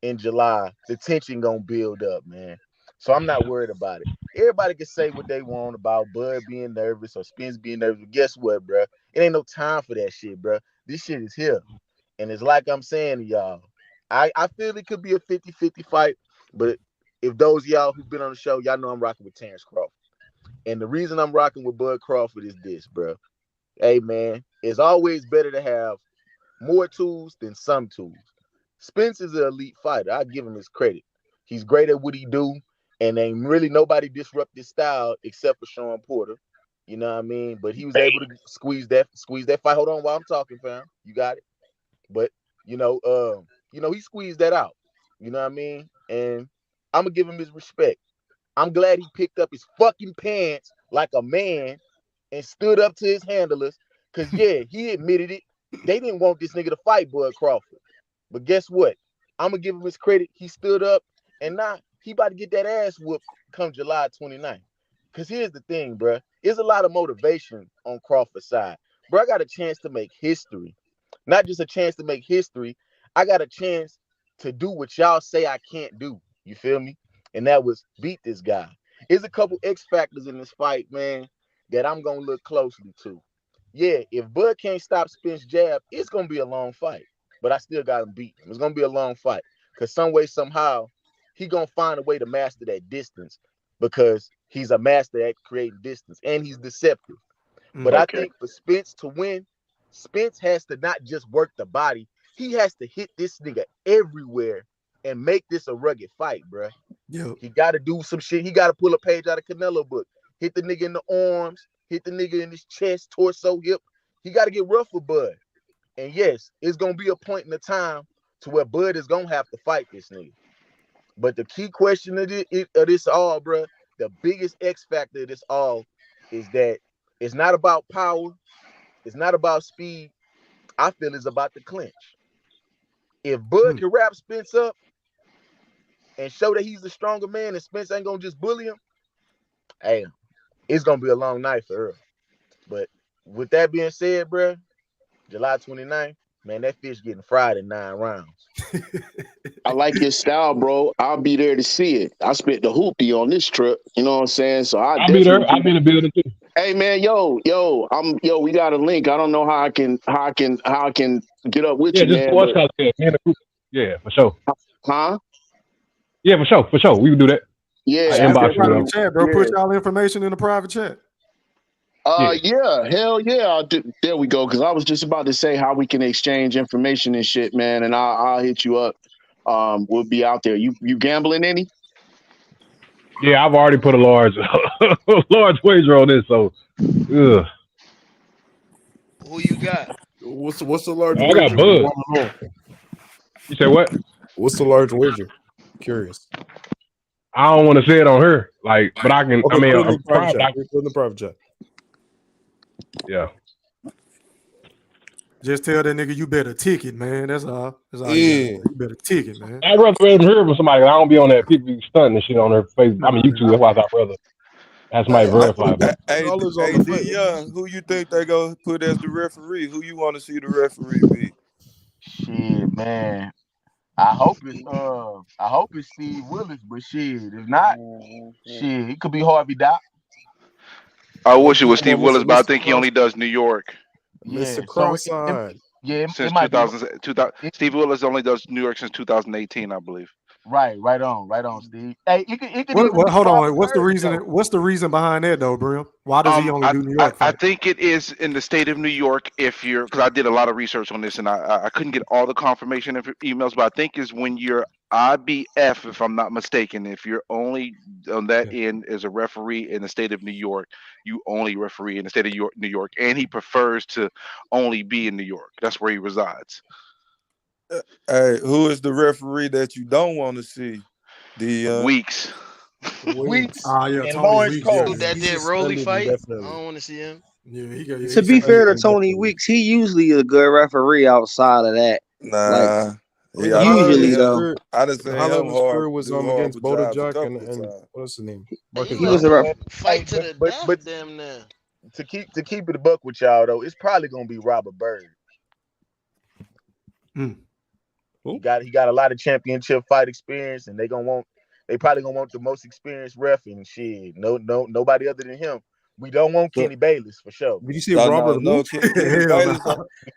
Speaker 21: in July, the tension going to build up, man. So I'm not worried about it. Everybody can say what they want about Bud being nervous or Spence being nervous. But guess what, bro? It ain't no time for that shit, bro. This shit is here. And it's like I'm saying to y'all, I feel it could be a 50-50 fight. But if those of y'all who've been on the show, y'all know I'm rocking with Terence Crawford. And the reason I'm rocking with Bud Crawford is this, bro. Hey, man, it's always better to have more tools than some tools. Spence is an elite fighter. I give him his credit. He's great at what he do. And ain't really nobody disrupt his style except for Sean Porter. You know what I mean? But he was able to squeeze that fight. Hold on while I'm talking, fam. You got it. But he squeezed that out. You know what I mean? And I'm gonna give him his respect. I'm glad he picked up his fucking pants like a man and stood up to his handlers. Cause he admitted it. They didn't want this nigga to fight Bud Crawford. But guess what? I'm gonna give him his credit. He stood up And now he about to get that ass whooped come July 29th. Because here's the thing, bro. There's a lot of motivation on Crawford's side. Bro, I got a chance to make history. Not just a chance to make history. I got a chance to do what y'all say I can't do. You feel me? And that was beat this guy. There's a couple X factors in this fight, man, that I'm going to look closely to. Yeah, if Bud can't stop Spence jab, it's going to be a long fight. But I still got him beat. It's going to be a long fight. Because some way, somehow, he going to find a way to master that distance because he's a master at creating distance and he's deceptive. But I think for Spence to win, Spence has to not just work the body. He has to hit this nigga everywhere and make this a rugged fight, bro.
Speaker 2: Yep.
Speaker 21: He got to do some shit. He got to pull a page out of Canelo book. Hit the nigga in the arms. Hit the nigga in his chest, torso, hip. He got to get rough with Bud. And yes, it's going to be a point in the time to where Bud is going to have to fight this nigga. But the key question of this all, bro, the biggest X factor of this all is that it's not about power. It's not about speed. I feel it's about the clinch. If Bud can wrap Spence up and show that he's the stronger man and Spence ain't going to just bully him, hey, it's going to be a long night for Earl. But with that being said, bro, July 29th, man, that fish getting fried in 9 rounds.
Speaker 18: I like your style, bro. I'll be there to see it. I spent the hoopty on this trip. You know what I'm saying? So
Speaker 19: I'll be there. I'll be in the building too.
Speaker 18: Hey man, we got a link. I don't know how I can get up with you,
Speaker 19: just
Speaker 18: man.
Speaker 19: watch out there. Me and the group. Yeah, for sure.
Speaker 18: Huh?
Speaker 19: Yeah, for sure. We can do that.
Speaker 18: Yeah,
Speaker 19: inbox you, bro.
Speaker 2: Chat, bro. Put y'all information in the private chat.
Speaker 18: Hell yeah. There we go. Because I was just about to say how we can exchange information and shit, man. And I'll hit you up. We'll be out there. You gambling any?
Speaker 19: Yeah, I've already put a large wager on this. So,
Speaker 17: Who you got?
Speaker 15: What's the large
Speaker 19: I
Speaker 15: wager?
Speaker 19: got Bud. You said what?
Speaker 15: What's the large wager? Curious.
Speaker 19: I don't want to say it on her, but I can.
Speaker 15: Okay,
Speaker 19: I mean,
Speaker 15: put it in the private chat.
Speaker 19: Yeah.
Speaker 2: Just tell that nigga you better ticket, man. That's all.
Speaker 15: Yeah.
Speaker 2: You better ticket, man.
Speaker 19: I'd rather hear from somebody. I don't be on that people be stunting and shit on their face. I mean, YouTube. That's why I'd rather have somebody verify.
Speaker 20: Hey, D Young, who you think they gonna put as the referee? Who you want to see the referee be?
Speaker 21: Shit, man. I hope it's Steve Willis, but shit, if not, shit, it could be Harvey Dock.
Speaker 13: I wish it was Steve Willis, but I think he only does New York.
Speaker 15: Mr. Cross-eyed.
Speaker 21: It might
Speaker 13: 2000, Steve Willis only does New York since 2018, I believe.
Speaker 21: Right on, Steve. Hey, it could
Speaker 2: hold on. What's the reason? What's the reason behind that, though, Brim? Why does he only do New York?
Speaker 13: I think it is in the state of New York. Because I did a lot of research on this, and I couldn't get all the confirmation emails, but I think is when you're IBF, if I'm not mistaken, if you're only on that end as a referee in the state of New York, you only referee in the state of New York, and he prefers to only be in New York. That's where he resides.
Speaker 20: Hey, who is the referee that you don't want to see? The
Speaker 13: Weeks.
Speaker 21: And Lawrence Cole.
Speaker 17: That did Rolly fight. I don't want to see him.
Speaker 16: To be fair to Tony Weeks, he usually a good referee outside of that.
Speaker 20: Nah.
Speaker 16: Usually though.
Speaker 20: I just say him hard.
Speaker 15: Was against Boda Jack and what's his name?
Speaker 21: He
Speaker 16: was a ref.
Speaker 17: Fight to the death,
Speaker 21: but
Speaker 17: damn now.
Speaker 21: To keep it a buck with y'all though, it's probably gonna be Robert Byrd. He got a lot of championship fight experience, and they probably gonna want the most experienced ref and shit. Nobody other than him. We don't want Kenny Bayless for sure.
Speaker 15: Did you say Robert?
Speaker 20: No, Kenny Bayless.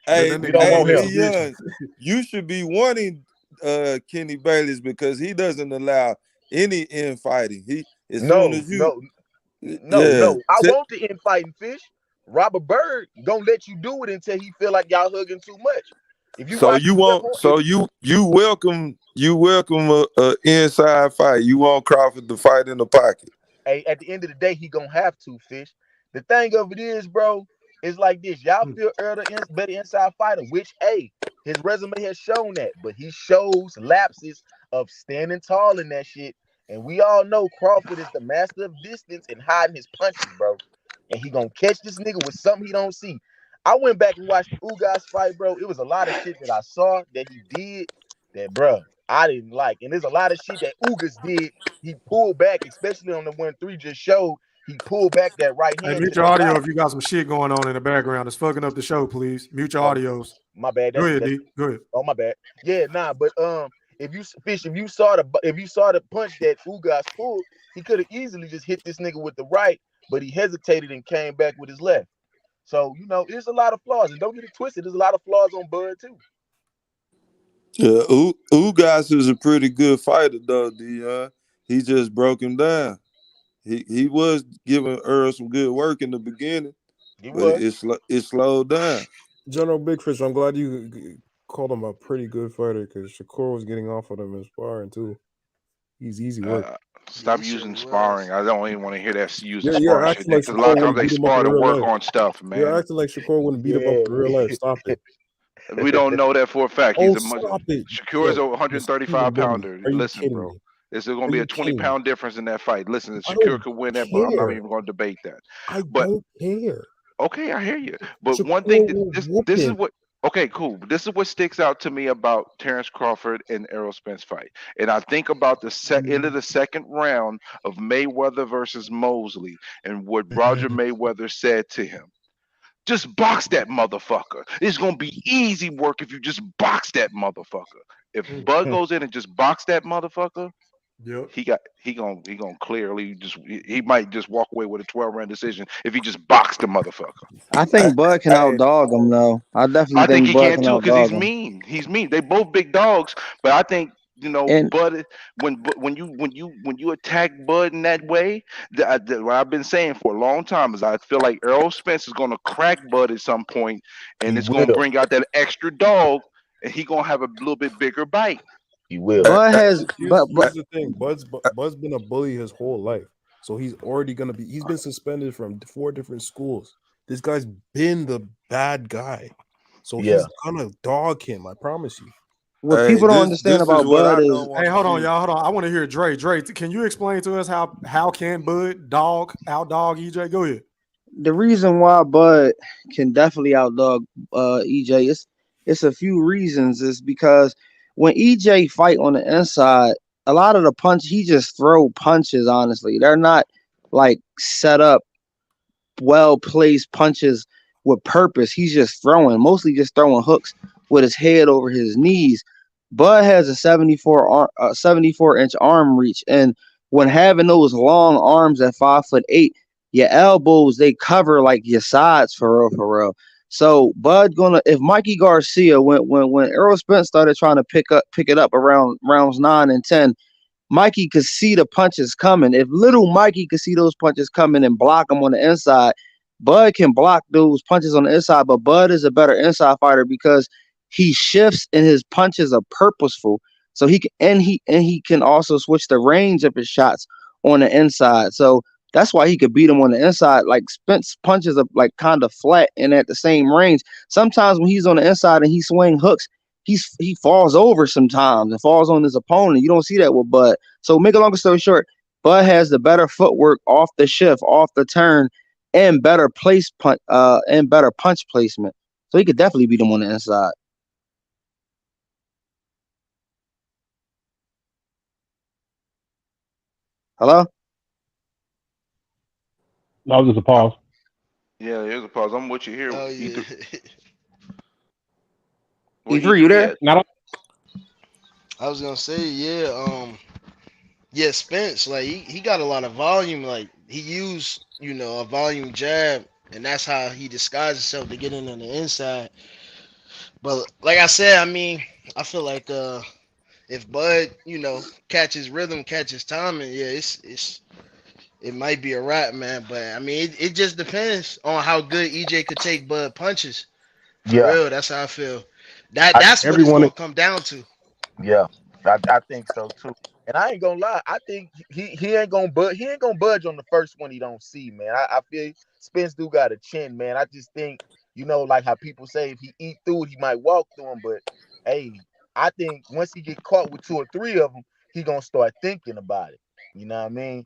Speaker 20: Hey,
Speaker 21: we don't want him.
Speaker 20: Young, you should be wanting Kenny Bayless because he doesn't allow any infighting.
Speaker 21: No. I want the infighting fish. Robert Byrd gonna let you do it until he feel like y'all hugging too much. If you you welcome a inside fight. You want Crawford to fight in the pocket. Hey, at the end of the day, he gonna have to fish. The thing of it is, bro, it's like this. Y'all feel Earl better inside fighter, which his resume has shown that, but he shows lapses of standing tall in that shit. And we all know Crawford is the master of distance and hiding his punches, bro. And he gonna catch this nigga with something he don't see. I went back and watched Ugas fight, bro. It was a lot of shit that I saw that he did that, bro. I didn't like. And there's a lot of shit that Ugas did. He pulled back, especially on the 1-3 just showed. He pulled back that right
Speaker 2: Hey,
Speaker 21: hand
Speaker 2: mute
Speaker 21: to
Speaker 2: your
Speaker 21: the
Speaker 2: audio
Speaker 21: block.
Speaker 2: if you got some shit going on in the background. It's fucking up the show, please. Mute your
Speaker 21: Oh,
Speaker 2: audios.
Speaker 21: my bad.
Speaker 2: Go ahead,
Speaker 21: That's
Speaker 2: D. Go ahead.
Speaker 21: oh my bad. Yeah, nah, but if you saw the punch that Ugas pulled, he could have easily just hit this nigga with the right, but he hesitated and came back with his left. So, there's a lot of flaws. And don't get it twisted, there's a lot of flaws on Bud too.
Speaker 20: Yeah, Ugas is a pretty good fighter though, Dion. He just broke him down. He was giving Earl some good work in the beginning, but it slowed down.
Speaker 15: General Big Fish, I'm glad you called him a pretty good fighter because Shakur was getting off of him in sparring too. He's easy work.
Speaker 13: Stop using sparring. I don't even want to hear that using
Speaker 15: You're
Speaker 13: sparring shit.
Speaker 15: acting like
Speaker 13: Because a lot
Speaker 15: Shakur
Speaker 13: of times
Speaker 15: wouldn't
Speaker 13: they
Speaker 15: beat him up
Speaker 13: spar
Speaker 15: in
Speaker 13: to
Speaker 15: real
Speaker 13: work
Speaker 15: life.
Speaker 13: on stuff,
Speaker 15: You're
Speaker 13: man.
Speaker 15: acting like Shakur wouldn't beat him up in real life. Stop it.
Speaker 13: We don't know that for a fact.
Speaker 15: Oh,
Speaker 13: He's a much.
Speaker 15: stop it.
Speaker 13: Shakur is a
Speaker 15: Yo,
Speaker 13: 135 pounder.
Speaker 15: are you
Speaker 13: Listen,
Speaker 15: kidding
Speaker 13: bro.
Speaker 15: me?
Speaker 13: It's going to
Speaker 15: Are
Speaker 13: be a
Speaker 15: you kidding me?
Speaker 13: 20-pound difference in that fight. Listen,
Speaker 15: I
Speaker 13: Shakur
Speaker 15: don't
Speaker 13: could win that, but I'm not
Speaker 15: care.
Speaker 13: even going to debate that.
Speaker 15: I
Speaker 13: But
Speaker 15: don't care.
Speaker 13: okay, I hear you. But
Speaker 15: Shakur
Speaker 13: one thing,
Speaker 15: will
Speaker 13: this
Speaker 15: whoop
Speaker 13: this is
Speaker 15: him.
Speaker 13: what. Okay, cool. This is what sticks out to me about Terence Crawford and Errol Spence fight, and I think about the end of the second round of Mayweather versus Mosley, and what Roger Mayweather said to him. Just box that motherfucker. It's gonna be easy work if you just box that motherfucker. If Bud goes in and just box that motherfucker,
Speaker 2: Yep.
Speaker 13: he gonna clearly he might just walk away with a 12-round decision if he just boxed the motherfucker.
Speaker 16: I think Bud can outdog him though. I definitely
Speaker 13: I think
Speaker 16: think
Speaker 13: he
Speaker 16: Bud
Speaker 13: can
Speaker 16: can
Speaker 13: too because he's
Speaker 16: outdog him.
Speaker 13: mean. He's mean. They both big dogs, but I think
Speaker 16: And
Speaker 13: Bud when you attack Bud in that way, what I've been saying for a long time is I feel like Errol Spence is gonna crack Bud at some point, and
Speaker 21: He
Speaker 13: it's gonna
Speaker 21: will.
Speaker 13: bring out that extra dog, and he gonna have a little bit bigger bite.
Speaker 21: He will.
Speaker 16: Bud has,
Speaker 15: Here's
Speaker 16: but
Speaker 15: the thing. Bud's been a bully his whole life, so he's already gonna be. He's been suspended from 4 different schools. This guy's been the bad guy, so he's gonna dog him. I promise you.
Speaker 16: what
Speaker 20: Hey,
Speaker 16: people don't
Speaker 20: this
Speaker 16: understand
Speaker 20: this is
Speaker 16: about
Speaker 20: what
Speaker 16: Bud
Speaker 20: I
Speaker 16: is
Speaker 20: don't
Speaker 2: Hey,
Speaker 20: want to
Speaker 2: hold on,
Speaker 20: see.
Speaker 2: y'all. Hold on. I want to hear Dre. Dre, can you explain to us how can Bud outdog EJ? Go ahead.
Speaker 16: the reason why Bud can definitely outdog EJ. It's a few reasons. Is because when EJ fight on the inside, a lot of the punch he just throw punches. Honestly, they're not like set up, well placed punches with purpose. He's just mostly just throwing hooks with his head over his knees. Bud has a 74-inch arm reach, and when having those long arms at 5'8", your elbows they cover like your sides for real. So Bud if Mikey Garcia when Errol Spence started trying to pick it up around rounds 9 and 10, Mikey could see the punches coming. If little Mikey could see those punches coming and block them on the inside, Bud can block those punches on the inside. But Bud is a better inside fighter because he shifts and his punches are purposeful. So he can also switch the range of his shots on the inside. So that's why he could beat him on the inside. Like Spence punches are like kind of flat and at the same range. Sometimes when he's on the inside and he swing hooks, he falls over sometimes and falls on his opponent. You don't see that with Bud. So make a long story short, Bud has the better footwork off the shift, off the turn, and better punch placement. So he could definitely beat him on the inside. Hello?
Speaker 19: That was just a pause.
Speaker 13: Yeah, here's a pause. I'm with you here.
Speaker 17: Oh yeah.
Speaker 16: E3, you there?
Speaker 17: I was gonna say, yeah, Spence, like he got a lot of volume. Like he used, a volume jab, and that's how he disguised himself to get in on the inside. But like I said, I mean, I feel like if Bud, catches rhythm, catches timing, yeah, it might be a wrap, man. But I mean, it just depends on how good EJ could take Bud punches. For real, that's how I feel. That's what it's
Speaker 21: Everyone,
Speaker 17: gonna come down to.
Speaker 21: yeah, I think so too. And I ain't gonna lie, I think he ain't gonna budge on the first one he don't see, man. I feel Spence do got a chin, man. I just think, like how people say if he eat through it, he might walk through them. But hey, I think once he get caught with 2 or 3 of them, he gonna start thinking about it. You know what I mean?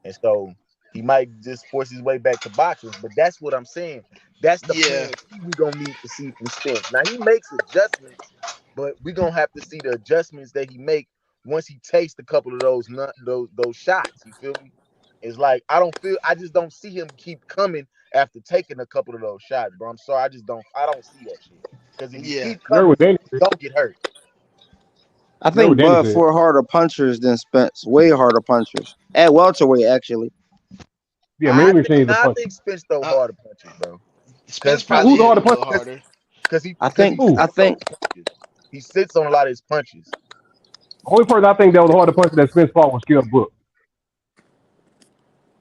Speaker 21: And so he might just force his way back to boxing. But that's what I'm saying. That's the
Speaker 17: Yeah.
Speaker 21: plan C we gonna need to see from Spence. Now he makes adjustments but we're gonna have to see the adjustments that he make once he takes a couple of those shots. You feel me? It's like I just don't see him keep coming after taking a couple of those shots, bro. I'm sorry, I don't see that shit. Because if he
Speaker 17: Yeah.
Speaker 21: keep
Speaker 19: You heard
Speaker 21: coming,
Speaker 19: what Danny
Speaker 21: he
Speaker 19: said.
Speaker 21: gonna get hurt.
Speaker 16: I
Speaker 19: You heard what
Speaker 16: think
Speaker 19: Danny
Speaker 16: Bud
Speaker 19: said.
Speaker 16: for harder punchers than Spence. Way harder punchers. At welterweight, actually.
Speaker 19: Yeah, Mean Machine's a
Speaker 21: I
Speaker 19: puncher.
Speaker 21: think Spence throw
Speaker 17: Uh,
Speaker 21: harder punches, bro.
Speaker 17: Spence
Speaker 19: Who's
Speaker 17: probably
Speaker 19: the
Speaker 17: hit
Speaker 19: harder
Speaker 17: him a little
Speaker 19: puncher?
Speaker 17: harder.
Speaker 21: Because he
Speaker 16: I
Speaker 21: because
Speaker 16: think
Speaker 21: he
Speaker 19: Who?
Speaker 16: I
Speaker 21: sits on
Speaker 16: think
Speaker 21: his punches. He sits on a lot of his punches.
Speaker 19: The only person I think that was a harder puncher that Spence fought was Skip Book.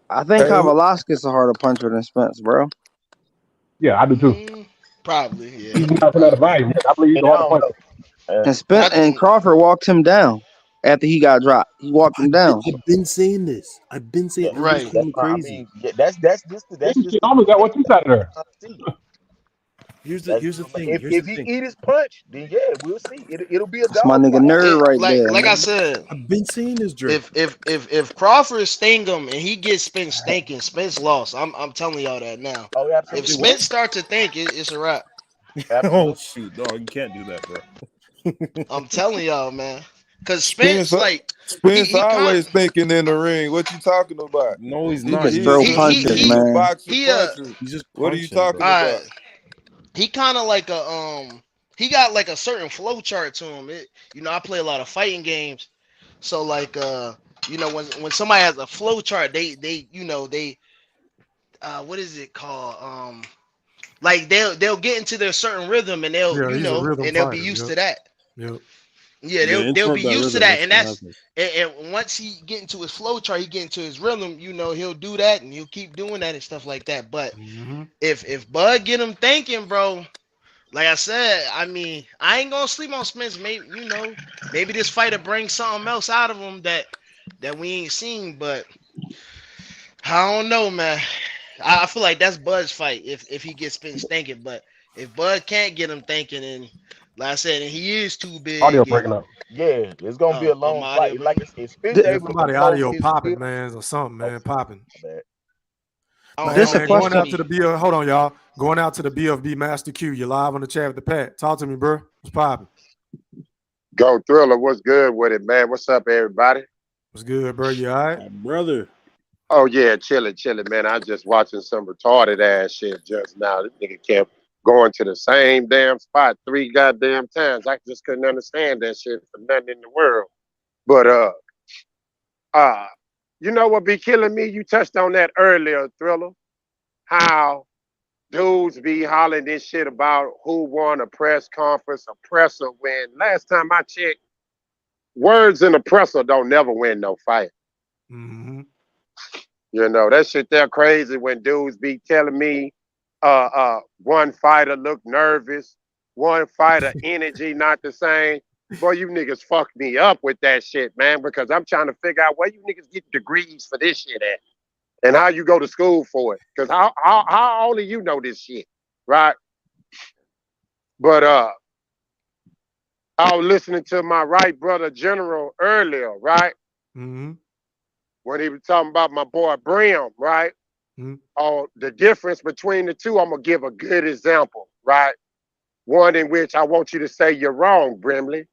Speaker 16: I think
Speaker 20: Hey,
Speaker 16: Kavalauskas a harder puncher than Spence, bro.
Speaker 19: Yeah, I do too.
Speaker 17: Probably, yeah,
Speaker 19: He's not from that
Speaker 17: probably.
Speaker 19: volume. I believe he's
Speaker 21: And
Speaker 19: a
Speaker 21: I
Speaker 19: harder
Speaker 21: don't
Speaker 19: puncher.
Speaker 21: know.
Speaker 16: And Spence
Speaker 17: I
Speaker 16: and
Speaker 17: think
Speaker 16: Crawford walked him down after he got dropped. He walked him down.
Speaker 15: I've been saying this. I've been saying, and this
Speaker 17: right.
Speaker 15: came
Speaker 21: I
Speaker 15: crazy.
Speaker 21: mean, yeah, that's just
Speaker 19: Mean Machine
Speaker 21: the
Speaker 19: almost got what you got there.
Speaker 21: see.
Speaker 15: Here's the
Speaker 21: That's
Speaker 15: here's the thing.
Speaker 21: if
Speaker 15: Here's
Speaker 21: if
Speaker 15: the
Speaker 21: he
Speaker 15: thing.
Speaker 21: eat his punch, then yeah, we'll see. It'll be a
Speaker 16: That's my
Speaker 21: dog
Speaker 16: nigga
Speaker 21: fight.
Speaker 16: Nerd right there,
Speaker 17: Like I
Speaker 16: man.
Speaker 17: said,
Speaker 15: I've been saying this, Drake.
Speaker 17: if Crawford sting him and he gets Spence thinking, Spence lost. I'm telling y'all that now.
Speaker 21: Oh,
Speaker 17: If
Speaker 21: absolutely,
Speaker 15: Wait, what?
Speaker 17: Spence start to think, it's a wrap.
Speaker 15: Oh
Speaker 21: absolutely.
Speaker 15: shoot, dog, you can't do that, bro.
Speaker 17: I'm telling y'all, man. Cause
Speaker 20: Spence,
Speaker 17: Spence, like
Speaker 20: Spence
Speaker 17: he kind
Speaker 20: always thinking in the ring. What you talking about?
Speaker 15: No, he's
Speaker 16: He
Speaker 15: not.
Speaker 16: just
Speaker 15: He's
Speaker 16: throw
Speaker 20: He
Speaker 17: he
Speaker 16: punches,
Speaker 17: he
Speaker 20: he a
Speaker 16: man.
Speaker 20: boxer
Speaker 17: he
Speaker 20: puncher.
Speaker 15: he's just
Speaker 20: What are you
Speaker 15: punching, bro.
Speaker 20: talking about?
Speaker 17: he kind of like a he got like a certain flow chart to him. I play a lot of fighting games, so like when somebody has a flow chart, they what is it called? Like they'll get into their certain rhythm and
Speaker 2: Yeah, he's a rhythm
Speaker 17: they'll be
Speaker 2: fighter.
Speaker 17: used
Speaker 2: Yep.
Speaker 17: to that.
Speaker 2: Yep.
Speaker 17: Yeah,
Speaker 15: Yeah,
Speaker 17: they'll be
Speaker 15: interrupt that
Speaker 17: used to
Speaker 15: rhythm.
Speaker 17: that,
Speaker 15: That's
Speaker 17: and
Speaker 15: what
Speaker 17: that's
Speaker 15: happens.
Speaker 17: and once he get into his flow chart, he get into his rhythm. He'll do that and he'll keep doing that and stuff like that. But
Speaker 2: Mm-hmm.
Speaker 17: if Bud get him thinking, bro, like I said, I mean, I ain't gonna sleep on Spence. Maybe this fight will bring something else out of him that we ain't seen. But I don't know, man. I feel like that's Bud's fight if he gets Spence thinking. But if Bud can't get him thinking, and like I said, and he is too
Speaker 19: Audio
Speaker 17: big, and
Speaker 19: breaking up.
Speaker 21: Yeah, it's gonna be a long
Speaker 17: my audio
Speaker 21: fight. Like
Speaker 17: breaking.
Speaker 21: if Spence
Speaker 16: Th-
Speaker 2: Yeah,
Speaker 21: able to
Speaker 2: somebody
Speaker 21: control
Speaker 2: audio
Speaker 21: his
Speaker 2: popping,
Speaker 21: will,
Speaker 2: man, or something,
Speaker 21: oh,
Speaker 2: man, popping.
Speaker 21: my bad.
Speaker 17: I
Speaker 16: This a
Speaker 17: don't
Speaker 2: Man,
Speaker 17: think
Speaker 2: going
Speaker 17: it's
Speaker 16: question.
Speaker 2: out to the
Speaker 17: me.
Speaker 2: BF. Hold on, y'all. Going out to the BFB Master Q. You live on the chat with the Pat. Talk to me, bro. What's popping?
Speaker 3: Go Thriller, what's good with it, man? What's up, everybody?
Speaker 2: What's good, bro? You all right?
Speaker 15: My brother.
Speaker 3: Oh yeah, chilling, man. I was just watching some retarded ass shit just now. This nigga kept going to the same damn spot 3 goddamn times. I just couldn't understand that shit for nothing in the world. But uh, you know what be killing me? You touched on that earlier, Thriller. How dudes be hollering this shit about who won a press conference, a presser win. Last time I checked, words in a presser don't never win no fight.
Speaker 2: Mm-hmm.
Speaker 3: You know, that shit there crazy when dudes be telling me one fighter look nervous, one fighter energy not the same. Boy, you niggas fucked me up with that shit, man, because I'm trying to figure out where you niggas get degrees for this shit at and how you go to school for it. Because how only you know this shit, right? But I was listening to my right brother General earlier, right?
Speaker 2: Mm-hmm.
Speaker 3: When he was talking about my boy Brim, right?
Speaker 2: Mm-hmm.
Speaker 3: On the difference between the two, I'm gonna give a good example, right? One in which I want you to say you're wrong, Brimley.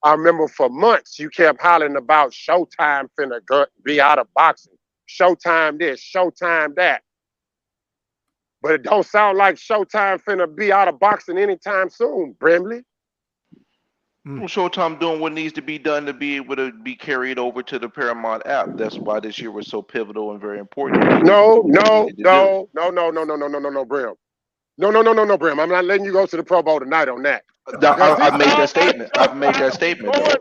Speaker 3: I remember for months you kept hollering about Showtime finna be out of boxing. Showtime this, Showtime that. But it don't sound like Showtime finna be out of boxing anytime soon, Brimley.
Speaker 13: Showtime doing what needs to be done to be able to be carried over to the Paramount app. That's why this year was so pivotal and very important. They needed
Speaker 3: No,
Speaker 13: to do what they needed to do.
Speaker 3: Brim. No, Brim. I'm not letting you go to the Pro Bowl tonight on that.
Speaker 13: I've made that statement. I've made that statement though.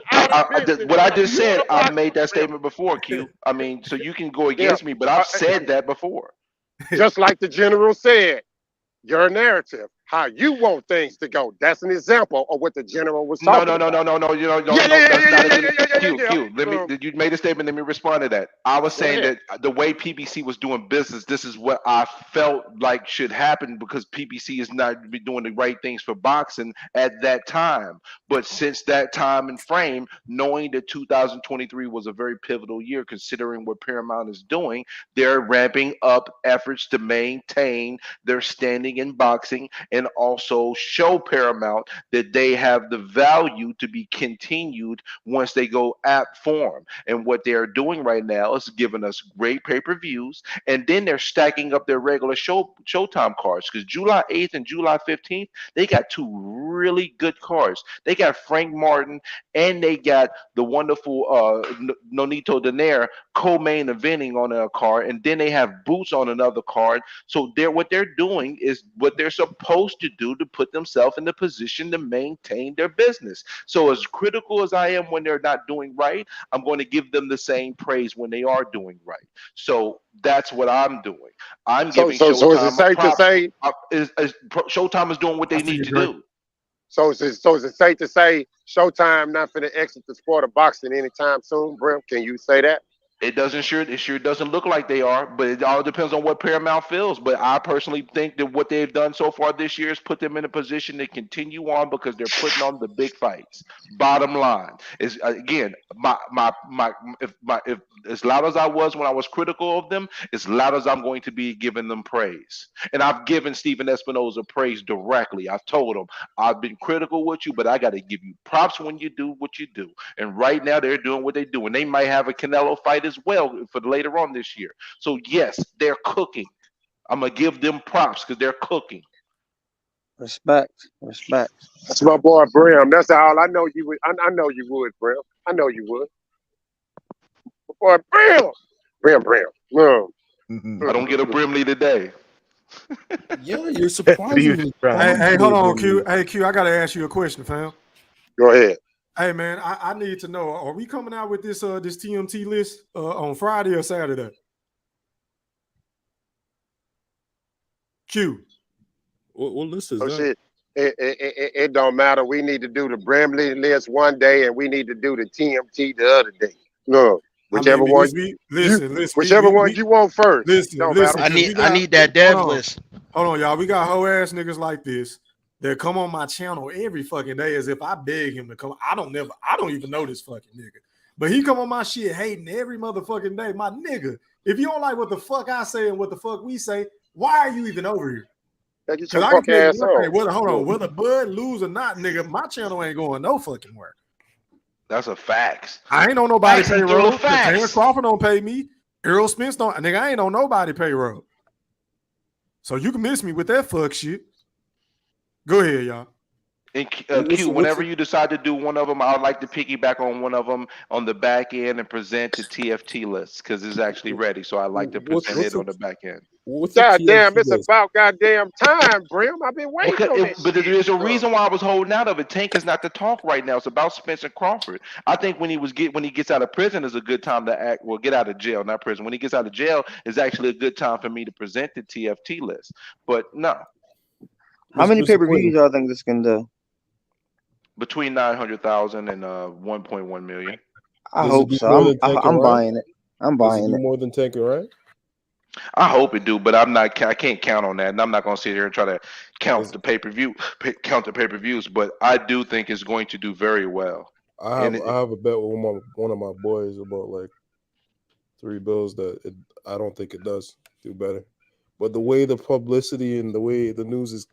Speaker 13: What I just said, I've made that statement before, Q. I mean, so you can go against me, but I've said that before.
Speaker 3: Just like the general said, your narrative, how you want things to go. That's an example of what the general was
Speaker 13: No.
Speaker 3: talking about.
Speaker 13: You know, that's not a good. Q. You made a statement. Let me respond to that. I was saying that the way PBC was doing business, this is what I felt like should happen because PBC is not doing the right things for boxing at that time. But since that time and frame, knowing that 2023 was a very pivotal year, considering what Paramount is doing, they're ramping up efforts to maintain their standing in boxing. And and also show Paramount that they have the value to be continued once they go app form. And what they're doing right now is giving us great pay-per-views, and then they're stacking up their regular Showtime cards, because July 8th and July 15th, they got two really good cards. They got Frank Martin, and they got the wonderful Nonito Donaire co-main eventing on a card, and then they have Boots on another card. So what they're doing is what they're supposed to do to put themselves in the position to maintain their business. So as critical as I am when they're not doing right, I'm going to give them the same praise when they are doing right. So that's what I'm doing. I'm giving
Speaker 3: So is it
Speaker 13: Showtime
Speaker 3: safe to
Speaker 13: props.
Speaker 3: say?
Speaker 13: Showtime is doing what they need to do.
Speaker 3: So is it safe to say Showtime not finna exit the sport of boxing anytime soon, Brim? Can you say that?
Speaker 13: It sure doesn't look like they are, but it all depends on what Paramount feels. But I personally think that what they've done so far this year is put them in a position to continue on, because they're putting on the big fights. Bottom line is, again, if as loud as I was when I was critical of them, as loud as I'm going to be giving them praise. And I've given Stephen Espinoza praise directly. I've told him, I've been critical with you, but I got to give you props when you do what you do. And right now they're doing what they do, and they might have a Canelo fight as well for later on this year. So yes, they're cooking. I'm gonna give them props because they're cooking.
Speaker 16: Respect.
Speaker 3: That's my boy Brim. That's all I know you would. I know you would, Brim. I know you would. My boy Brim.
Speaker 13: I don't get a Brimley today.
Speaker 15: Yeah, you're surprisingly.
Speaker 2: Hey, hold on, Q. Hey, Q, I gotta ask you a question, fam.
Speaker 3: Go ahead.
Speaker 2: Hey, man, I need to know: are we coming out with this this TMT list on Friday or Saturday? Q.
Speaker 15: What list is that?
Speaker 3: Shit. It don't matter. We need to do the Brimley list one day, and we need to do the TMT the other day. No, whichever one. Whichever one you want first.
Speaker 2: Listen.
Speaker 17: I need that dev list.
Speaker 2: Hold on, y'all. We got hoe ass niggas like this that come on my channel every fucking day as if I beg him to come. I don't even know this fucking nigga. But he come on my shit hating every motherfucking day. My nigga, if you don't like what the fuck I say and what the fuck we say, why are you even over here?
Speaker 3: Because I can tell you one thing,
Speaker 2: whether Bud lose or not, nigga, my channel ain't going no fucking where.
Speaker 13: That's a fact.
Speaker 2: I ain't on nobody payroll. Terence Crawford don't pay me. Errol Spence don't. Nigga, I ain't on nobody payroll. So you can miss me with that fuck shit. Go ahead, y'all.
Speaker 13: And Q, whenever you decide to do one of them, I would like to piggyback on one of them on the back end and present the TFT list, because it's actually ready. So I like to present it on the back end.
Speaker 3: God damn, it's about goddamn time, Brim. I've been waiting on this.
Speaker 13: But there's a reason why I was holding out of it. Tank is not to talk right now. It's about Spence and Crawford. I think when he gets out of prison is a good time to act. Well, get out of jail, not prison. When he gets out of jail is actually a good time for me to present the TFT list. But no.
Speaker 16: How many pay-per-views y'all think this can do?
Speaker 13: Between 900,000 and 1.1 million.
Speaker 16: I hope so. I'm buying it. I'm buying it.
Speaker 15: More than Tanker, right?
Speaker 13: I hope it do, but I can't count on that, and I'm not going to sit here and try to count the pay-per-views. But I do think it's going to do very well.
Speaker 15: I have a bet with one of my boys about like $3 bills that I don't think it does do better. But the way the publicity and the way the news is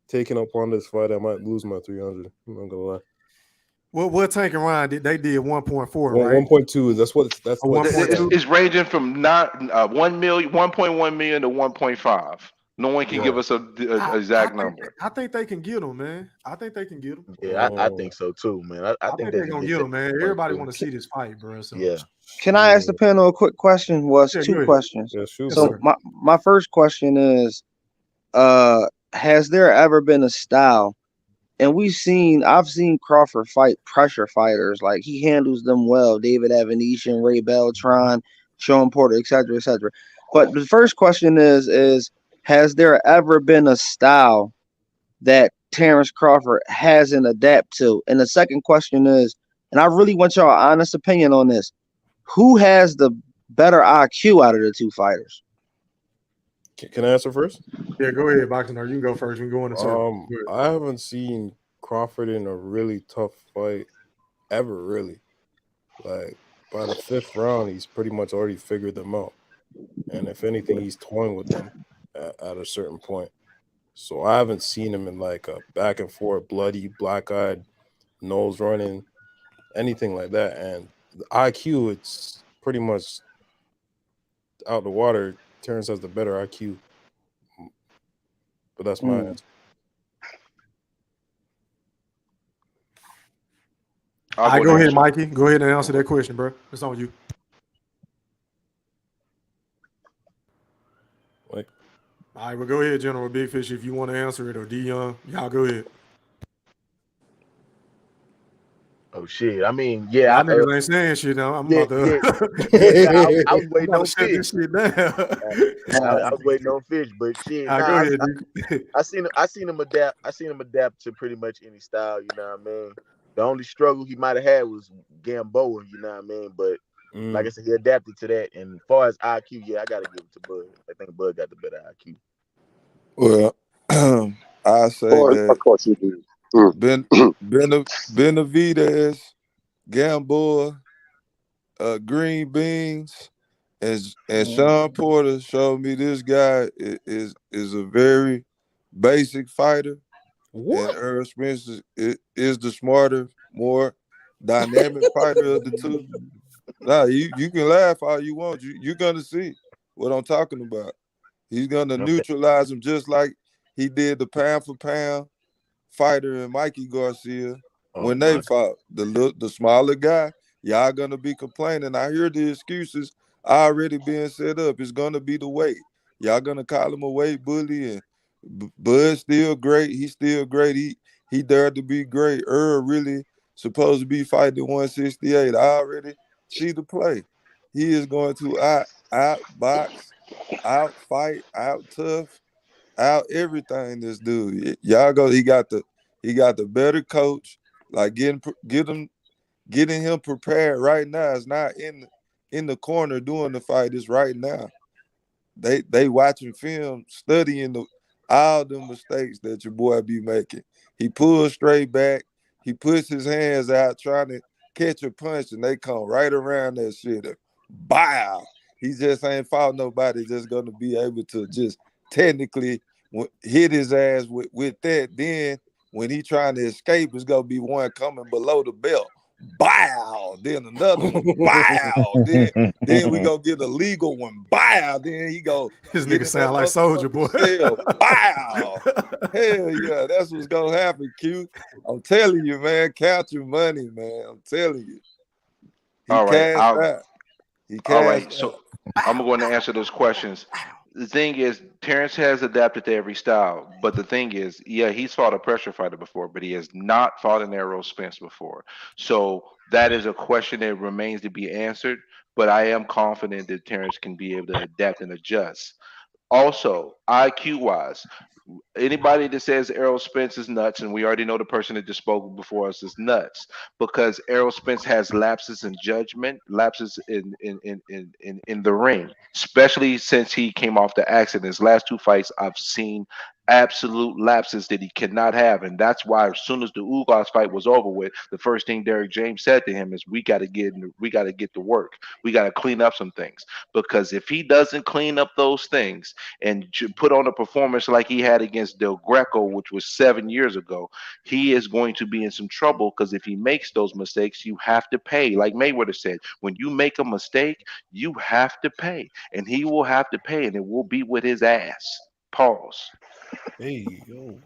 Speaker 15: taking up on this fight, I might lose my 300. I'm not gonna lie.
Speaker 2: What Tank and Ryan did? They did 1.4, right?
Speaker 15: 1.2. That's what.
Speaker 13: It's ranging from 1.1 million to 1.5. No one can give us a exact number.
Speaker 2: I think they can get them, man. I think they can get them.
Speaker 21: Yeah, I think so too, man. I think
Speaker 2: they're gonna get them, man. Everybody want to see this fight, bro. So.
Speaker 21: Yeah.
Speaker 16: Can I ask the panel a quick question? Two questions.
Speaker 15: Yeah, sure.
Speaker 16: So my first question is, has there ever been a style? And I've seen Crawford fight pressure fighters. Like, he handles them well. David Avenetian, Ray Beltran, Sean Porter, etc., etc. But the first question is has there ever been a style that Terence Crawford hasn't adapted to? And the second question is, and I really want y'all honest opinion on this, who has the better IQ out of the two fighters?
Speaker 15: Can I answer first?
Speaker 2: Yeah, go ahead, Boxing. Or you can go first. We can go on the circle.
Speaker 15: I haven't seen Crawford in a really tough fight ever, really. Like, by the 5th round, he's pretty much already figured them out. And if anything, he's toying with them at a certain point. So I haven't seen him in like a back and forth, bloody, black-eyed, nose running, anything like that. And the IQ, it's pretty much out the water. Terrence has the better IQ. But that's my answer.
Speaker 2: All right, go ahead, Mikey. Go ahead and answer that question, bro. It's on you.
Speaker 15: Like,
Speaker 2: all right, well, go ahead, General Big Fish, if you want to answer it, or D Young. Y'all go ahead.
Speaker 21: Oh shit! I mean, yeah,
Speaker 2: y'all niggas ain't saying shit now. I'm about to.
Speaker 21: I was waiting on
Speaker 2: shut this
Speaker 21: Fish.
Speaker 2: shit down.
Speaker 21: I was waiting on Fish, but shit.
Speaker 2: All right, go ahead, dude.
Speaker 21: I seen him adapt. I seen him adapt to pretty much any style. You know what I mean? The only struggle he might have had was Gamboa. You know what I mean? But like I said, he adapted to that. And as far as IQ, yeah, I gotta give it to Bud. I think Bud got the better IQ.
Speaker 20: Well, I say that.
Speaker 3: Of course you do.
Speaker 20: Benavidez, Gamboa, Green Beans, and Sean Porter showed me this guy is a very basic fighter.
Speaker 15: What?
Speaker 20: And Errol Spence is the smarter, more dynamic fighter of the two. Nah, you can laugh all you want. You're gonna see what I'm talking about. He's gonna neutralize him just like he did the pound for pound fighter and Mikey Garcia when they fought. The smaller guy, y'all gonna be complaining. I hear the excuses already being set up. It's gonna be the weight. Y'all gonna call him a weight bully, and Bud's still great. He's still great. He dared to be great. Earl really supposed to be fighting 168. I already see the play. He is going to outbox, outfight, out tough, out everything. This dude, y'all go. He got the better coach. Like getting him prepared right now. It's not in the corner doing the fight. It's right now. They watching film, studying all the mistakes that your boy be making. He pulls straight back. He puts his hands out trying to catch a punch, and they come right around that shit. Bow. He just ain't fought nobody just gonna be able to just technically hit his ass with that. Then when he trying to escape, it's gonna be one coming below the belt. Bow. Then another one. Bow. Then we gonna get a legal one. Bow. Then he go.
Speaker 2: This nigga sound like Soldier Boy.
Speaker 20: Bow. Hell yeah, that's what's gonna happen, Q. I'm telling you, man. Count your money, man. I'm telling you.
Speaker 13: All right.
Speaker 20: All right.
Speaker 13: So I'm going to answer those questions. The thing is, Terrence has adapted to every style, but the thing is, yeah, he's fought a pressure fighter before, but he has not fought an Errol Spence before. So that is a question that remains to be answered, but I am confident that Terrence can be able to adapt and adjust. Also, IQ-wise, anybody that says Errol Spence is nuts, and we already know the person that just spoke before us is nuts, because Errol Spence has lapses in judgment, lapses in the ring, especially since he came off the accident. His last two fights, I've seen absolute lapses that he cannot have, and that's why as soon as the Ugas fight was over with, the first thing Derrick James said to him is, "We got to get to work. We got to clean up some things, because if he doesn't clean up those things and put on a performance like he had against Del Greco, which was 7 years ago, he is going to be in some trouble, because if he makes those mistakes, you have to pay. Like Mayweather said, when you make a mistake, you have to pay, and he will have to pay, and it will be with his ass." Pause.
Speaker 15: Hey, yo.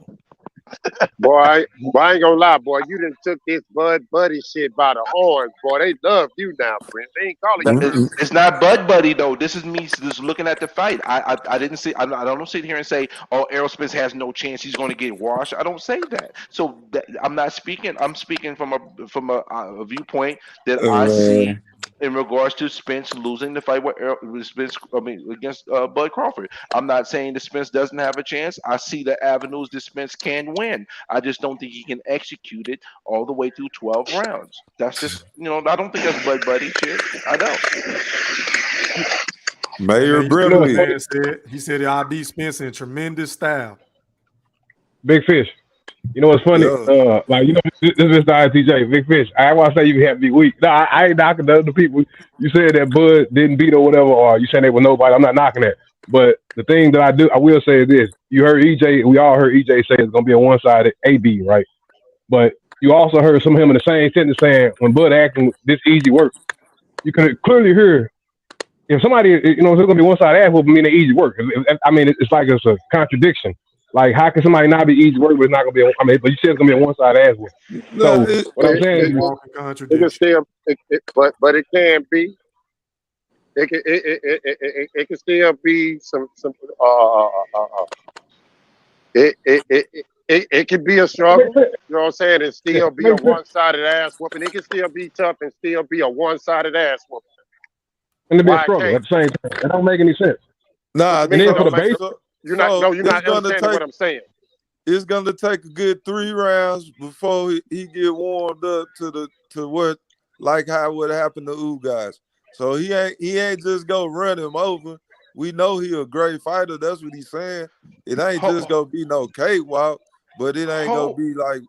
Speaker 3: Boy, I ain't gonna lie, boy. You done took this Bud Buddy shit by the horns, boy. They love you now, friend. They ain't calling you.
Speaker 13: It's not Bud Buddy though. This is me just looking at the fight. I didn't see. I don't sit here and say, "Oh, Errol Spence has no chance. He's going to get washed." I don't say that. So I'm not speaking. I'm speaking from a viewpoint that I see in regards to Spence losing the fight with against Bud Crawford. I'm not saying that Spence doesn't have a chance. I see the avenues that Spence can win. I just don't think he can execute it all the way through 12 rounds. That's just, I don't think that's Bud Buddy shit. I don't.
Speaker 20: Mayor
Speaker 2: Brimley said I beat Spence in tremendous style.
Speaker 19: Big Fish. You know what's funny?
Speaker 20: Yeah.
Speaker 19: This is the ITJ. Big Fish. I want to say you have to be weak. No, I ain't knocking the other people. You said that Bud didn't beat or whatever, or you saying they were nobody. I'm not knocking that. But the thing that I will say is this: you heard EJ, we all heard EJ say it's gonna be a one-sided AB, right? But you also heard some of him in the same sentence saying when Bud asking this easy work, you can clearly hear if somebody, you know, it's gonna be one-sided ass whooping mean they easy work. I mean, it's like it's a contradiction. Like, how can somebody not be easy work, but it's not gonna be? But you said it's gonna be a one-sided ass whooping.
Speaker 3: No,
Speaker 19: So what I'm saying is,
Speaker 3: it can still, but it can be. It can still be some it can be a struggle. You know what I'm saying? And still be a one-sided ass whooping. It can still be tough and still be a one-sided ass whooping.
Speaker 19: and to be a struggle at the same time. It don't make any sense.
Speaker 3: Nah,
Speaker 19: and then for the base,
Speaker 3: you're not understanding what I'm saying.
Speaker 20: It's gonna take a good 3 rounds before he get warmed up to what like how would happen to U guys. So he ain't just go run him over. We know he a great fighter. That's what he's saying. It ain't just gonna be no cakewalk, but it ain't gonna be like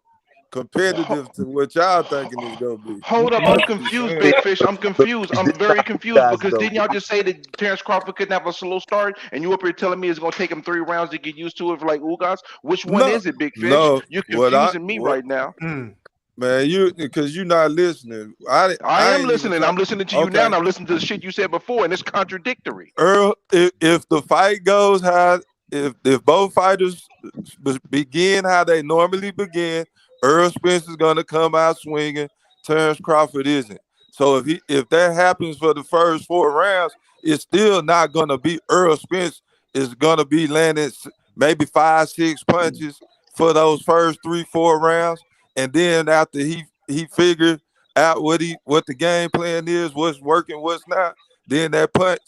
Speaker 20: competitive to what y'all thinking it's gonna be.
Speaker 13: Hold up, I'm confused, Big Fish. I'm confused. I'm very confused because didn't y'all just say that Terence Crawford couldn't have a slow start, and you up here telling me it's gonna take him 3 rounds to get used to it for like Ugas? Which one is it, Big Fish?
Speaker 20: No,
Speaker 13: You're confusing me right now.
Speaker 20: Man, because you're not listening. I
Speaker 13: am listening. I'm listening to you now, and I'm listening to the shit you said before, and it's contradictory.
Speaker 20: Earl, if the fight goes how if both fighters begin how they normally begin, Errol Spence is gonna come out swinging. Terence Crawford isn't. So if that happens for the first 4 rounds, it's still not gonna be Errol Spence. Is gonna be landing maybe 5-6 punches for those first 3-4 rounds. And then after he figured out what the game plan is, what's working, what's not, then that punch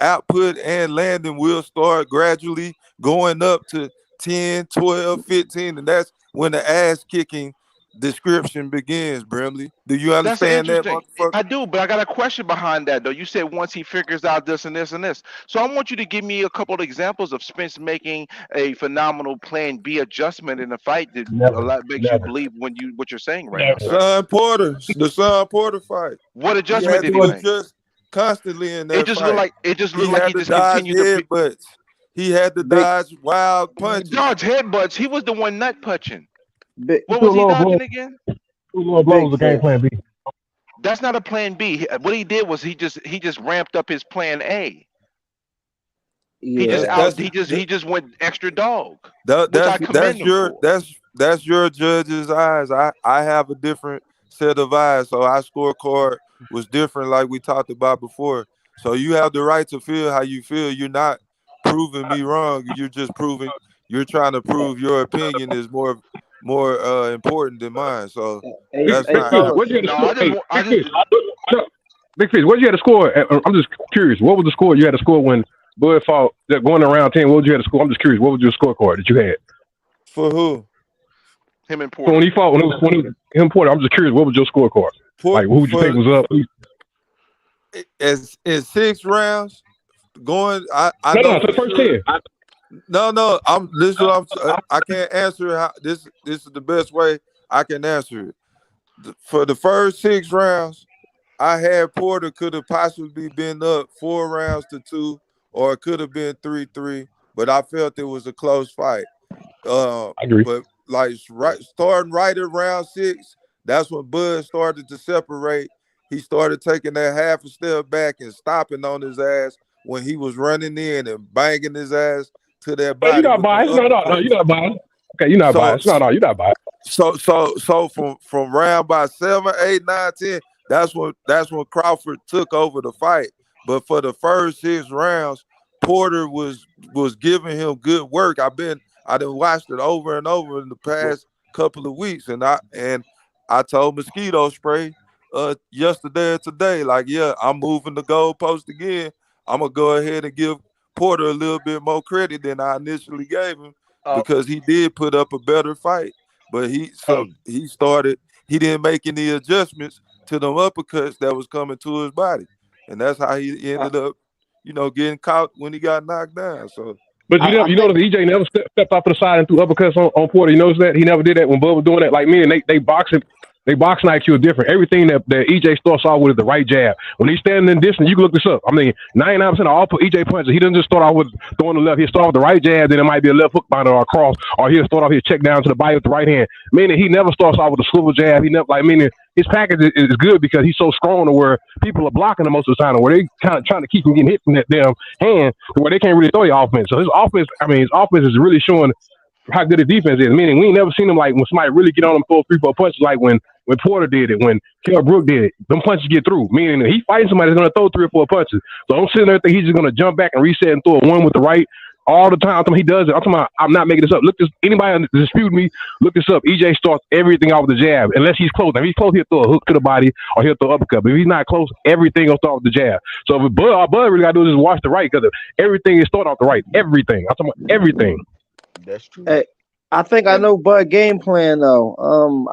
Speaker 20: output and landing will start gradually going up to 10, 12, 15, and that's when the ass kicking description begins, Brimley. Do you understand that, motherfucker?
Speaker 13: I do, but I got a question behind that, though. You said once he figures out this and this and this. So I want you to give me a couple of examples of Spence making a phenomenal plan B adjustment in the fight that makes you believe what you're saying right now.
Speaker 20: The Son Porter fight.
Speaker 13: What adjustment did he make?
Speaker 20: Just constantly in that
Speaker 13: It just
Speaker 20: fight.
Speaker 13: looked like he just continued to
Speaker 20: headbutts. He had to dodge wild punches.
Speaker 13: Dodge headbutts. He was the one nut punching.
Speaker 19: What
Speaker 13: was he dodging again?
Speaker 19: What was the game plan B?
Speaker 13: That's not a plan B. What he did was he just ramped up his plan A.
Speaker 16: Yeah.
Speaker 13: He just went extra dog.
Speaker 20: That's your judge's eyes. I have a different set of eyes, so our scorecard was different, like we talked about before. So you have the right to feel how you feel. You're not proving me wrong. You're just proving. You're trying to prove your opinion is more important than mine. So that's not.
Speaker 19: Big Fish, what you had to score? I'm just curious. What was the score you had to score when Bud fought going around 10? What would you have to score? I'm just curious. What was your scorecard that you had?
Speaker 20: For who?
Speaker 13: Him and Porter.
Speaker 19: So when he fought, when it was him and Porter, I'm just curious. What was your scorecard? Like, who would you think was up?
Speaker 20: As 6 rounds going, I
Speaker 19: no, the first 10.
Speaker 20: No. I can't answer how this is the best way I can answer it. For the first 6 rounds, I had Porter could have possibly been up 4 rounds to 2, or it could have been 3-3, but I felt it was a close fight.
Speaker 19: I agree.
Speaker 20: But starting right at round 6, that's when Bud started to separate. He started taking that half a step back and stopping on his ass when he was running in and banging his ass to that body.
Speaker 19: You're not biased. No, you're not biased. Okay, you're not biased. No, you're not biased.
Speaker 20: So from round by 7, 8, 9, 10, that's when Crawford took over the fight. But for the first 6 rounds, Porter was giving him good work. I done watched it over and over in the past couple of weeks, and I told Mosquito Spray yesterday and today, like, yeah, I'm moving the goalpost again. I'm gonna go ahead and give Porter a little bit more credit than I initially gave him because he did put up a better fight. But he didn't make any adjustments to them uppercuts that was coming to his body, and that's how he ended up, getting caught when he got knocked down. So.
Speaker 19: But you know, the EJ never stepped off to the side and threw uppercuts on Porter. You notice that? He never did that when Bud was doing that. Like me and they boxing. They boxing IQ is different. Everything that EJ starts off with is the right jab. When he's standing in distance, you can look this up. I mean, 99% of all EJ punches, he doesn't just start off with throwing the left. He'll start with the right jab, then it might be a left hook binder or a cross, or he'll start off here, check down to the body with the right hand. Meaning he never starts off with a swivel jab. He never, meaning his package is good because he's so strong to where people are blocking him most of the time, where they kind of trying to keep him getting hit from that damn hand, to where they can't really throw your offense. So his offense is really showing how good his defense is. Meaning we ain't never seen him like when somebody really get on him for 3-4 punches, like when Porter did it, when Kell Brook did it. Them punches get through. Meaning he fighting somebody that's gonna throw 3 or 4 punches. So I'm sitting there thinking he's just gonna jump back and reset and throw a one with the right all the time. He does it. I'm not making this up. Look this. Anybody dispute me? Look this up. EJ starts everything off with the jab, unless he's close. If he's close, he'll throw a hook to the body or he'll throw an uppercut. But if he's not close, everything will start with the jab. So if Bud really gotta do is just watch the right, because everything is start off the right. Everything. I'm talking about everything.
Speaker 21: That's true.
Speaker 16: Hey, I think I know Bud game plan though.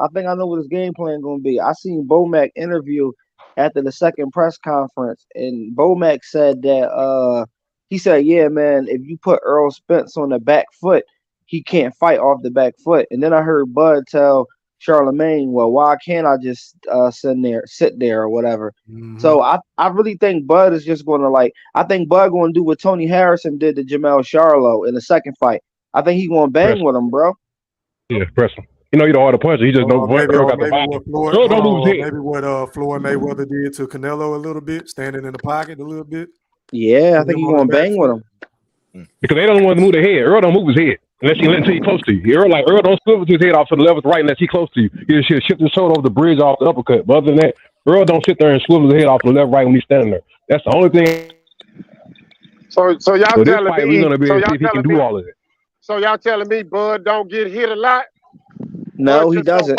Speaker 16: I think I know what his game plan gonna be. I seen Bomac interview after the second press conference, and Bomac said that he said, "Yeah, man, if you put Errol Spence on the back foot, he can't fight off the back foot." And then I heard Bud tell Charlemagne, "Well, why can't I just sit there or whatever?"
Speaker 2: Mm-hmm.
Speaker 16: So I really think Bud is just gonna I think Bud gonna do what Tony Harrison did to Jamel Charlo in the second fight. I think he's gonna bang with him, bro.
Speaker 19: Yeah, press him. You know, he don't hard to punch. He just don't got the body. Don't move his head.
Speaker 2: Maybe what Floyd Mayweather did to Canelo a little bit, standing in the pocket a little bit.
Speaker 16: Yeah, I think he's gonna bang with him.
Speaker 19: Because they don't want to move their head. Earl don't move his head unless he let until he close to you. Earl don't swivel his head off to the left or right unless he close to you. He'll shift his shoulder over the bridge off the uppercut. But other than that, Earl don't sit there and swivel his head off to the left right when he's standing there. That's the only thing.
Speaker 3: So y'all
Speaker 19: So this
Speaker 3: telling
Speaker 19: fight,
Speaker 3: me?
Speaker 19: we're gonna be
Speaker 3: So
Speaker 19: able to see
Speaker 3: y'all
Speaker 19: if he can
Speaker 3: telling
Speaker 19: do
Speaker 3: me?
Speaker 19: all of it.
Speaker 3: So y'all telling me Bud don't get hit a lot?
Speaker 16: No, he doesn't.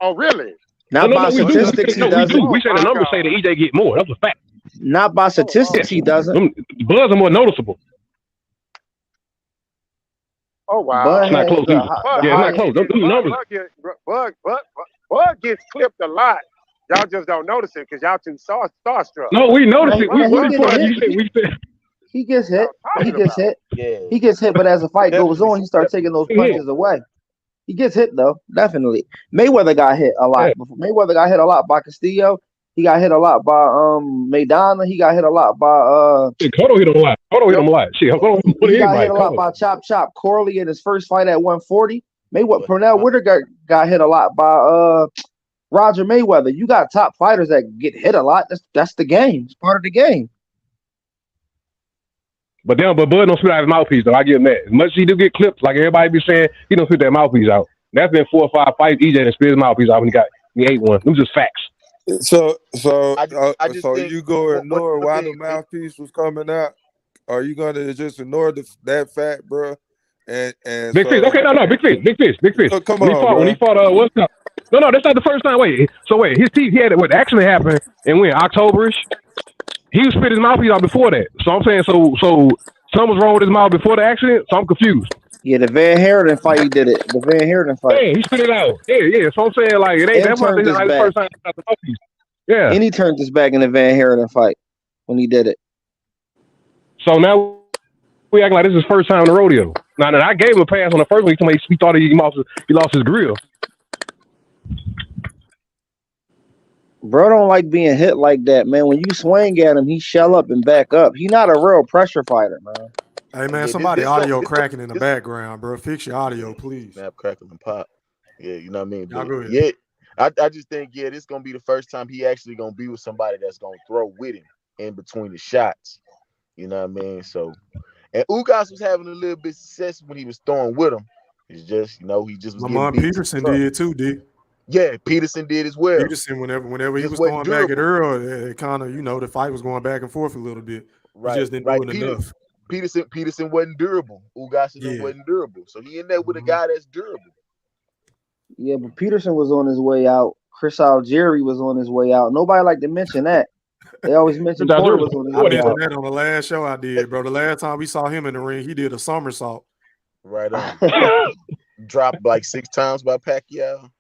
Speaker 3: Oh, really?
Speaker 16: Not by statistics, he doesn't.
Speaker 19: We say the numbers say that EJ get more. That's a fact.
Speaker 16: Not by statistics, he doesn't.
Speaker 19: Bloods are more noticeable.
Speaker 3: Oh wow.
Speaker 16: Bud
Speaker 19: It's not
Speaker 16: has
Speaker 19: close
Speaker 16: the
Speaker 19: either.
Speaker 16: hi-
Speaker 19: Yeah, it's not close. Them numbers.
Speaker 3: Bud gets clipped a lot. Y'all just don't notice it because y'all too starstruck.
Speaker 19: No, we noticed it.
Speaker 16: Man,
Speaker 19: What
Speaker 16: he
Speaker 19: is part?
Speaker 16: get
Speaker 19: You said
Speaker 16: hit.
Speaker 19: we said.
Speaker 16: He gets hit. He gets hit.
Speaker 21: Yeah.
Speaker 16: He gets hit, but as the fight goes on, he starts taking those
Speaker 19: Definitely.
Speaker 16: punches away. He gets hit though, definitely. Mayweather got hit a lot. Mayweather got hit a lot by Castillo. He got hit a lot by Maidana. He got hit a lot by
Speaker 19: Shit, Cotto hit him a lot. Cotto hit him a lot. Shit, Cotto put
Speaker 16: he got
Speaker 19: anybody.
Speaker 16: hit a lot by Chop Corley in his first fight at 140. Pernell Whitaker got hit a lot by Roger Mayweather. You got top fighters that get hit a lot. That's the game. It's part of the game.
Speaker 19: But Bud don't spit out his mouthpiece though. I give him that. As much as he do get clipped, like everybody be saying, he don't spit that mouthpiece out. That's been 4 or 5 fights. EJ done spit his mouthpiece out when he ate one. Them just facts.
Speaker 20: So
Speaker 21: I just think
Speaker 20: you go ignore why the mouthpiece was coming out? Are you gonna just ignore that fact, bro? And
Speaker 19: Big Fish. Okay, no, Big Fish.
Speaker 20: So, come
Speaker 19: when
Speaker 20: on,
Speaker 19: he fought, what's up? No, that's not the first time. Wait, his teeth. He had what actually happened in when Octoberish. He was spit his mouthpiece out before that. So I'm saying, so something was wrong with his mouth before the accident. So I'm confused.
Speaker 16: Yeah, the Van Herden fight, he did it. The Van Herden fight.
Speaker 19: Yeah, he spit it out. Yeah. So I'm saying, like, it ain't that much. Like the first time he got the mouthpiece. Yeah.
Speaker 16: And he turned his back in the Van Herden fight when he did it.
Speaker 19: So now we act like this is his first time in the rodeo. Now that I gave him a pass on the first one, he thought he lost his grill.
Speaker 16: Bro don't like being hit like that, man. When you swing at him, he shell up and back up. He not a real pressure fighter, man.
Speaker 2: Hey man, somebody audio cracking in the background, bro. Fix your audio, please.
Speaker 21: Snap, crackle, and pop. Yeah, you know what I mean?
Speaker 2: Y'all go ahead.
Speaker 21: Yeah, I just think, this is going to be the first time he actually going to be with somebody that's going to throw with him in between the shots. You know what I mean? So, and Ugas was having a little bit of success when he was throwing with him. It's just, he just was
Speaker 2: Lamont
Speaker 21: getting beat.
Speaker 2: Peterson did too, D.
Speaker 21: Yeah, Peterson did as well.
Speaker 2: Peterson, whenever he
Speaker 21: Just
Speaker 2: was going
Speaker 21: wasn't
Speaker 2: back at
Speaker 21: durable.
Speaker 2: Earl, it kind of, the fight was going back and forth a little bit.
Speaker 21: Right,
Speaker 2: He just didn't do it enough.
Speaker 21: Peterson wasn't durable. Ugas wasn't durable. So he in there with a guy that's durable.
Speaker 16: Yeah, but Peterson was on his way out. Chris Algieri was on his way out. Nobody like to mention that. They always mention Porter was on his
Speaker 2: I
Speaker 16: way
Speaker 2: mentioned
Speaker 16: out.
Speaker 2: that on the last show I did, bro. The last time we saw him in the ring, he did a somersault.
Speaker 21: Right on. Dropped like 6 times by Pacquiao.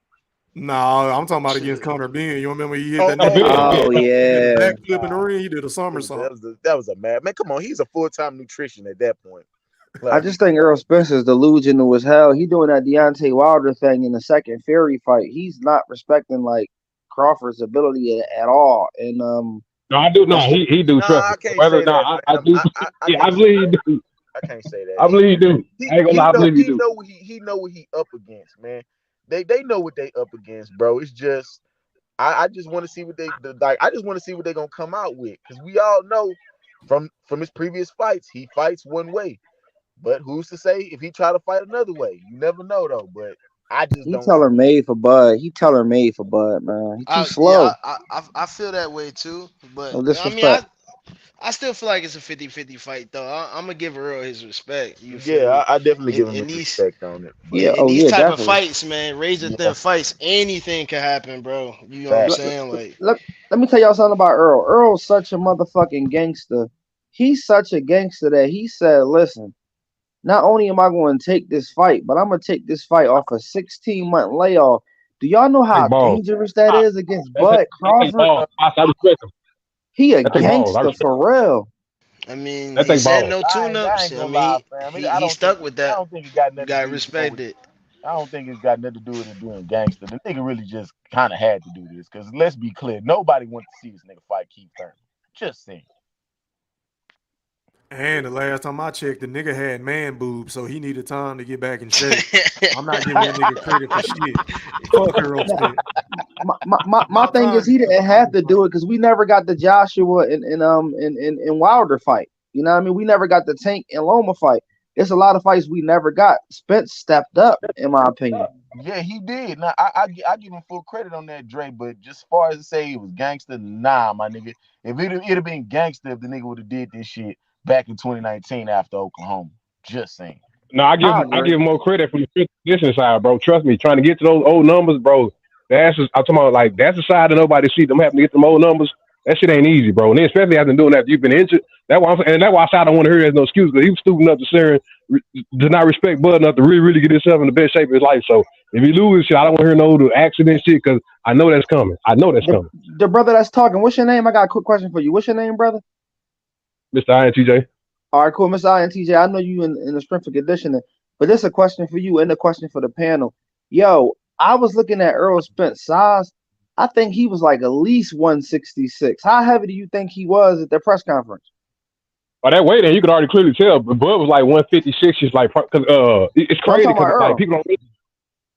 Speaker 2: No, I'm talking about against Conor Ben. You remember he hit that? Backflip in the ring. He did a somersault.
Speaker 21: That was a mad man. Come on, he's a full-time nutrition at that point.
Speaker 16: I just think Errol Spence is delusional as hell. He doing that Deontay Wilder thing in the second Fury fight. He's not respecting like Crawford's ability at all. And
Speaker 19: No, I do. No, he do. Trust
Speaker 21: I
Speaker 19: me.
Speaker 21: can't
Speaker 19: Whether
Speaker 21: say
Speaker 19: no,
Speaker 21: that,
Speaker 19: I
Speaker 21: fam.
Speaker 19: do.
Speaker 21: I
Speaker 19: Yeah, I
Speaker 21: can't say
Speaker 19: believe he
Speaker 21: that.
Speaker 19: do.
Speaker 21: I can't say that.
Speaker 19: I believe he do. I ain't gonna lie. I believe he do.
Speaker 21: He know what he up against, man. They know what they up against, bro. It's just I just want to see what like. I just want to see what they're gonna come out with, because we all know from his previous fights, he fights one way. But who's to say if he try to fight another way? You never know though. But I just
Speaker 16: he
Speaker 21: don't see.
Speaker 16: tailor made for Bud. He tailor made for Bud, man. He too
Speaker 17: Yeah,
Speaker 16: slow.
Speaker 17: I feel that way too. But
Speaker 16: No
Speaker 17: I mean,
Speaker 16: disrespect.
Speaker 17: I still feel like it's a 50-50 fight though. I'm gonna give Earl his respect. You feel
Speaker 21: Yeah,
Speaker 17: me?
Speaker 21: I definitely give him
Speaker 17: In
Speaker 21: his
Speaker 17: these
Speaker 21: respect on it. But
Speaker 16: Yeah.
Speaker 17: in
Speaker 16: Oh
Speaker 17: these
Speaker 16: yeah,
Speaker 17: type of
Speaker 16: definitely.
Speaker 17: fights, man, razor thin
Speaker 21: yeah,
Speaker 17: fights, anything can happen, bro. You know what I'm
Speaker 21: fact.
Speaker 16: Let,
Speaker 17: saying? Like,
Speaker 16: let me tell y'all something about Earl. Earl's such a motherfucking gangster. He's such a gangster that he said, "Listen, not only am I going to take this fight, but I'm going to take this fight off a 16-month layoff." Do y'all know
Speaker 19: Take
Speaker 16: how
Speaker 19: balls.
Speaker 16: dangerous that is against
Speaker 19: That
Speaker 16: Bud
Speaker 19: take
Speaker 16: Crawford?
Speaker 19: balls. I respect him.
Speaker 16: He a
Speaker 19: That take balls. I
Speaker 16: gangster
Speaker 19: respect.
Speaker 16: for real.
Speaker 17: I mean,
Speaker 19: That
Speaker 17: he
Speaker 19: take
Speaker 17: said
Speaker 19: balls.
Speaker 17: no
Speaker 21: I
Speaker 17: tune-ups.
Speaker 21: ain't
Speaker 17: I
Speaker 21: gonna lie,
Speaker 17: mean,
Speaker 21: fam.
Speaker 17: he stuck with
Speaker 21: I
Speaker 17: that.
Speaker 21: don't think it got
Speaker 17: You
Speaker 21: nothing to
Speaker 17: gotta
Speaker 21: do,
Speaker 17: respect it.
Speaker 21: I don't think it's got nothing to do with it being gangster. The nigga really just kind of had to do this, because let's be clear, nobody wants to see this nigga fight Keith Thurman. Just saying.
Speaker 2: And the last time I checked, the nigga had man boobs, so he needed time to get back in shape. I'm not giving that nigga credit for shit. Fuck Errol
Speaker 16: Now,
Speaker 2: Spence.
Speaker 16: my
Speaker 2: About
Speaker 16: thing is
Speaker 2: time.
Speaker 16: he didn't have to do it because we never got the Joshua and Wilder fight. You know what I mean? We never got the Tank and Loma fight. There's a lot of fights we never got. Spence stepped up, in my opinion.
Speaker 21: Yeah, he did. Now I give him full credit on that, Dre. But just as far as to say it was gangster, nah, my nigga. If it'd have been gangster if the nigga would have did this shit back in 2019 after Oklahoma. Just saying.
Speaker 19: No, I
Speaker 16: I
Speaker 19: give
Speaker 16: agree.
Speaker 19: him more credit from the fifth position side, bro. Trust me, trying to get to those old numbers, bro. That's just, I'm talking about like that's the side that nobody sees. Them having to get them old numbers. That shit ain't easy, bro. And then especially after doing that, you've been injured. That's why I said I don't want to hear there's no excuse, because he was stupid enough to did not respect Bud enough to really get himself in the best shape of his life. So if he loses shit, I don't want to hear no accident shit, because I know that's coming. I know that's coming.
Speaker 16: The brother that's talking, what's your name? I got a quick question for you. What's your name, brother?
Speaker 19: Mr. INTJ.
Speaker 16: All right, cool. Mr. INTJ, I know you in the strength and conditioning, but this is a question for you and a question for the panel. Yo, I was looking at Errol Spence size. I think he was like at least 166. How heavy do you think he was at the press conference?
Speaker 19: By that weight, then you could already clearly tell. But Bud was like 156. Just like, cause it's
Speaker 16: No, I'm
Speaker 19: crazy
Speaker 16: talking about
Speaker 19: because like
Speaker 16: Earl.
Speaker 19: people don't.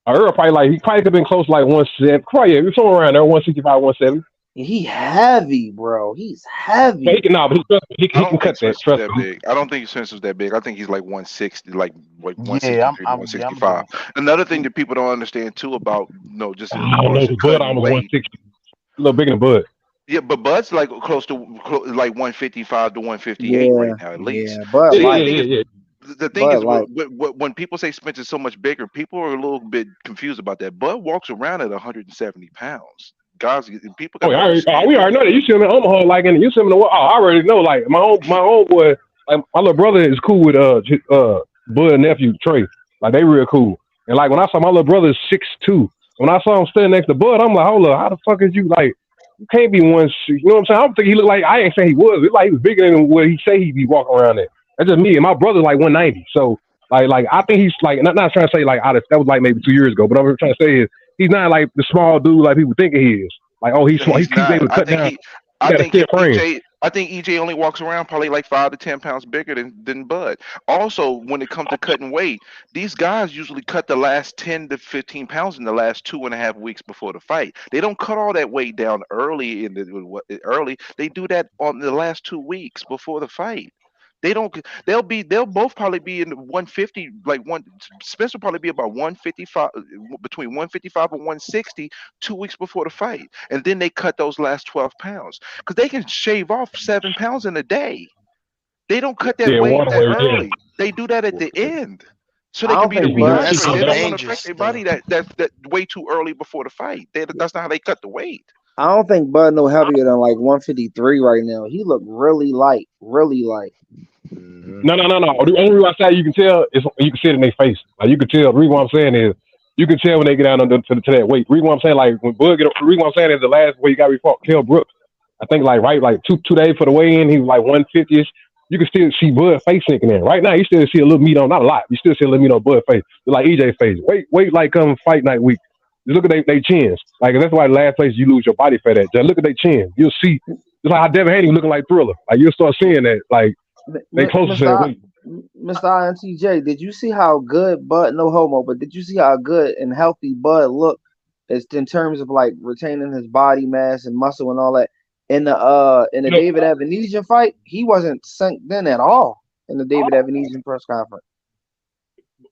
Speaker 19: Earl probably like he probably could have been close to like 170. Probably yeah, somewhere around there, 165, 170.
Speaker 16: He heavy, bro. He's
Speaker 19: But he
Speaker 16: heavy.
Speaker 19: can he
Speaker 13: I
Speaker 19: can
Speaker 13: don't
Speaker 19: cut
Speaker 13: think
Speaker 19: that.
Speaker 13: Spence was
Speaker 19: Trust
Speaker 13: that
Speaker 19: me.
Speaker 13: big. I don't think Spence was that big. I think he's like 160, like
Speaker 21: Yeah,
Speaker 13: 163 to
Speaker 21: I'm gonna give
Speaker 13: 165.
Speaker 21: him.
Speaker 13: Another thing that people don't understand too about, just as
Speaker 19: I don't
Speaker 13: far
Speaker 19: know.
Speaker 13: as
Speaker 19: The Bud
Speaker 13: cutting
Speaker 19: almost
Speaker 13: weight.
Speaker 19: 160. A little bigger than Bud.
Speaker 13: Yeah, but Bud's like close to like 155 to 158 right
Speaker 16: Yeah,
Speaker 13: now at least.
Speaker 16: yeah. Bud
Speaker 13: See, the
Speaker 16: Light.
Speaker 13: thing is,
Speaker 19: Yeah.
Speaker 13: the thing
Speaker 16: Bud
Speaker 13: is,
Speaker 16: Light.
Speaker 13: when people say Spence is so much bigger, people are a little bit confused about that. Bud walks around at 170 pounds. Guys, people got
Speaker 19: Oh,
Speaker 13: to
Speaker 19: we
Speaker 13: understand
Speaker 19: already
Speaker 13: that.
Speaker 19: know that. You see him in Omaha, like, and you see him in the. I already know. Like my homeboy, like my little brother is cool with Bud nephew Trey. Like they real cool. And like when I saw my little brother is 6'2", when I saw him standing next to Bud, I'm like, hold up, how the fuck is you like? You can't be 160. You know what I'm saying? I don't think he looked like. I ain't saying he was. It like he was bigger than what he say he be walking around at. That's just me. And my brother's like 190. So like I think he's like not trying to say like that was like maybe 2 years ago. But I'm trying to say is he's not like the small dude like people think he is. Like he's
Speaker 13: No,
Speaker 19: small.
Speaker 13: he's
Speaker 19: He's able
Speaker 13: not.
Speaker 19: to cut down. He
Speaker 13: I
Speaker 19: got a
Speaker 13: think
Speaker 19: stiff frame.
Speaker 13: EJ only walks around probably like 5 to 10 pounds bigger than Bud. Also, when it comes to cutting weight, these guys usually cut the last 10 to 15 pounds in the last 2.5 weeks before the fight. They don't cut all that weight down early. They do that on the last 2 weeks before the fight. They don't. They'll both probably be in the 150. Like one, Spence will probably be about 155, between 155 and 160 2 weeks before the fight, and then they cut those last 12 pounds because they can shave off 7 pounds in a day. They don't cut that
Speaker 19: Yeah,
Speaker 13: weight
Speaker 19: water
Speaker 13: that
Speaker 19: weight. Yeah.
Speaker 13: early. They do that at the end, so
Speaker 16: I
Speaker 13: they can
Speaker 16: don't
Speaker 13: be the
Speaker 16: think
Speaker 17: Nah,
Speaker 16: Bud.
Speaker 17: that's
Speaker 13: rematch.
Speaker 17: so
Speaker 13: They don't want to affect
Speaker 17: dangerous
Speaker 13: their
Speaker 17: though.
Speaker 13: body that way too early before the fight. That's not how they cut the weight.
Speaker 16: I don't think Bud no heavier than like 153 right now. He look really light, really light.
Speaker 19: No. The only reason I say you can tell is you can see it in their face. Like you can tell. The reason why I'm saying is you can tell when they get down to that weight. The reason why I'm saying like when Bud get. The reason why I'm saying is the last way you got to fought Kell Brooks. I think like two days for the weigh in, he was like 150ish. you can still see Bud face sinking in. Right now, you still see a little meat on, not a lot. You still see a little meat on Bud face, like EJ face. Wait, like come fight night week. Just look at they chins. Like that's why the last place you lose your body fat at. Just look at their chins. You'll see. It's like how Devin Haney looking like Thriller. Like you'll start seeing that. Like they closer to that weight.
Speaker 16: Mr. INTJ, did you see how good Bud, no homo, but did you see how good and healthy Bud looked as in terms of like retaining his body mass and muscle and all that? In the David Evanesian fight, he wasn't sunk in at all in the David Evanesian press conference.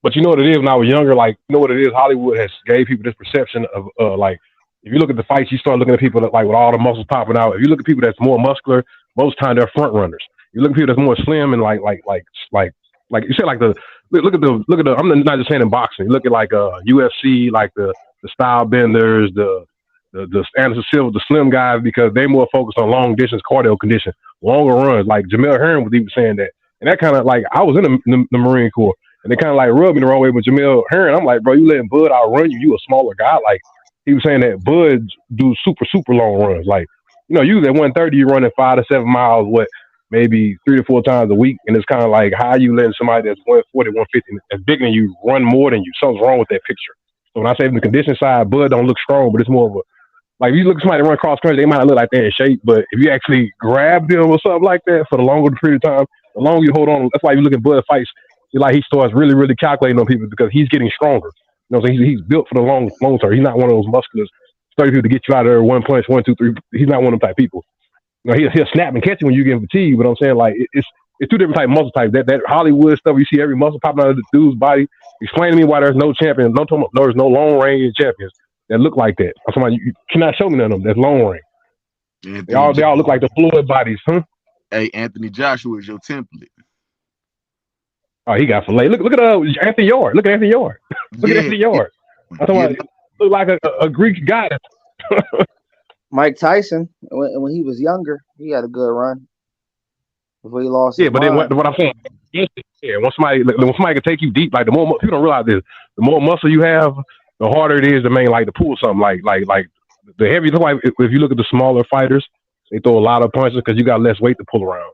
Speaker 19: But you know what it is when I was younger, like, you know what it is? Hollywood has gave people this perception of like, if you look at the fights, you start looking at people that, like with all the muscles popping out. If you look at people that's more muscular, most time they're front runners. You look at people that's more slim and like you said, like look at the I'm not just saying in boxing. You look at like UFC, like the style benders, the Anderson Silva, the slim guys, because they're more focused on long distance cardio condition, longer runs. Like Jamel Herring was even saying that, and that kind of like I was in the Marine Corps. And they kind of like rubbed me the wrong way with Jamel Herring. I'm like, bro, you letting Bud outrun you. You a smaller guy. Like, he was saying that Bud do super long runs. Like, you know, you at 130, you're running 5 to 7 miles, maybe 3 to 4 times a week. And it's kind of like, how you letting somebody that's 140, 150, that's bigger than you, run more than you? Something's wrong with that picture. So when I say from the condition side, Bud don't look strong, but it's more of a, like, if you look at somebody run cross country, they might not look like they're in shape. But if you actually grab them or something like that for the longer period of time, the longer you hold on, that's why you look at Bud fights. Like he starts really calculating on people because he's getting stronger. You know what I'm saying? He's built for the long term. He's not one of those musculars, 30 people to get you out of there, 1 punch, 1, 2, 3. He's not one of them type people. You know, he'll snap and catch you when you get fatigued. But I'm saying, like, it's two different type of muscle types. That Hollywood stuff, you see every muscle popping out of the dude's body. Explain to me why there's no champions, there's no long range champions that look like that. I'm talking about, you cannot show me none of them that's long range. They all look like the Floyd bodies, huh?
Speaker 21: Hey, Anthony Joshua is your template.
Speaker 19: Oh, he got filet. Look at Anthony Yard. Look at Anthony Yard. Look at Anthony Yard. I'm talking about, look like a Greek goddess.
Speaker 16: Mike Tyson, when he was younger, he had a good run before he lost.
Speaker 19: Yeah, but then what I'm saying, yeah, when somebody can take you deep, like the more people don't realize this, the more muscle you have, the harder it is to to pull something. Like the heavier, like if you look at the smaller fighters, they throw a lot of punches because you got less weight to pull around.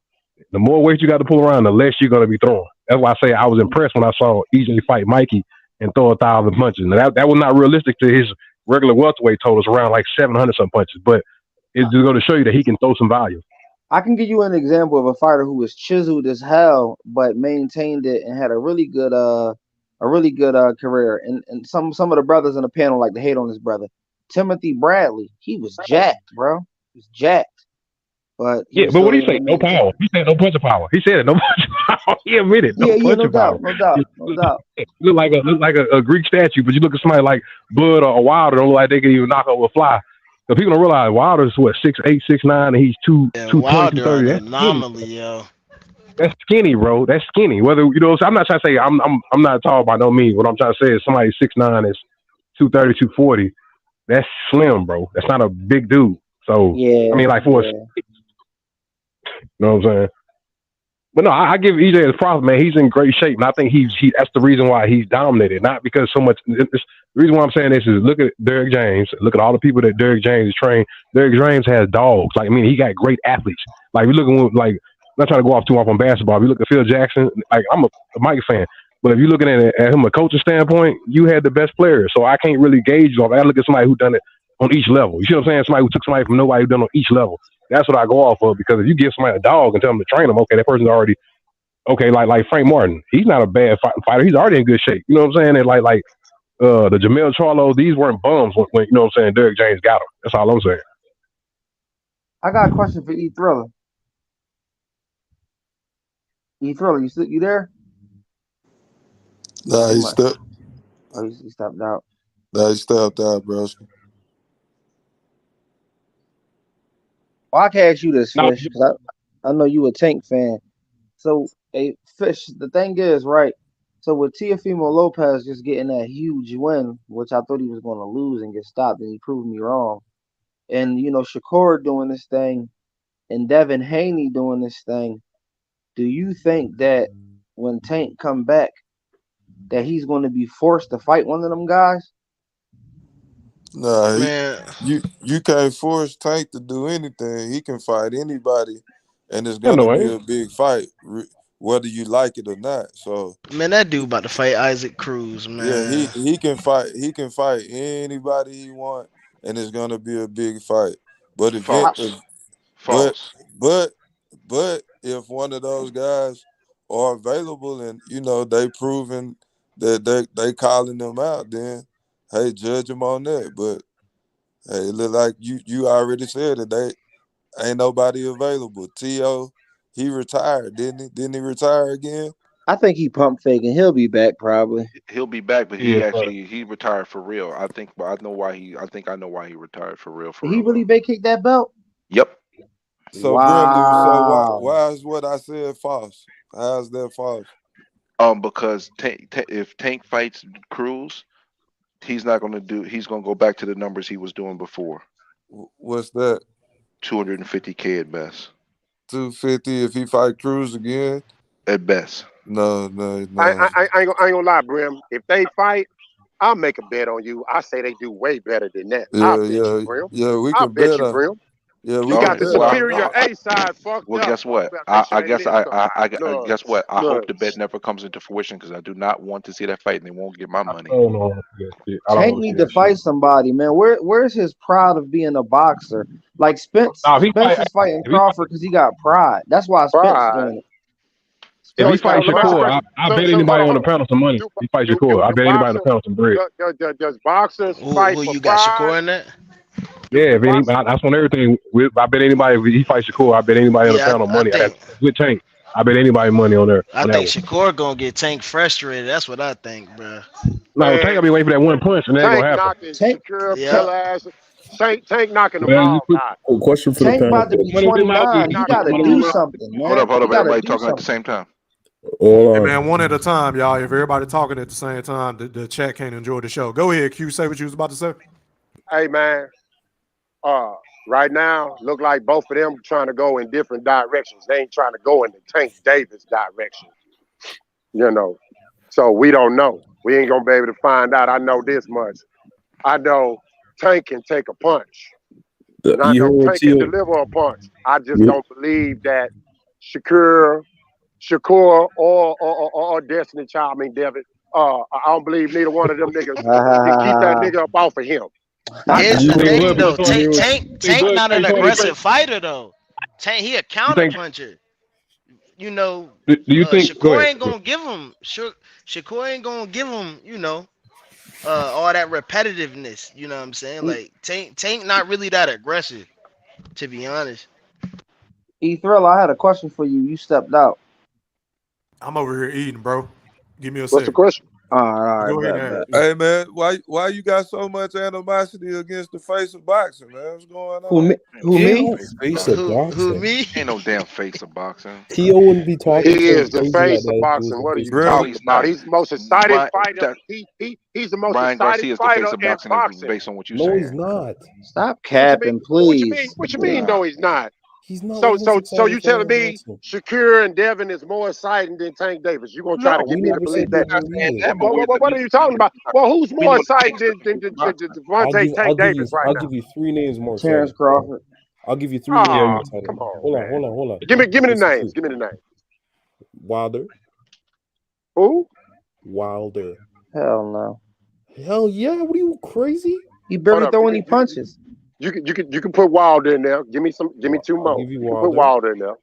Speaker 19: The more weight you got to pull around, the less you're going to be throwing. That's why I say I was impressed when I saw EJ fight Mikey and throw 1,000 punches. Now that was not realistic to his regular welterweight totals, around like 700 some punches, but it's just going to show you that he can throw some value.
Speaker 16: I can give you an example of a fighter who was chiseled as hell, but maintained it and had a really good career. And some of the brothers in the panel like to hate on this brother, Timothy Bradley. He was jacked, bro. He was jacked. But
Speaker 19: but what do you say? No power. He said no punch of power. He said it. No punch of power. He admitted no punch of power.
Speaker 16: No doubt.
Speaker 19: Look like a Greek statue, but you look at somebody like Bud or Wilder, don't look like they can even knock over a fly. So people don't realize Wilder's 6'8", 6'9", and he's 220, 230. That's
Speaker 17: anomaly, yo.
Speaker 19: That's skinny, bro. That's skinny. Whether you know, I'm not trying to say I'm not tall by no means. What I'm trying to say is somebody 6'9" is 230, 240. That's slim, bro. That's not a big dude. So I mean, like for you know what I'm saying? But no, I give EJ his props, man. He's in great shape, and I think that's the reason why he's dominated. Not because so much. The reason why I'm saying this is look at Derrick James. Look at all the people that Derrick James is trained. Derrick James has dogs. Like, I mean, he got great athletes. Like, we looking like, I'm not trying to go off too off on basketball. If you look at Phil Jackson, like, I'm a Mike fan. But if you're looking at him from a coaching standpoint, you had the best players. So I can't really gauge you off. I look at somebody who done it on each level. You see what I'm saying? Somebody who took somebody from nobody who done it on each level. That's what I go off of, because if you give somebody a dog and tell them to train them, okay, that person's already okay. Like Frank Martin, he's not a bad fighter. He's already in good shape. You know what I'm saying? And like the Jamel Charlos, these weren't bums when you know what I'm saying. Derrick James got them. That's all I'm saying.
Speaker 16: I got a question for E Thriller. E Thriller, you there?
Speaker 20: Nah, he stepped.
Speaker 16: Oh, he stepped out.
Speaker 20: Nah, he stepped out, bro.
Speaker 16: Well, I can ask you this, Fish, because I know you a Tank fan. So, hey, Fish, the thing is, right? So with Teofimo Lopez just getting that huge win, which I thought he was going to lose and get stopped, and he proved me wrong. And, you know, Shakur doing this thing and Devin Haney doing this thing. Do you think that when Tank come back, that he's going to be forced to fight one of them guys?
Speaker 20: Nah, you can't force Tank to do anything. He can fight anybody and it's
Speaker 19: I
Speaker 20: gonna
Speaker 19: know,
Speaker 20: be
Speaker 19: ain't
Speaker 20: a big fight, whether you like it or not. So
Speaker 17: Man, that dude about to fight Isaac Cruz,
Speaker 20: yeah,
Speaker 17: man.
Speaker 20: he can fight. He can fight anybody he want, and it's gonna be a big fight. But
Speaker 13: False.
Speaker 20: but
Speaker 13: False.
Speaker 20: but but if one of those guys are available and they proving that they calling them out, then hey, judge them on that. But hey, it look like you already said that they ain't nobody available. T.O., he retired, didn't he? Didn't he retire again?
Speaker 16: I think he pump faking. He'll be back probably.
Speaker 13: He'll be back, but
Speaker 19: he?
Speaker 13: he
Speaker 19: Yeah, but
Speaker 13: actually he retired for real. I think, but I know why he. I think I know why he retired for real. For
Speaker 16: Did he
Speaker 13: real
Speaker 16: really
Speaker 13: though.
Speaker 16: vacate that belt?
Speaker 13: Yep.
Speaker 20: So Brimley, so
Speaker 16: Wow.
Speaker 20: why is what I said false? How's that false?
Speaker 13: Because if Tank fights Cruz, he's not going to do. He's going to go back to the numbers he was doing before.
Speaker 20: What's that?
Speaker 13: 250K at best.
Speaker 20: 250 if he fight Cruz again?
Speaker 13: At best.
Speaker 20: No.
Speaker 3: I ain't gonna lie, Brim. If they fight, I'll make a bet on you. I say they do way better than that. I'll bet you, Brim.
Speaker 20: We
Speaker 3: I'll
Speaker 20: can
Speaker 3: bet
Speaker 20: bet
Speaker 3: you,
Speaker 20: on.
Speaker 3: Brim.
Speaker 20: Yeah, we
Speaker 3: You
Speaker 20: can
Speaker 3: got
Speaker 13: Okay.
Speaker 3: the
Speaker 20: bet on.
Speaker 3: superior A side fucked
Speaker 13: Well,
Speaker 3: up.
Speaker 13: guess what?
Speaker 3: Make sure
Speaker 13: I
Speaker 3: they
Speaker 13: guess
Speaker 3: listen.
Speaker 13: I guess what? I hope
Speaker 3: Look.
Speaker 13: the bet never comes into fruition because I do not want to see that fight and they won't get my money.
Speaker 19: I don't know. Yeah, shit. I don't
Speaker 16: Tank
Speaker 19: want to see
Speaker 16: need to
Speaker 19: that shit.
Speaker 16: fight somebody, man. Where's his pride of being a boxer? Like Spence
Speaker 19: Nah, if he
Speaker 16: Spence
Speaker 19: fight,
Speaker 16: is fighting
Speaker 19: if he fight,
Speaker 16: Crawford because he got pride. That's why Spence
Speaker 3: Pride.
Speaker 16: doing it.
Speaker 19: if
Speaker 3: So,
Speaker 19: he
Speaker 3: so
Speaker 19: fights
Speaker 3: let me ask you a
Speaker 19: Shakur,
Speaker 3: question.
Speaker 19: I
Speaker 3: So,
Speaker 19: bet
Speaker 3: so
Speaker 19: anybody
Speaker 3: hold
Speaker 19: on the
Speaker 3: on.
Speaker 19: panel some money.
Speaker 3: Do,
Speaker 19: He fights
Speaker 3: do,
Speaker 19: Shakur.
Speaker 3: do,
Speaker 19: I
Speaker 3: do
Speaker 19: bet anybody on the
Speaker 3: boxers
Speaker 19: panel some bread.
Speaker 3: does boxers fight
Speaker 17: Who
Speaker 3: for
Speaker 17: you got
Speaker 3: pride?
Speaker 17: Shakur in that?
Speaker 19: Yeah, if any,
Speaker 3: Boxers,
Speaker 19: that's on everything. I bet anybody if he fights Shakur, I bet anybody on the
Speaker 17: Yeah,
Speaker 19: panel
Speaker 17: I
Speaker 19: money. That's
Speaker 17: think
Speaker 19: with Tank. I bet anybody money on there
Speaker 17: I
Speaker 19: on that
Speaker 17: think
Speaker 19: one.
Speaker 17: Shakur gonna get Tank frustrated. That's what I think, bro.
Speaker 19: No, Tank
Speaker 3: man.
Speaker 19: gonna be waiting for that one punch, and that ain't
Speaker 3: Tank
Speaker 19: gonna happen.
Speaker 3: knocking
Speaker 16: Tank
Speaker 3: Shakira,
Speaker 17: Yeah.
Speaker 3: killer ass. Tank knocking them
Speaker 19: Well, you
Speaker 3: all
Speaker 19: put
Speaker 3: out.
Speaker 15: Oh, question for the
Speaker 16: Tank
Speaker 15: panel.
Speaker 16: about to be
Speaker 19: money with them out there.
Speaker 3: Tank
Speaker 16: 29. He
Speaker 3: knocking
Speaker 16: got
Speaker 3: them
Speaker 16: to
Speaker 19: Money
Speaker 3: all
Speaker 16: do
Speaker 19: with
Speaker 3: out.
Speaker 16: something,
Speaker 13: Hold up,
Speaker 16: man.
Speaker 13: hold
Speaker 16: He
Speaker 13: up.
Speaker 16: got to
Speaker 13: Everybody
Speaker 16: do
Speaker 13: talking at the
Speaker 16: something.
Speaker 13: same time.
Speaker 15: Hold
Speaker 2: Hey
Speaker 15: on.
Speaker 2: man, one at a time, y'all. If everybody talking at the same time, the chat can't enjoy the show. Go ahead, Q. Say what you was about to say.
Speaker 3: Hey man, uh, right now look like both of them trying to go in different directions. They ain't trying to go in the Tank Davis direction, So we don't know. We ain't gonna be able to find out. I know this much. I know Tank can take a punch, and I
Speaker 15: You
Speaker 3: know
Speaker 15: heard what
Speaker 3: Tank can
Speaker 15: Tio?
Speaker 3: deliver a punch. I just
Speaker 15: You,
Speaker 3: don't believe that Shakur or Destiny Child, I mean Devin. I don't believe neither one of them niggas can keep that nigga up off of him. I
Speaker 17: Here's
Speaker 3: just
Speaker 15: you
Speaker 17: the
Speaker 3: don't
Speaker 15: heard?
Speaker 3: believe
Speaker 17: thing
Speaker 3: it.
Speaker 17: though.
Speaker 15: You heard?
Speaker 19: think
Speaker 17: Tank
Speaker 19: Bud
Speaker 17: not an
Speaker 19: Tank Tony
Speaker 17: aggressive fighter though. Tank he a
Speaker 19: You
Speaker 17: counter
Speaker 19: think?
Speaker 17: puncher. You know,
Speaker 19: Do you think? Go
Speaker 17: Shakur
Speaker 19: ahead.
Speaker 17: ain't gonna give him Shakur ain't gonna give him, all that repetitiveness. You know what I'm saying? Like Tank not really that aggressive, to be honest.
Speaker 16: Thrill, I had a question for you. You stepped out.
Speaker 2: I'm over here eating, bro. Give me a
Speaker 3: What's the
Speaker 2: second.
Speaker 3: question?
Speaker 16: All right,
Speaker 2: Go ahead
Speaker 16: bet,
Speaker 2: and
Speaker 16: bet.
Speaker 2: ask. Yeah.
Speaker 20: Hey man, why you got so much animosity against the face of boxing, man? What's going
Speaker 16: Who
Speaker 20: on?
Speaker 16: me?
Speaker 13: Ain't no
Speaker 16: Who
Speaker 13: damn
Speaker 15: Tio
Speaker 16: me?
Speaker 13: face of
Speaker 15: face of
Speaker 13: boxing.
Speaker 17: Who
Speaker 15: boxing.
Speaker 17: me?
Speaker 13: Ain't no damn face of boxing.
Speaker 15: Tio wouldn't be
Speaker 3: He
Speaker 15: talking so
Speaker 3: is the
Speaker 15: crazy like
Speaker 3: face of
Speaker 15: that if he was
Speaker 3: boxing.
Speaker 15: the
Speaker 3: What are
Speaker 15: face
Speaker 3: you
Speaker 15: of
Speaker 13: No,
Speaker 20: Brim,
Speaker 3: talking
Speaker 13: he's
Speaker 3: about?
Speaker 13: not.
Speaker 3: He's the most excited
Speaker 13: Brian,
Speaker 3: fighter.
Speaker 13: that,
Speaker 3: He's the most
Speaker 13: Brian
Speaker 3: excited
Speaker 13: Garcia is the face
Speaker 3: fighter
Speaker 13: of
Speaker 3: in
Speaker 13: boxing
Speaker 3: boxing.
Speaker 13: based on what you're
Speaker 15: No, he's
Speaker 13: saying.
Speaker 15: not.
Speaker 16: Stop
Speaker 3: What you mean?
Speaker 16: capping, please.
Speaker 3: What you mean?
Speaker 13: Nah.
Speaker 3: No, he's not.
Speaker 15: He's not one
Speaker 3: So
Speaker 15: of the most
Speaker 3: so so
Speaker 15: exciting
Speaker 3: you telling
Speaker 15: fighters in
Speaker 3: me
Speaker 15: boxing.
Speaker 3: Shakir and Devin is more exciting than Tank Davis? You gonna
Speaker 13: No,
Speaker 3: try to get
Speaker 15: We
Speaker 3: me to
Speaker 15: never
Speaker 3: believe
Speaker 15: said they
Speaker 3: that?
Speaker 15: were either.
Speaker 3: What are you talking about? Well, who's
Speaker 13: we
Speaker 3: more
Speaker 13: know the
Speaker 3: exciting
Speaker 13: face of
Speaker 3: than
Speaker 13: boxing.
Speaker 3: Devontae
Speaker 15: I'll
Speaker 3: Tank
Speaker 15: give you
Speaker 3: Davis right
Speaker 15: I'll
Speaker 3: now?
Speaker 15: give you three names more
Speaker 16: Terence
Speaker 15: exciting.
Speaker 16: Crawford.
Speaker 15: I'll give you three names
Speaker 19: Yeah,
Speaker 15: more
Speaker 3: Oh,
Speaker 15: exciting.
Speaker 3: come on,
Speaker 15: Hold on,
Speaker 3: man.
Speaker 15: hold on.
Speaker 3: Give me the
Speaker 15: Listen
Speaker 3: names.
Speaker 15: to
Speaker 3: Give me the names.
Speaker 15: Wilder.
Speaker 3: Who?
Speaker 15: Wilder.
Speaker 16: Hell no.
Speaker 15: Hell yeah, what are you crazy?
Speaker 16: He
Speaker 3: Hold
Speaker 16: barely
Speaker 3: up.
Speaker 16: throw any punches.
Speaker 3: You can put Wilder in there. Give me two
Speaker 15: I'll
Speaker 3: more.
Speaker 15: give you
Speaker 3: You can put
Speaker 15: Wilder.
Speaker 3: Wilder in there.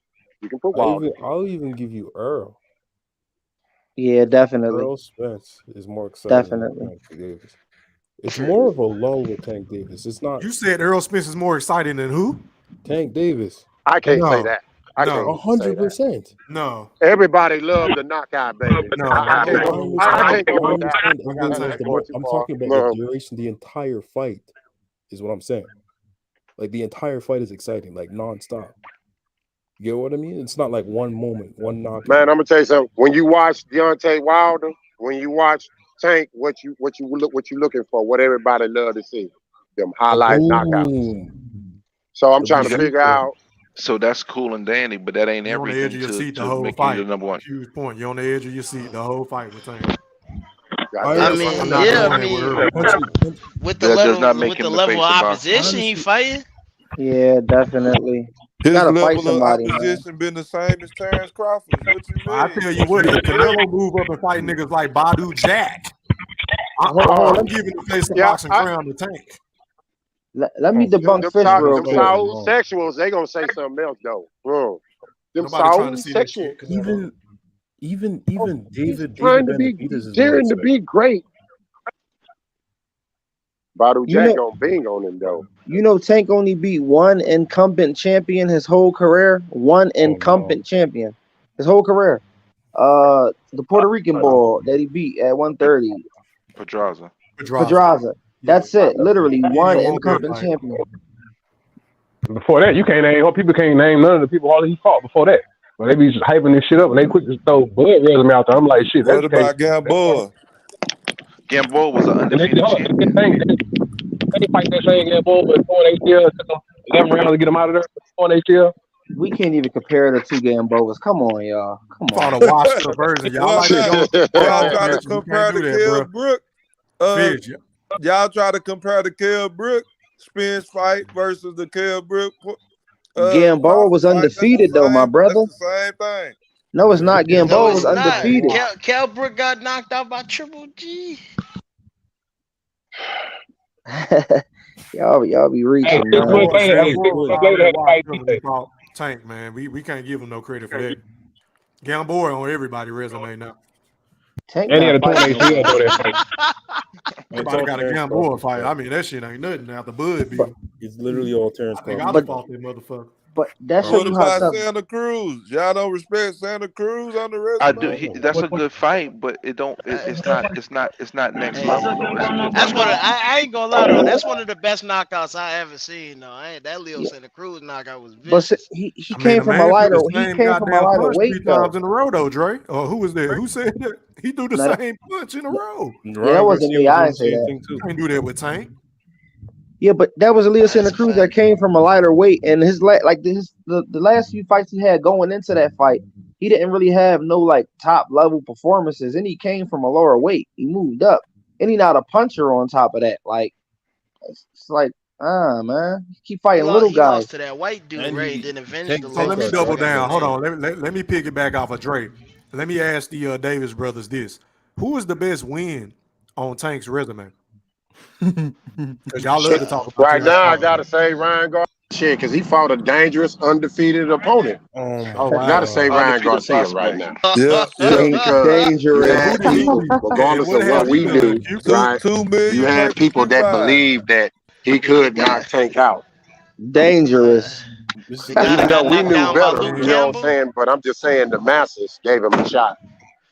Speaker 3: You can put Wilder in there.
Speaker 15: I'll even give you Earl.
Speaker 16: Yeah, definitely.
Speaker 15: Errol Spence is more exciting than
Speaker 16: Definitely.
Speaker 15: Tank Davis. It's more of a lull with Tank Davis. It's not
Speaker 2: You said Errol Spence is more exciting than who?
Speaker 15: Tank Davis.
Speaker 3: I can't say
Speaker 2: No,
Speaker 3: that. I can't
Speaker 2: no,
Speaker 3: even say that.
Speaker 15: 100%.
Speaker 2: no,
Speaker 3: Everybody loved the knockout, baby. I
Speaker 2: no.
Speaker 3: can't
Speaker 15: No,
Speaker 3: go.
Speaker 15: I
Speaker 3: I
Speaker 15: understand.
Speaker 3: can't go
Speaker 15: I
Speaker 3: with that.
Speaker 15: understand everyone says
Speaker 3: That's
Speaker 15: the
Speaker 3: going
Speaker 15: more.
Speaker 3: too
Speaker 15: I'm
Speaker 3: far.
Speaker 15: talking about the
Speaker 3: No.
Speaker 15: duration, the entire fight is what I'm saying. Like the entire fight is exciting, like nonstop. You get what I mean? It's not like one moment, one knockout.
Speaker 3: Man, I'm gonna tell you something. When you watch Deontay Wilder, when you watch Tank, what you looking for? What everybody love to see? Them highlight knockouts.
Speaker 15: Boom.
Speaker 3: So I'm
Speaker 15: The
Speaker 3: trying to
Speaker 13: Yeah.
Speaker 3: figure
Speaker 15: bazooka.
Speaker 3: out.
Speaker 13: So that's cool and dandy, but that ain't
Speaker 2: You on the edge
Speaker 13: everything
Speaker 2: of your seat the
Speaker 13: to
Speaker 2: whole
Speaker 13: make you the
Speaker 2: fight.
Speaker 13: number one.
Speaker 2: Huge point. You on the edge of your seat the whole fight with Tank.
Speaker 15: I
Speaker 3: Goddamn,
Speaker 17: I
Speaker 3: I
Speaker 2: I'm
Speaker 17: mean,
Speaker 15: understand
Speaker 2: not
Speaker 15: that.
Speaker 17: yeah, I
Speaker 2: doing it with
Speaker 17: mean,
Speaker 2: Errol.
Speaker 17: with
Speaker 13: That does not make
Speaker 17: the
Speaker 13: him the
Speaker 17: level of
Speaker 13: face of boxing.
Speaker 17: opposition he
Speaker 15: Honestly,
Speaker 17: fighting.
Speaker 16: Yeah, definitely.
Speaker 20: His
Speaker 16: Gotta fight
Speaker 20: level of
Speaker 16: somebody, man.
Speaker 20: opposition been the same as Terence Crawford's. What you
Speaker 2: I
Speaker 20: mean?
Speaker 2: tell you what, if Canelo move up and fight niggas like Badu Jack,
Speaker 16: Hold on,
Speaker 2: I'm giving the face a
Speaker 3: Yeah,
Speaker 2: boxing crown to Tank.
Speaker 16: let me debunk
Speaker 3: them
Speaker 16: Fish real
Speaker 3: them
Speaker 16: quick.
Speaker 3: Saul sexuals, they gonna say something else though. Them
Speaker 2: Nobody trying to
Speaker 3: Saul
Speaker 2: see that
Speaker 3: sexuals.
Speaker 2: shit, Canelo.
Speaker 15: Even
Speaker 3: He's
Speaker 15: David
Speaker 3: trying to be,
Speaker 15: Benavidez
Speaker 3: he's
Speaker 15: is more
Speaker 3: daring to
Speaker 15: respect.
Speaker 3: be great. Badu
Speaker 16: You
Speaker 3: Jack
Speaker 16: know,
Speaker 3: gonna bing on him though.
Speaker 16: Tank only beat one incumbent champion his whole career. One
Speaker 15: Oh no.
Speaker 16: incumbent champion his whole career. The Puerto Rican boy that he beat at 130,
Speaker 13: Pedraza.
Speaker 16: Pedraza. That's it. Literally
Speaker 2: He
Speaker 16: one
Speaker 2: didn't want that
Speaker 16: incumbent
Speaker 2: fight.
Speaker 16: champion.
Speaker 19: Before that, you can't name people can't name none of the people he fought before that. But they be just hyping this shit up and they quick to throw Bud resume out there. I'm like, shit,
Speaker 20: What
Speaker 19: that's the case.
Speaker 20: about Gamboa?
Speaker 13: Gamboa was an
Speaker 19: And they
Speaker 13: undefeated champion.
Speaker 19: They fight that same Gamboa with torn ACL. Took them 11 rounds to get him out of there. Torn ACL.
Speaker 16: We can't even compare the two Gamboas. Come on, y'all. Come
Speaker 2: Fought
Speaker 16: on.
Speaker 2: a washed up version. Y'all
Speaker 20: Why
Speaker 2: like to
Speaker 20: not?
Speaker 2: go.
Speaker 20: Y'all
Speaker 2: Oh,
Speaker 20: try to
Speaker 2: Fish, you
Speaker 20: compare
Speaker 2: can't
Speaker 20: the
Speaker 2: do that,
Speaker 20: Kell
Speaker 2: bro.
Speaker 20: Brook.
Speaker 2: Fish,
Speaker 20: Y'all try to compare the Kell Brook Spence fight versus the Kell Brook
Speaker 16: Gamboa
Speaker 20: Crawford
Speaker 16: was
Speaker 20: fight. That's the
Speaker 16: undefeated though, my
Speaker 20: same.
Speaker 16: brother.
Speaker 20: That's the same thing.
Speaker 16: No, it's not.
Speaker 17: No,
Speaker 16: Gamboa
Speaker 17: it's
Speaker 16: was
Speaker 17: not.
Speaker 16: undefeated.
Speaker 17: Cal Brook got knocked out by Triple G.
Speaker 16: y'all be reaching, man.
Speaker 2: He fought Tank, man. We can't give him no credit for that. Gamboa on everybody's resume now.
Speaker 16: Tank
Speaker 19: And he had a
Speaker 16: got
Speaker 19: torn
Speaker 16: fight.
Speaker 19: ACL though that fight.
Speaker 2: Everybody got a Gamboa fight. I mean, that shit ain't nothing after Bud beat him.
Speaker 15: It's literally all Terence
Speaker 2: I think
Speaker 15: Crawford.
Speaker 2: I fought that motherfucker.
Speaker 16: But that show
Speaker 20: What
Speaker 16: you how
Speaker 20: about
Speaker 16: tough.
Speaker 20: Santa Cruz? Y'all don't respect Santa Cruz on the
Speaker 13: I
Speaker 20: resume?
Speaker 13: do. That's a good fight, but it don't. It's not next level though. It's a good
Speaker 17: That's
Speaker 13: fight.
Speaker 17: one. I ain't gonna lie though. That's one of the best knockouts I ever seen. Though that Leo Santa Cruz knockout was
Speaker 16: But
Speaker 17: vicious.
Speaker 16: he
Speaker 2: I mean,
Speaker 16: came
Speaker 2: the
Speaker 16: from a
Speaker 2: man
Speaker 16: lighter.
Speaker 2: threw the
Speaker 16: He
Speaker 2: same
Speaker 16: came from a
Speaker 2: goddamn
Speaker 16: lighter
Speaker 2: punch
Speaker 16: weight
Speaker 2: 3
Speaker 16: though.
Speaker 2: times in a row, though, Dre. Or who was that? Who said that? He threw the
Speaker 16: No,
Speaker 2: same punch in a row.
Speaker 16: Yeah, that wasn't me. I didn't say that.
Speaker 2: You can't do that with Tank.
Speaker 16: Yeah, but that was Leo Santa Cruz that came from a lighter weight, and his the last few fights he had going into that fight, he didn't really have no like top level performances, and he came from a lower weight. He moved up, and he not a puncher on top of that. Like it's like man, he keep fighting little
Speaker 17: He
Speaker 16: guys.
Speaker 17: lost to that white dude,
Speaker 15: And
Speaker 17: Ray,
Speaker 15: he-
Speaker 17: and then avenged
Speaker 15: Tank
Speaker 17: the
Speaker 2: So let me
Speaker 17: loss.
Speaker 2: double
Speaker 17: I forgot his
Speaker 2: down. Hold
Speaker 17: name.
Speaker 2: on. Let me piggyback off of Dre. Let me ask the Davis brothers this: who is the best win on Tank's resume? Because y'all love to talk about
Speaker 3: Right
Speaker 2: Terrence
Speaker 3: now, I
Speaker 2: Crawford.
Speaker 3: gotta say Ryan Garcia because he fought a dangerous, undefeated opponent.
Speaker 2: Oh
Speaker 3: I
Speaker 2: wow.
Speaker 3: gotta say Ryan
Speaker 13: Undefeated
Speaker 3: Garcia right
Speaker 13: prospect.
Speaker 3: now.
Speaker 20: Yeah,
Speaker 16: Dangerous.
Speaker 3: You
Speaker 2: Yeah,
Speaker 3: had
Speaker 2: who did he
Speaker 3: people,
Speaker 2: beat?
Speaker 3: regardless
Speaker 2: And what
Speaker 3: of what
Speaker 2: has he
Speaker 3: we
Speaker 2: done?
Speaker 3: do,
Speaker 2: Q?
Speaker 3: right?
Speaker 20: 2
Speaker 3: You
Speaker 20: million
Speaker 3: had
Speaker 20: versus
Speaker 3: people that
Speaker 20: 5.
Speaker 3: believed that he could knock Tank out.
Speaker 16: Dangerous.
Speaker 17: The guy
Speaker 3: Even
Speaker 17: that
Speaker 3: though
Speaker 17: got
Speaker 3: we
Speaker 17: knocked
Speaker 3: knew
Speaker 17: down by
Speaker 3: better,
Speaker 17: Luke
Speaker 3: you know what I'm
Speaker 17: Campbell.
Speaker 3: saying? But I'm just saying the masses gave him a shot.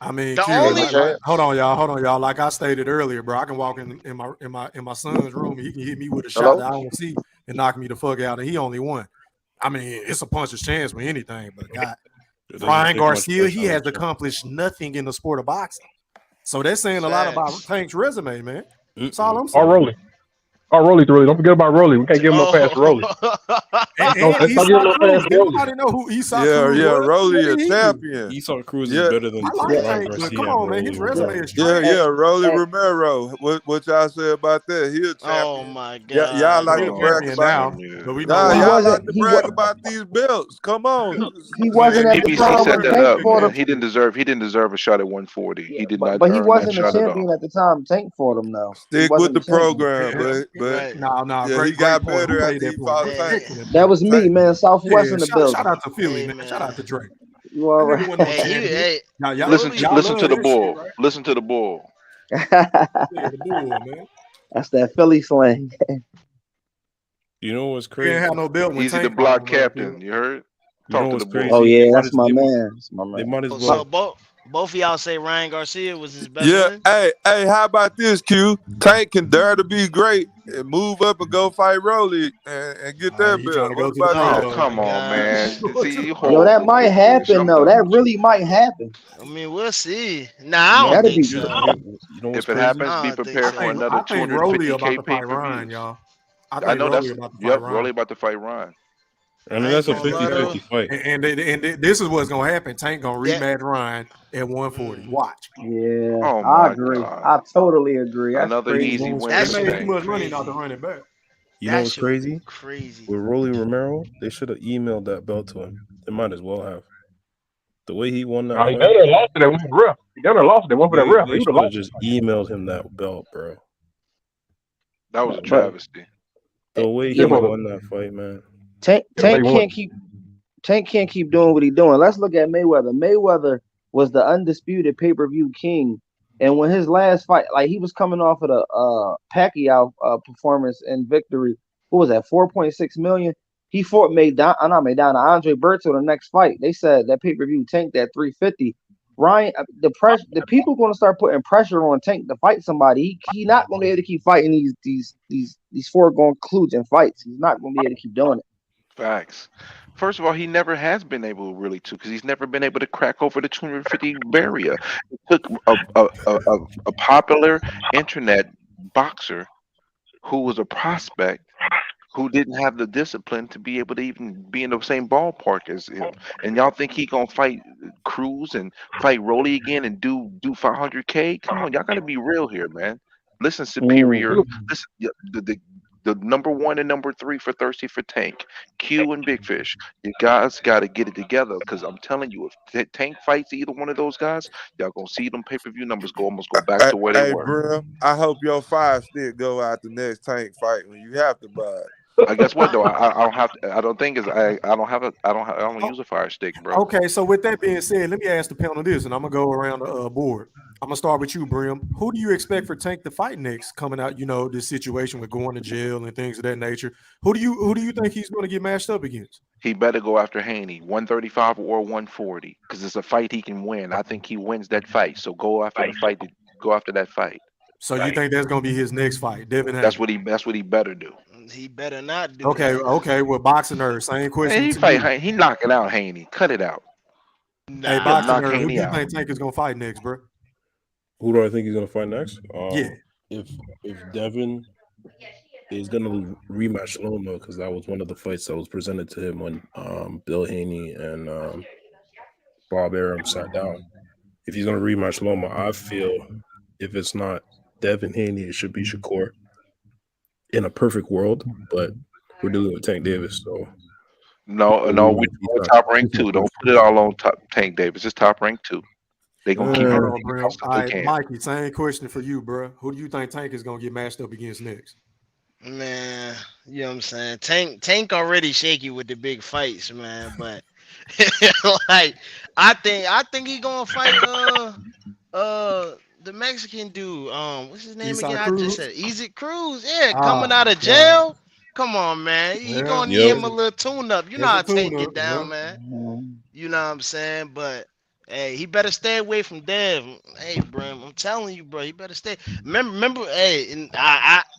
Speaker 2: I mean,
Speaker 17: The
Speaker 2: Q.
Speaker 17: only
Speaker 2: Hold on, y'all. Like I stated earlier, bro, I can walk in my son's room and he can hit me with a shot
Speaker 3: Hello?
Speaker 2: that I don't see and knock me the fuck out, and he only won. I mean, it's a puncher's chance with anything, but God,
Speaker 15: It doesn't
Speaker 2: Ryan
Speaker 15: take much
Speaker 2: Garcia, he
Speaker 15: pressure
Speaker 2: has
Speaker 15: on him.
Speaker 2: accomplished nothing in the sport of boxing. So that's saying a lot about
Speaker 17: Facts.
Speaker 2: Tank's resume, man. That's all I'm
Speaker 19: Or
Speaker 2: saying.
Speaker 19: Rolly. Or Rolly through. Don't forget about Rolly. We can't give him no pass for Rolly.
Speaker 2: And
Speaker 19: No, let's not
Speaker 2: Esau
Speaker 19: give him no
Speaker 2: Cruz.
Speaker 19: pass for
Speaker 2: Did
Speaker 19: Rolly.
Speaker 2: nobody know who Esau
Speaker 20: Yeah,
Speaker 2: Cruz
Speaker 20: yeah,
Speaker 2: was?
Speaker 20: Rolly
Speaker 2: What
Speaker 20: a
Speaker 2: did he do?
Speaker 20: champion.
Speaker 15: Esau Cruz
Speaker 20: Yeah.
Speaker 15: is better than
Speaker 2: I like
Speaker 15: Ryan
Speaker 2: Tank, but
Speaker 15: Garcia
Speaker 2: come
Speaker 15: and
Speaker 2: on, man.
Speaker 15: Rolly
Speaker 2: His
Speaker 15: Romero.
Speaker 2: resume is
Speaker 20: Yeah,
Speaker 2: trash.
Speaker 20: yeah, Rolly Romero. What y'all say about that? He a
Speaker 17: Oh
Speaker 20: champion.
Speaker 17: my
Speaker 20: Yeah,
Speaker 17: God.
Speaker 20: y'all like
Speaker 2: He a
Speaker 20: to brag
Speaker 2: champion
Speaker 20: about.
Speaker 2: now, but we know
Speaker 20: Nah,
Speaker 16: He
Speaker 2: why.
Speaker 20: y'all like
Speaker 16: wasn't.
Speaker 20: to brag about these belts. Come on.
Speaker 16: He wasn't at the
Speaker 13: PBC
Speaker 16: time
Speaker 13: set
Speaker 16: when
Speaker 13: that
Speaker 16: Tank
Speaker 13: up,
Speaker 16: fought
Speaker 13: man.
Speaker 16: him.
Speaker 13: He didn't deserve a shot at 140. He did not
Speaker 16: But he
Speaker 13: earn that
Speaker 16: wasn't a
Speaker 13: shot at all.
Speaker 16: champion at the time Tank fought him though. He
Speaker 20: Stick with
Speaker 16: wasn't
Speaker 20: the
Speaker 16: a champion.
Speaker 20: program, but
Speaker 17: Right.
Speaker 2: No,
Speaker 20: yeah, he
Speaker 2: great
Speaker 20: got
Speaker 2: point. Who
Speaker 20: better
Speaker 2: made
Speaker 20: after he
Speaker 2: that point?
Speaker 20: fought
Speaker 2: Great,
Speaker 20: Tank.
Speaker 2: great point,
Speaker 16: That
Speaker 2: bro.
Speaker 16: was me, man. Southwest
Speaker 2: Yeah,
Speaker 16: in the
Speaker 2: shout
Speaker 16: building.
Speaker 2: out to Philly,
Speaker 17: Hey,
Speaker 2: man.
Speaker 17: man.
Speaker 2: Shout out to Drake.
Speaker 16: You all
Speaker 2: That
Speaker 16: right?
Speaker 2: nigga wasn't no
Speaker 17: Hey,
Speaker 2: champion. Y'all
Speaker 13: Listen
Speaker 2: love
Speaker 13: to the
Speaker 2: that shit,
Speaker 13: bull.
Speaker 2: right?
Speaker 13: Listen to the bull.
Speaker 2: Yeah, the bull, man.
Speaker 16: That's that Philly slang.
Speaker 15: You know what's
Speaker 2: He didn't
Speaker 15: crazy?
Speaker 2: have no belt when
Speaker 13: Easy to
Speaker 2: Tank fought
Speaker 13: block
Speaker 2: him.
Speaker 13: captain. You heard?
Speaker 15: You know
Speaker 13: Talk to
Speaker 15: what's
Speaker 13: the bull.
Speaker 16: Oh
Speaker 15: crazy?
Speaker 16: yeah, that's my man. That's my
Speaker 15: They
Speaker 16: man.
Speaker 15: might as
Speaker 17: So
Speaker 15: well.
Speaker 17: both of y'all say Ryan Garcia was his best
Speaker 20: Yeah,
Speaker 17: win.
Speaker 20: hey, how about this, Q? Tank can dare to be great and move up and go fight Rolly and get that
Speaker 2: He trying
Speaker 20: belt.
Speaker 2: to
Speaker 20: What
Speaker 2: go to the
Speaker 20: about
Speaker 2: pro
Speaker 13: Oh,
Speaker 20: that?
Speaker 2: though.
Speaker 13: come on, man. See, you
Speaker 16: Yo, that might happen though.
Speaker 13: hold
Speaker 16: That really might happen.
Speaker 17: I mean, we'll see. Nah, I don't
Speaker 15: No,
Speaker 16: That'd
Speaker 17: think
Speaker 16: be.
Speaker 15: you
Speaker 17: so.
Speaker 15: know what's
Speaker 13: If it
Speaker 15: crazy?
Speaker 13: happens,
Speaker 17: I
Speaker 13: be
Speaker 17: don't think
Speaker 13: prepared
Speaker 17: so.
Speaker 13: for another
Speaker 2: I think Rolly about
Speaker 13: 250K
Speaker 2: to
Speaker 13: pay
Speaker 2: fight
Speaker 13: per
Speaker 2: Ryan,
Speaker 13: views.
Speaker 2: y'all. I
Speaker 13: I
Speaker 2: think
Speaker 13: know
Speaker 2: Rolly
Speaker 13: that's
Speaker 2: about to fight
Speaker 13: yep.
Speaker 2: Ryan.
Speaker 13: Rolly about to fight Ryan.
Speaker 15: And
Speaker 17: I
Speaker 15: that's
Speaker 17: ain't
Speaker 15: a
Speaker 17: gonna lie though.
Speaker 15: 50-50 fight.
Speaker 2: And this is what's gonna happen. Tank gonna
Speaker 17: That
Speaker 2: rematch Ryan at 140. Watch.
Speaker 16: Yeah,
Speaker 13: Oh
Speaker 16: I
Speaker 13: my
Speaker 16: agree.
Speaker 13: God.
Speaker 16: I totally agree. That's
Speaker 13: Another
Speaker 16: crazy.
Speaker 15: You know
Speaker 13: easy
Speaker 15: what's
Speaker 13: win
Speaker 2: They
Speaker 13: for
Speaker 17: that's
Speaker 2: paid too
Speaker 13: Tank.
Speaker 2: much money not
Speaker 17: crazy.
Speaker 2: to run it back.
Speaker 15: You know
Speaker 17: That
Speaker 15: what's
Speaker 17: shit would be
Speaker 15: crazy?
Speaker 17: crazy.
Speaker 15: With Rolly Romero, they should have emailed that belt to him. They might as well have. The way he won that
Speaker 19: He
Speaker 15: fight,
Speaker 19: done done lost it at one for the ref. He done done lost it at one for that ref.
Speaker 15: they
Speaker 19: He would have
Speaker 15: should have
Speaker 19: lost
Speaker 15: just emailed him that belt, bro.
Speaker 13: That was a
Speaker 16: But
Speaker 13: travesty.
Speaker 15: The way
Speaker 16: yeah,
Speaker 15: he
Speaker 16: but
Speaker 15: won that fight, man.
Speaker 16: Tank
Speaker 19: it. They
Speaker 16: Tank
Speaker 19: won.
Speaker 16: can't keep doing what he's doing. Let's look at Mayweather. Mayweather was the undisputed pay-per-view king. And when his last fight, like he was coming off of the Pacquiao performance and victory, what was that, 4.6 million? He fought Andre Berto the next fight. They said that pay-per-view tanked at 350. Ryan, the people going to start putting pressure on Tank to fight somebody. He not going to be able to keep fighting these foregone conclusion fights. He's not going to be able to keep doing it.
Speaker 13: Facts. First of all, he never has been able really to, because he's never been able to crack over the 250 barrier. It took a popular internet boxer who was a prospect who didn't have the discipline to be able to even be in the same ballpark as him. And y'all think he gonna fight Cruz and fight Rolly again and do 500K? Come on, y'all gotta be real here, man. Listen, superior. Listen, the number one and number three for Thirsty for Tank, Q and Big Fish. You guys got to get it together, because I'm telling you, if Tank fights either one of those guys, y'all gonna see them pay-per-view numbers almost go back to where they
Speaker 20: Hey,
Speaker 13: were.
Speaker 20: bro, I hope your 5 stick go out the next Tank fight when you have to buy it.
Speaker 13: I guess what though? I don't have. I don't think is. I don't have a. I don't use a fire stick, bro.
Speaker 2: Okay, so with that being said, let me ask the panel this, and I'm gonna go around the board. I'm gonna start with you, Brim. Who do you expect for Tank to fight next? Coming out, this situation with going to jail and things of that nature. Who do you think he's going to get matched up against?
Speaker 13: He better go after Haney, 135 or 140, because it's a fight he can win. I think he wins that fight. So go after the fight. Go after that fight.
Speaker 2: So you think that's going to be his next fight, Devin Haney?
Speaker 13: That's what he better do.
Speaker 17: He better not do
Speaker 2: Okay,
Speaker 17: that.
Speaker 2: okay. Well, boxing nerd, same question.
Speaker 13: Man, he
Speaker 2: to
Speaker 13: fight.
Speaker 2: you.
Speaker 13: He knocking out Haney. Cut it out.
Speaker 2: Hey,
Speaker 17: Nah.
Speaker 2: boxing
Speaker 13: knock
Speaker 2: nerd, who
Speaker 13: Haney
Speaker 2: do you
Speaker 13: out.
Speaker 2: think Tank is going to fight next, bro?
Speaker 15: Who do I think he's gonna fight next?
Speaker 2: Yeah.
Speaker 15: If Devin is gonna rematch Loma, because that was one of the fights that was presented to him when Bill Haney and Bob Arum sat down. If he's gonna rematch Loma, I feel if it's not Devin Haney, it should be Shakur. In a perfect world, but we're dealing with Tank Davis, so
Speaker 13: No, we're top rank 2. Don't put it all on top Tank Davis. It's top rank 2. They gonna keep
Speaker 2: Hold
Speaker 13: him
Speaker 2: on, bro.
Speaker 13: else
Speaker 2: All
Speaker 13: they
Speaker 2: right,
Speaker 13: can.
Speaker 2: Mikey, same question for you, bro. Who do you think Tank is going to get matched up against next?
Speaker 17: Man, you know what I'm saying? Tank already shaky with the big fights, man. But like I think he gonna fight the Mexican dude. What's his name
Speaker 2: Esau
Speaker 17: again? I
Speaker 2: Cruz?
Speaker 17: just said Easy Cruz. Yeah,
Speaker 2: Ah,
Speaker 17: coming out of
Speaker 2: God.
Speaker 17: jail. Come on, man. You
Speaker 2: Yeah,
Speaker 17: gonna need
Speaker 15: Yep.
Speaker 17: him a little tune up. You know
Speaker 2: It's
Speaker 17: how
Speaker 2: a
Speaker 17: Tank
Speaker 2: tune-up,
Speaker 17: get down,
Speaker 2: yeah.
Speaker 17: man. You know what I'm saying? But hey, he better stay away from Dev. Hey, Brim, I'm telling you, bro, he better stay. Remember, hey, and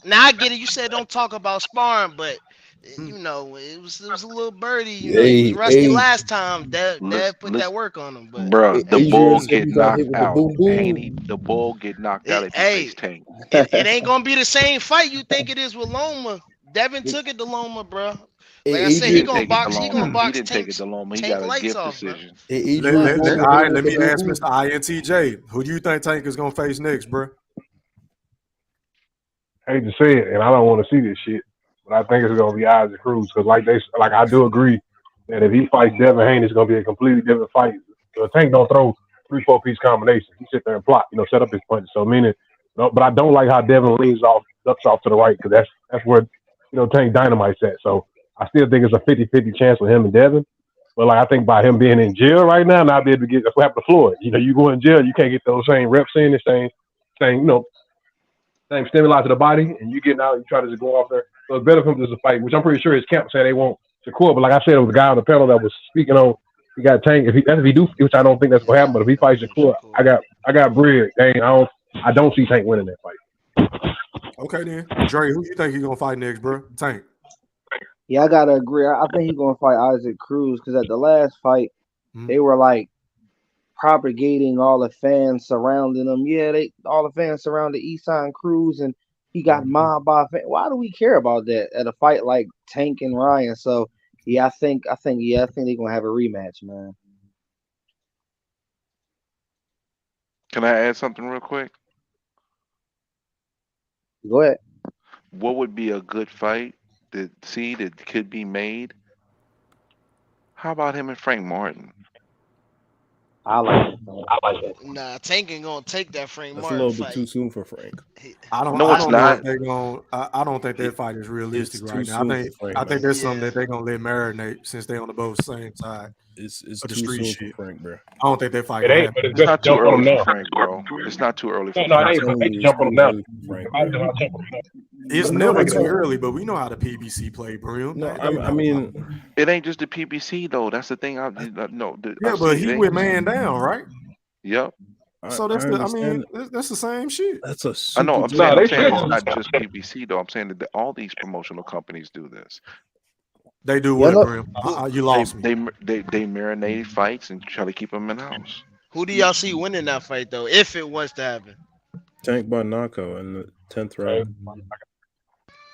Speaker 17: now I get it. You said don't talk about sparring, but you know, it was a little birdie. You know, he was rusty last time. Dev put that work on him, but
Speaker 13: Bro, the
Speaker 17: hey,
Speaker 13: bull get knocked out. Haney, the bull get knocked out if he
Speaker 17: hey,
Speaker 13: face Tank.
Speaker 17: it ain't gonna be the same fight you think it is with Loma. Devin took it to Loma, bro. Like I said,
Speaker 13: He
Speaker 17: he
Speaker 13: didn't
Speaker 17: gonna
Speaker 13: take it to
Speaker 17: box. He gonna
Speaker 13: Loma. He
Speaker 17: box
Speaker 13: didn't take it to Loma. He
Speaker 17: Tank
Speaker 13: got a
Speaker 17: lights
Speaker 13: gift
Speaker 17: off, bro.
Speaker 13: decision.
Speaker 2: All right, let me ask Mr. INTJ. Who do you think Tank is going to face next, bro?
Speaker 19: I hate to say it, and I don't want to see this shit, but I think it's gonna be Isaac Cruz, because I do agree that if he fights Devin Haney, it's gonna be a completely different fight. Tank don't throw 3-4 piece combinations. He sit there and plot, set up his punches. So meaning, but I don't like how Devin leans ducks off to the right, because that's where Tank dynamite's at. So I still think it's a 50-50 chance with him and Devin. But I think by him being in jail right now, not be able to get, that's what happened to Floyd. You go in jail, you can't get those same reps in, the same stimuli to the body, and you get out, you try to just go off there. So it's better for him to just fight, which I'm pretty sure his camp said they won't Shakur. But like I said, it was a guy on the panel that was speaking on. He got Tank. If he do, which I don't think that's gonna happen, but if he fights Shakur, I got bread. Dang, I don't see Tank winning that fight.
Speaker 2: Okay then, Dre, who you think he's gonna fight next, bro? Tank.
Speaker 16: Yeah, I gotta agree. I think he's gonna fight Isaac Cruz, because at the last fight, they were like propagating all the fans surrounding him. Yeah, all the fans surrounded Esau Cruz, and he got mobbed by fans. Why do we care about that at a fight like Tank and Ryan? So yeah, I think they're gonna have a rematch, man.
Speaker 13: Can I add something real quick?
Speaker 16: Go ahead.
Speaker 13: What would be a good fight that could be made. How about him and Frank Martin?
Speaker 16: I like it.
Speaker 17: Nah, Tank ain't gonna take that Frank
Speaker 15: That's a
Speaker 17: Martin
Speaker 15: little bit too
Speaker 17: fight.
Speaker 15: soon for Frank.
Speaker 13: No,
Speaker 2: I
Speaker 13: it's
Speaker 2: don't know if
Speaker 13: not.
Speaker 2: they're going. I don't think that fight is
Speaker 15: It's
Speaker 2: realistic
Speaker 15: too
Speaker 2: right now.
Speaker 15: soon for Frank,
Speaker 2: I think
Speaker 15: man.
Speaker 2: that's something that they're gonna let marinate since they on the both same side
Speaker 15: It's
Speaker 2: of the
Speaker 15: too
Speaker 2: street
Speaker 15: soon for
Speaker 2: shit.
Speaker 15: Frank, bro.
Speaker 2: I don't think that fight
Speaker 19: It
Speaker 2: gonna
Speaker 19: ain't,
Speaker 2: happen.
Speaker 19: but it's
Speaker 13: It's
Speaker 19: best
Speaker 13: not
Speaker 19: to
Speaker 13: too
Speaker 19: jump on
Speaker 13: early
Speaker 19: him
Speaker 13: for
Speaker 19: now.
Speaker 13: Frank, bro. It's not too early for
Speaker 19: No, it
Speaker 13: Frank.
Speaker 19: ain't, but they can
Speaker 15: It's
Speaker 19: jump on
Speaker 15: too
Speaker 19: him now.
Speaker 15: early for Frank.
Speaker 19: Might just not jump on him now.
Speaker 2: It's
Speaker 15: No,
Speaker 2: never too
Speaker 15: no.
Speaker 2: early, but we know how the PBC play, Brim.
Speaker 15: No,
Speaker 2: They
Speaker 15: I
Speaker 2: know.
Speaker 15: mean,
Speaker 13: It ain't just the PBC though. That's the thing. No,
Speaker 2: Yeah,
Speaker 13: I've
Speaker 2: but
Speaker 13: seen it.
Speaker 2: he
Speaker 13: Ain't
Speaker 2: went
Speaker 13: just,
Speaker 2: man down, right?
Speaker 13: yep.
Speaker 2: So
Speaker 15: I
Speaker 2: that's the. I mean,
Speaker 15: understand.
Speaker 2: that's the same shit.
Speaker 15: That's a
Speaker 13: I know.
Speaker 15: super.
Speaker 19: No,
Speaker 13: I'm
Speaker 19: they
Speaker 13: saying
Speaker 19: should.
Speaker 13: it's not just PBC though. I'm saying that all these promotional companies do this.
Speaker 2: They do
Speaker 16: You
Speaker 2: what,
Speaker 16: know
Speaker 2: Brim?
Speaker 17: Who
Speaker 2: You
Speaker 13: They
Speaker 2: lost me.
Speaker 13: they they marinate fights and try to keep them in house.
Speaker 17: who do y'all see winning that fight though? If it was to happen.
Speaker 15: Tank by knockout in the 10th round.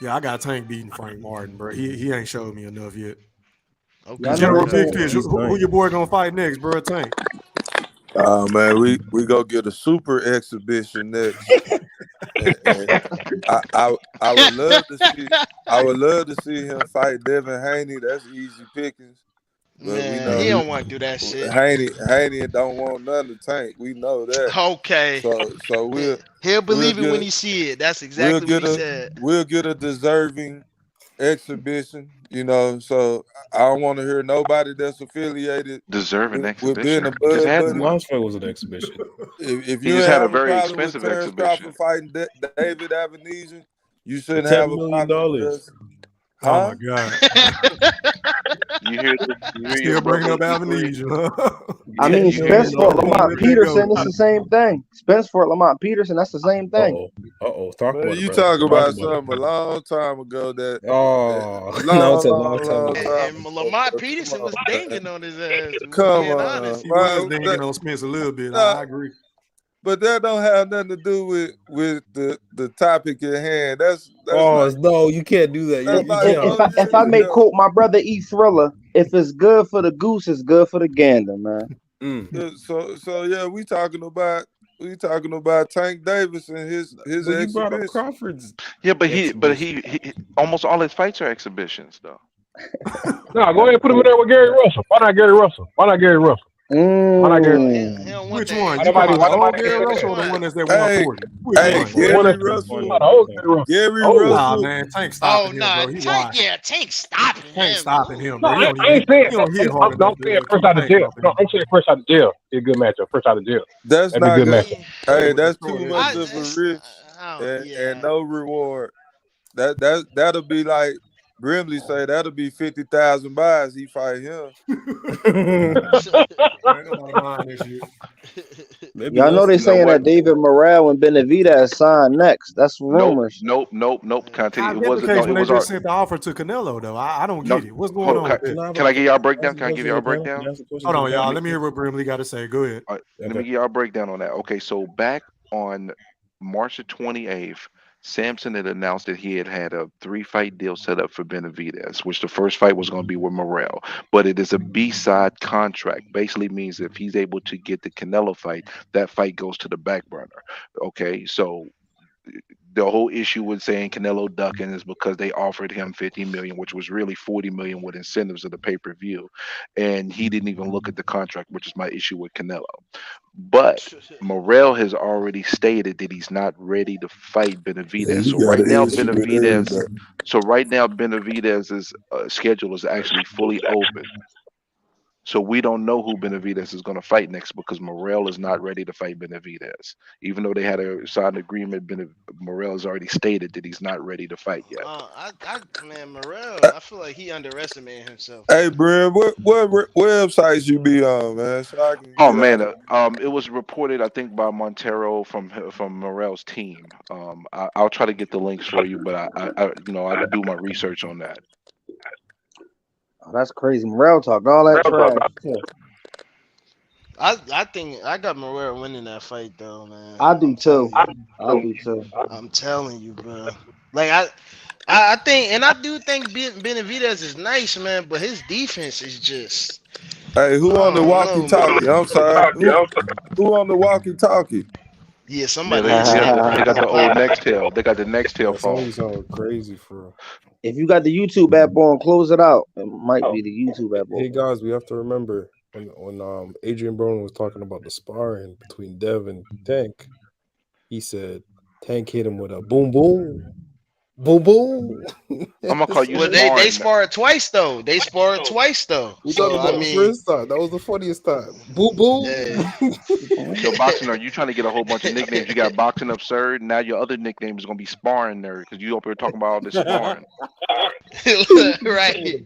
Speaker 2: Yeah, I got Tank beating Frank Martin, bro. He ain't showed me enough yet.
Speaker 17: Okay.
Speaker 2: General
Speaker 15: dying.
Speaker 2: Big Fish,
Speaker 15: He's
Speaker 2: who
Speaker 15: dying.
Speaker 2: your boy gonna fight next, bro? Tank.
Speaker 20: Man, we go get a super exhibition next. And I would love to see him fight Devin Haney. That's easy pickings. But we
Speaker 17: Man,
Speaker 20: know
Speaker 17: he don't want to do that shit.
Speaker 20: Haney don't want none to Tank. We know that.
Speaker 17: Okay.
Speaker 20: So
Speaker 17: He'll
Speaker 20: we'll
Speaker 17: believe it when
Speaker 20: get
Speaker 17: he see it. That's
Speaker 20: we'll
Speaker 17: exactly what
Speaker 20: get
Speaker 17: he
Speaker 20: a
Speaker 17: said.
Speaker 20: we'll get a deserving exhibition. So I don't want to hear nobody that's affiliated
Speaker 13: Deserving
Speaker 20: with being
Speaker 13: exhibition.
Speaker 20: a
Speaker 13: He just
Speaker 20: bud
Speaker 13: had
Speaker 15: His
Speaker 20: buddy.
Speaker 13: one.
Speaker 15: last fight was an exhibition.
Speaker 20: If
Speaker 13: He
Speaker 20: you
Speaker 13: just
Speaker 20: ain't
Speaker 13: had a
Speaker 20: have a
Speaker 13: very
Speaker 20: problem with
Speaker 13: expensive
Speaker 20: Terence
Speaker 13: exhibition.
Speaker 20: Crawford fighting David Avenesian, you
Speaker 15: For
Speaker 20: shouldn't have
Speaker 15: $10
Speaker 20: a
Speaker 15: million.
Speaker 20: problem with us.
Speaker 2: Oh my
Speaker 20: Huh?
Speaker 2: God.
Speaker 13: You hear your
Speaker 2: Still bringing
Speaker 13: brother
Speaker 2: up
Speaker 13: E3?
Speaker 2: Amnesia. Huh?
Speaker 16: I
Speaker 13: You,
Speaker 16: mean,
Speaker 13: you hear
Speaker 16: Spence fought
Speaker 2: Come on,
Speaker 16: Lamont
Speaker 2: let that go.
Speaker 16: Peterson. It's the same thing. Spence fought Lamont Peterson. That's the same thing.
Speaker 15: Talk
Speaker 20: Man,
Speaker 15: about it,
Speaker 20: you
Speaker 15: brother.
Speaker 20: talk
Speaker 15: Talk
Speaker 20: about
Speaker 15: about it.
Speaker 20: something a long time ago that
Speaker 15: Oh,
Speaker 20: a
Speaker 15: now it's
Speaker 20: long,
Speaker 15: a long time
Speaker 20: long
Speaker 15: ago.
Speaker 20: time
Speaker 17: And
Speaker 20: ago.
Speaker 17: Lamont
Speaker 20: Bro. Come
Speaker 17: Peterson was
Speaker 20: on, man.
Speaker 17: dinging on his ass. We
Speaker 20: Come
Speaker 17: being
Speaker 20: on,
Speaker 17: honest.
Speaker 2: He was
Speaker 20: man.
Speaker 2: dinging on Spence a little bit.
Speaker 20: Nah,
Speaker 2: I agree.
Speaker 20: but that don't have nothing to do with the topic at hand. That's
Speaker 15: Oh
Speaker 20: like
Speaker 15: no, you can't do that.
Speaker 20: that's
Speaker 15: You
Speaker 20: like
Speaker 15: can't.
Speaker 16: If I may quote my brother E Thriller, if it's good for the goose, it's good for the gander, man.
Speaker 20: So yeah, we talking about Tank Davis and his
Speaker 15: But you brought up
Speaker 20: exhibition.
Speaker 15: Crawford's.
Speaker 13: Yeah, but he almost all his fights are exhibitions though.
Speaker 19: No, go ahead and put him in there with Gary Russell. Why not Gary Russell? Why not Gary Russell? Why not Gary Russell?
Speaker 17: He don't want
Speaker 2: Which
Speaker 17: that
Speaker 2: one?
Speaker 19: Why
Speaker 2: You talking
Speaker 19: nobody?
Speaker 2: about
Speaker 19: Why
Speaker 2: the old
Speaker 19: nobody?
Speaker 2: Gary
Speaker 17: Which
Speaker 2: Russell or the
Speaker 17: one?
Speaker 2: one that's at
Speaker 20: Hey,
Speaker 2: 140? Which
Speaker 20: hey,
Speaker 2: one?
Speaker 19: The one
Speaker 20: Gary
Speaker 19: that's
Speaker 20: Russell.
Speaker 19: the old Gary Russell.
Speaker 20: Gary
Speaker 19: Old one.
Speaker 2: Nah,
Speaker 20: Russell.
Speaker 2: man. Tank
Speaker 17: Oh
Speaker 2: stopping him,
Speaker 17: nah,
Speaker 2: bro. He
Speaker 17: Tank.
Speaker 2: washed.
Speaker 17: Yeah, Tank stopping
Speaker 2: Tank
Speaker 17: him.
Speaker 2: stopping him,
Speaker 19: No,
Speaker 2: bro.
Speaker 19: I ain't saying.
Speaker 2: He don't hit hard
Speaker 19: No, I'm
Speaker 2: enough
Speaker 19: saying
Speaker 2: to
Speaker 19: fresh
Speaker 2: keep
Speaker 19: out of
Speaker 2: Tank
Speaker 19: jail.
Speaker 2: off of
Speaker 19: No,
Speaker 2: him.
Speaker 19: I'm saying fresh out of jail. Be a good matchup. Fresh out of jail.
Speaker 20: That's
Speaker 19: That'd be a
Speaker 20: not
Speaker 19: good
Speaker 20: good.
Speaker 19: matchup.
Speaker 20: Hey,
Speaker 2: With the
Speaker 20: that's too
Speaker 2: sword,
Speaker 20: much
Speaker 2: isn't
Speaker 20: of a
Speaker 17: It's,
Speaker 20: risk and
Speaker 17: yeah.
Speaker 20: no reward. That'll be like Grimley say. That'll be 50,000 buys. He fight him.
Speaker 2: Man, nobody mind this shit.
Speaker 15: Maybe
Speaker 16: Y'all know
Speaker 15: less
Speaker 16: they
Speaker 15: than
Speaker 13: You know
Speaker 15: that.
Speaker 16: saying
Speaker 13: what?
Speaker 16: that David Morrell and Benavidez signed next. That's
Speaker 13: Nope,
Speaker 16: rumors.
Speaker 13: nope, nope, nope. Can I tell you?
Speaker 2: How's
Speaker 13: It
Speaker 2: that the
Speaker 13: wasn't. No,
Speaker 2: case
Speaker 13: it
Speaker 2: when they
Speaker 13: was our.
Speaker 2: just sent the offer to Canelo, though? I don't
Speaker 13: No,
Speaker 2: get it. What's going
Speaker 13: hold,
Speaker 2: on with that?
Speaker 13: can I give y'all a breakdown?
Speaker 15: Ask the
Speaker 13: Can I give
Speaker 15: question
Speaker 13: y'all
Speaker 15: to
Speaker 13: a
Speaker 15: the panel.
Speaker 13: breakdown?
Speaker 15: Can I ask the question
Speaker 2: Hold
Speaker 15: to
Speaker 2: on,
Speaker 15: the
Speaker 2: y'all.
Speaker 15: panel?
Speaker 2: Let me hear what Brimley got to say. Go ahead.
Speaker 13: All right, let me
Speaker 15: Okay.
Speaker 13: give y'all a breakdown on that. Okay, so back on March the 28th, Samson had announced that he had a 3-fight deal set up for Benavidez, which the first fight was going to be with Morrell. But it is a B-side contract. Basically means if he's able to get the Canelo fight, that fight goes to the back burner. Okay, so the whole issue with saying Canelo ducking is because they offered him 50 million, which was really 40 million with incentives of the pay-per-view. And he didn't even look at the contract, which is my issue with Canelo. But Morrell has already stated that he's not ready to fight
Speaker 20: Yeah,
Speaker 13: Benavidez.
Speaker 20: you got an issue with everybody.
Speaker 13: So right now Benavidez's schedule is actually fully open. So we don't know who Benavidez is going to fight next because Morrell is not ready to fight Benavidez. Even though they had a signed agreement, Morrell has already stated that he's not ready to fight yet.
Speaker 17: Man, Morrell, I feel like he underestimated himself,
Speaker 20: Hey,
Speaker 17: man.
Speaker 20: Brim, what websites you be on, man? So I can
Speaker 13: Oh
Speaker 20: get
Speaker 13: man,
Speaker 20: on.
Speaker 13: it was reported I think by Montero from Morrell's team. I'll try to get the links for you, but I do my research on that.
Speaker 16: Oh, that's crazy. Morrell talk all that trash too.
Speaker 17: I think I got Morrell winning that fight though, man.
Speaker 16: I do
Speaker 17: I'm telling
Speaker 16: too.
Speaker 17: you.
Speaker 16: I do too.
Speaker 17: I'm telling you, bro. Like I think, and I do think Benavidez is nice, man, but his defense is just,
Speaker 20: Hey, who
Speaker 17: I
Speaker 20: on the
Speaker 17: don't know, man.
Speaker 20: walkie-talkie? I'm sorry. Who on the walkie-talkie?
Speaker 21: Yeah,
Speaker 13: Yeah,
Speaker 21: somebody
Speaker 13: they,
Speaker 21: just
Speaker 13: they got
Speaker 21: said
Speaker 13: the they got
Speaker 21: Prince
Speaker 13: the old
Speaker 21: Papa.
Speaker 13: Nextel. They got the Nextel
Speaker 15: That song
Speaker 13: phone.
Speaker 15: you sound crazy for real.
Speaker 16: If you got the YouTube app on, close it out. It might be the YouTube app
Speaker 15: Hey
Speaker 16: open.
Speaker 15: guys, we have to remember when Adrian Broner was talking about the sparring between Dev and Tank, he said Tank hit him with a boom boom. Boom boom.
Speaker 13: I'm gonna call you
Speaker 21: Well, they
Speaker 13: sparring.
Speaker 21: sparred twice though. They sparred twice though.
Speaker 15: We talking
Speaker 21: So I
Speaker 15: about the
Speaker 21: mean,
Speaker 15: first time. That was the funniest time. Boom boom.
Speaker 21: yeah.
Speaker 13: Yo, boxing nerd, you trying to get a whole bunch of nicknames. You got boxing absurd. Now your other nickname is gonna be sparring nerd because you up here talking about all this sparring.
Speaker 21: Right.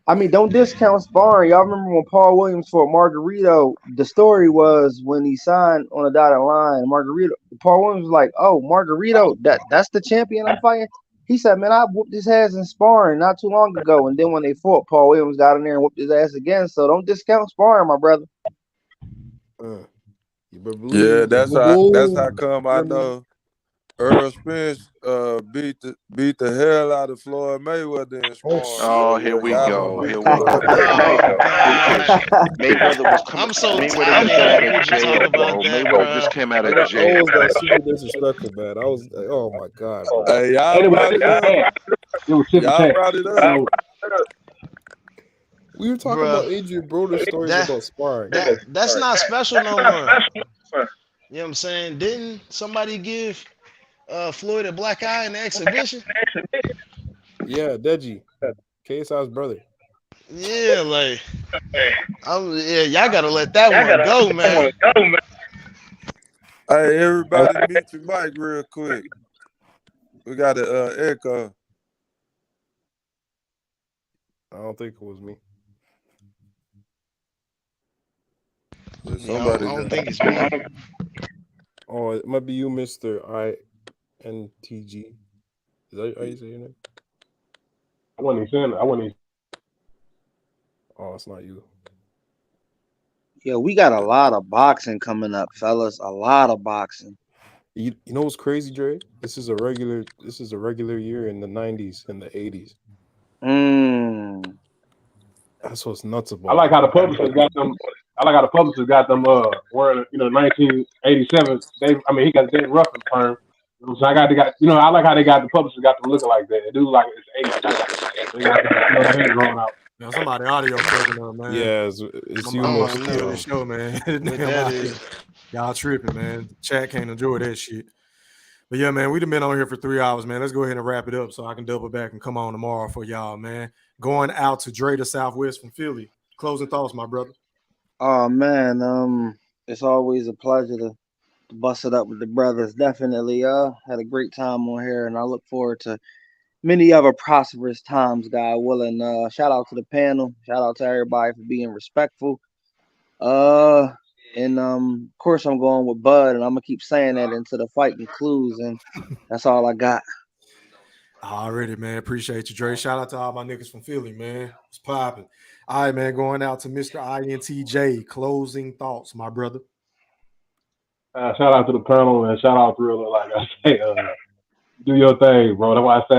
Speaker 16: I mean, don't discount sparring. Y'all remember when Paul Williams fought Margarito? The story was when he signed on the dotted line, Paul Williams was like, "Oh, Margarito, that's the champion I'm fighting." He said, "Man, I whooped his ass in sparring not too long ago." And then when they fought, Paul Williams got in there and whooped his ass again. So don't discount sparring, my brother.
Speaker 15: You better believe
Speaker 20: Yeah,
Speaker 15: it.
Speaker 20: that's
Speaker 15: Boom
Speaker 20: how
Speaker 15: boom.
Speaker 20: come I know Errol Spence beat the hell out of Floyd Mayweather in
Speaker 15: Oh
Speaker 20: sparring.
Speaker 15: shit.
Speaker 13: Oh,
Speaker 20: Boy,
Speaker 13: here
Speaker 20: boy,
Speaker 13: we
Speaker 20: y'all
Speaker 13: go.
Speaker 20: don't
Speaker 13: Here
Speaker 20: be
Speaker 13: we go.
Speaker 21: Oh
Speaker 13: Because
Speaker 21: God.
Speaker 13: Mayweather was coming.
Speaker 21: I'm so
Speaker 13: Mayweather
Speaker 21: tired
Speaker 13: just
Speaker 21: of
Speaker 13: came out
Speaker 21: hearing
Speaker 13: of
Speaker 21: people talk
Speaker 13: jail,
Speaker 21: about
Speaker 13: bro.
Speaker 21: that,
Speaker 13: Mayweather just
Speaker 21: bruh.
Speaker 13: came out of
Speaker 15: That
Speaker 13: jail.
Speaker 15: was that super disrespectful, man. I was like, oh my god, bro.
Speaker 20: Hey, y'all
Speaker 19: And it was
Speaker 20: brought
Speaker 19: tit
Speaker 20: it
Speaker 19: for
Speaker 20: up.
Speaker 19: tat. It was tit for
Speaker 20: Y'all
Speaker 19: tat.
Speaker 20: brought it up.
Speaker 19: So,
Speaker 15: We were talking
Speaker 21: Bruh.
Speaker 15: about Adrian Broder's stories
Speaker 21: That
Speaker 15: about sparring.
Speaker 21: that's not special no more. You know what I'm saying? Didn't somebody give Floyd a black eye in the exhibition?
Speaker 15: Yeah, Deji, KSI's brother.
Speaker 21: Yeah, like y'all gotta let that one go, man.
Speaker 20: Hey, everybody, mute your mic real quick. We got an echo.
Speaker 15: I don't think it was me.
Speaker 20: Yeah,
Speaker 21: Yeah,
Speaker 20: somebody
Speaker 21: I don't
Speaker 20: got.
Speaker 21: think it's me.
Speaker 15: Oh, it might be you, Mr. INTG. Is that how you say your name?
Speaker 19: I wasn't even saying. I wasn't even.
Speaker 15: Oh, it's not you.
Speaker 16: Yeah, we got a lot of boxing coming up, fellas. A lot of boxing.
Speaker 15: You know what's crazy, Dre? This is a regular year in the 90s and the 80s. That's what's nuts
Speaker 19: I
Speaker 15: about
Speaker 19: like
Speaker 15: it.
Speaker 19: how the publishers got them. I like how the publishers got them. Wearing 1987. He got Dave Ruffin term. So I got. I like how they got the publishers got them looking like that. They do like it's 87. They got the hair drawn out.
Speaker 2: Now somebody audio fucking up, man.
Speaker 15: Yeah, it's
Speaker 2: I'm
Speaker 15: you,
Speaker 2: about to
Speaker 15: Mr.
Speaker 2: kill this show, man.
Speaker 21: What
Speaker 2: Damn,
Speaker 21: that is?
Speaker 2: y'all tripping, man. Chat can't enjoy that shit. But yeah, man, we've been on here for 3 hours, man. Let's go ahead and wrap it up so I can double back and come on tomorrow for y'all, man. Going out to Dre the Southwest from Philly. Closing thoughts, my brother.
Speaker 16: Oh man, it's always a pleasure to bust it up with the brothers. Definitely, had a great time on here, and I look forward to many other prosperous times, God willing. Shout out to the panel. Shout out to everybody for being respectful. And of course I'm going with Bud, and I'm gonna keep saying that until the fight concludes, and that's all I got.
Speaker 2: Already, man. Appreciate you, Dre. Shout out to all my niggas from Philly, man. It's popping. All right, man. Going out to Mr. INTJ. Closing thoughts, my brother.
Speaker 19: Shout out to the panel and shout out Thriller. Like I say, do your thing, bro. That's why I say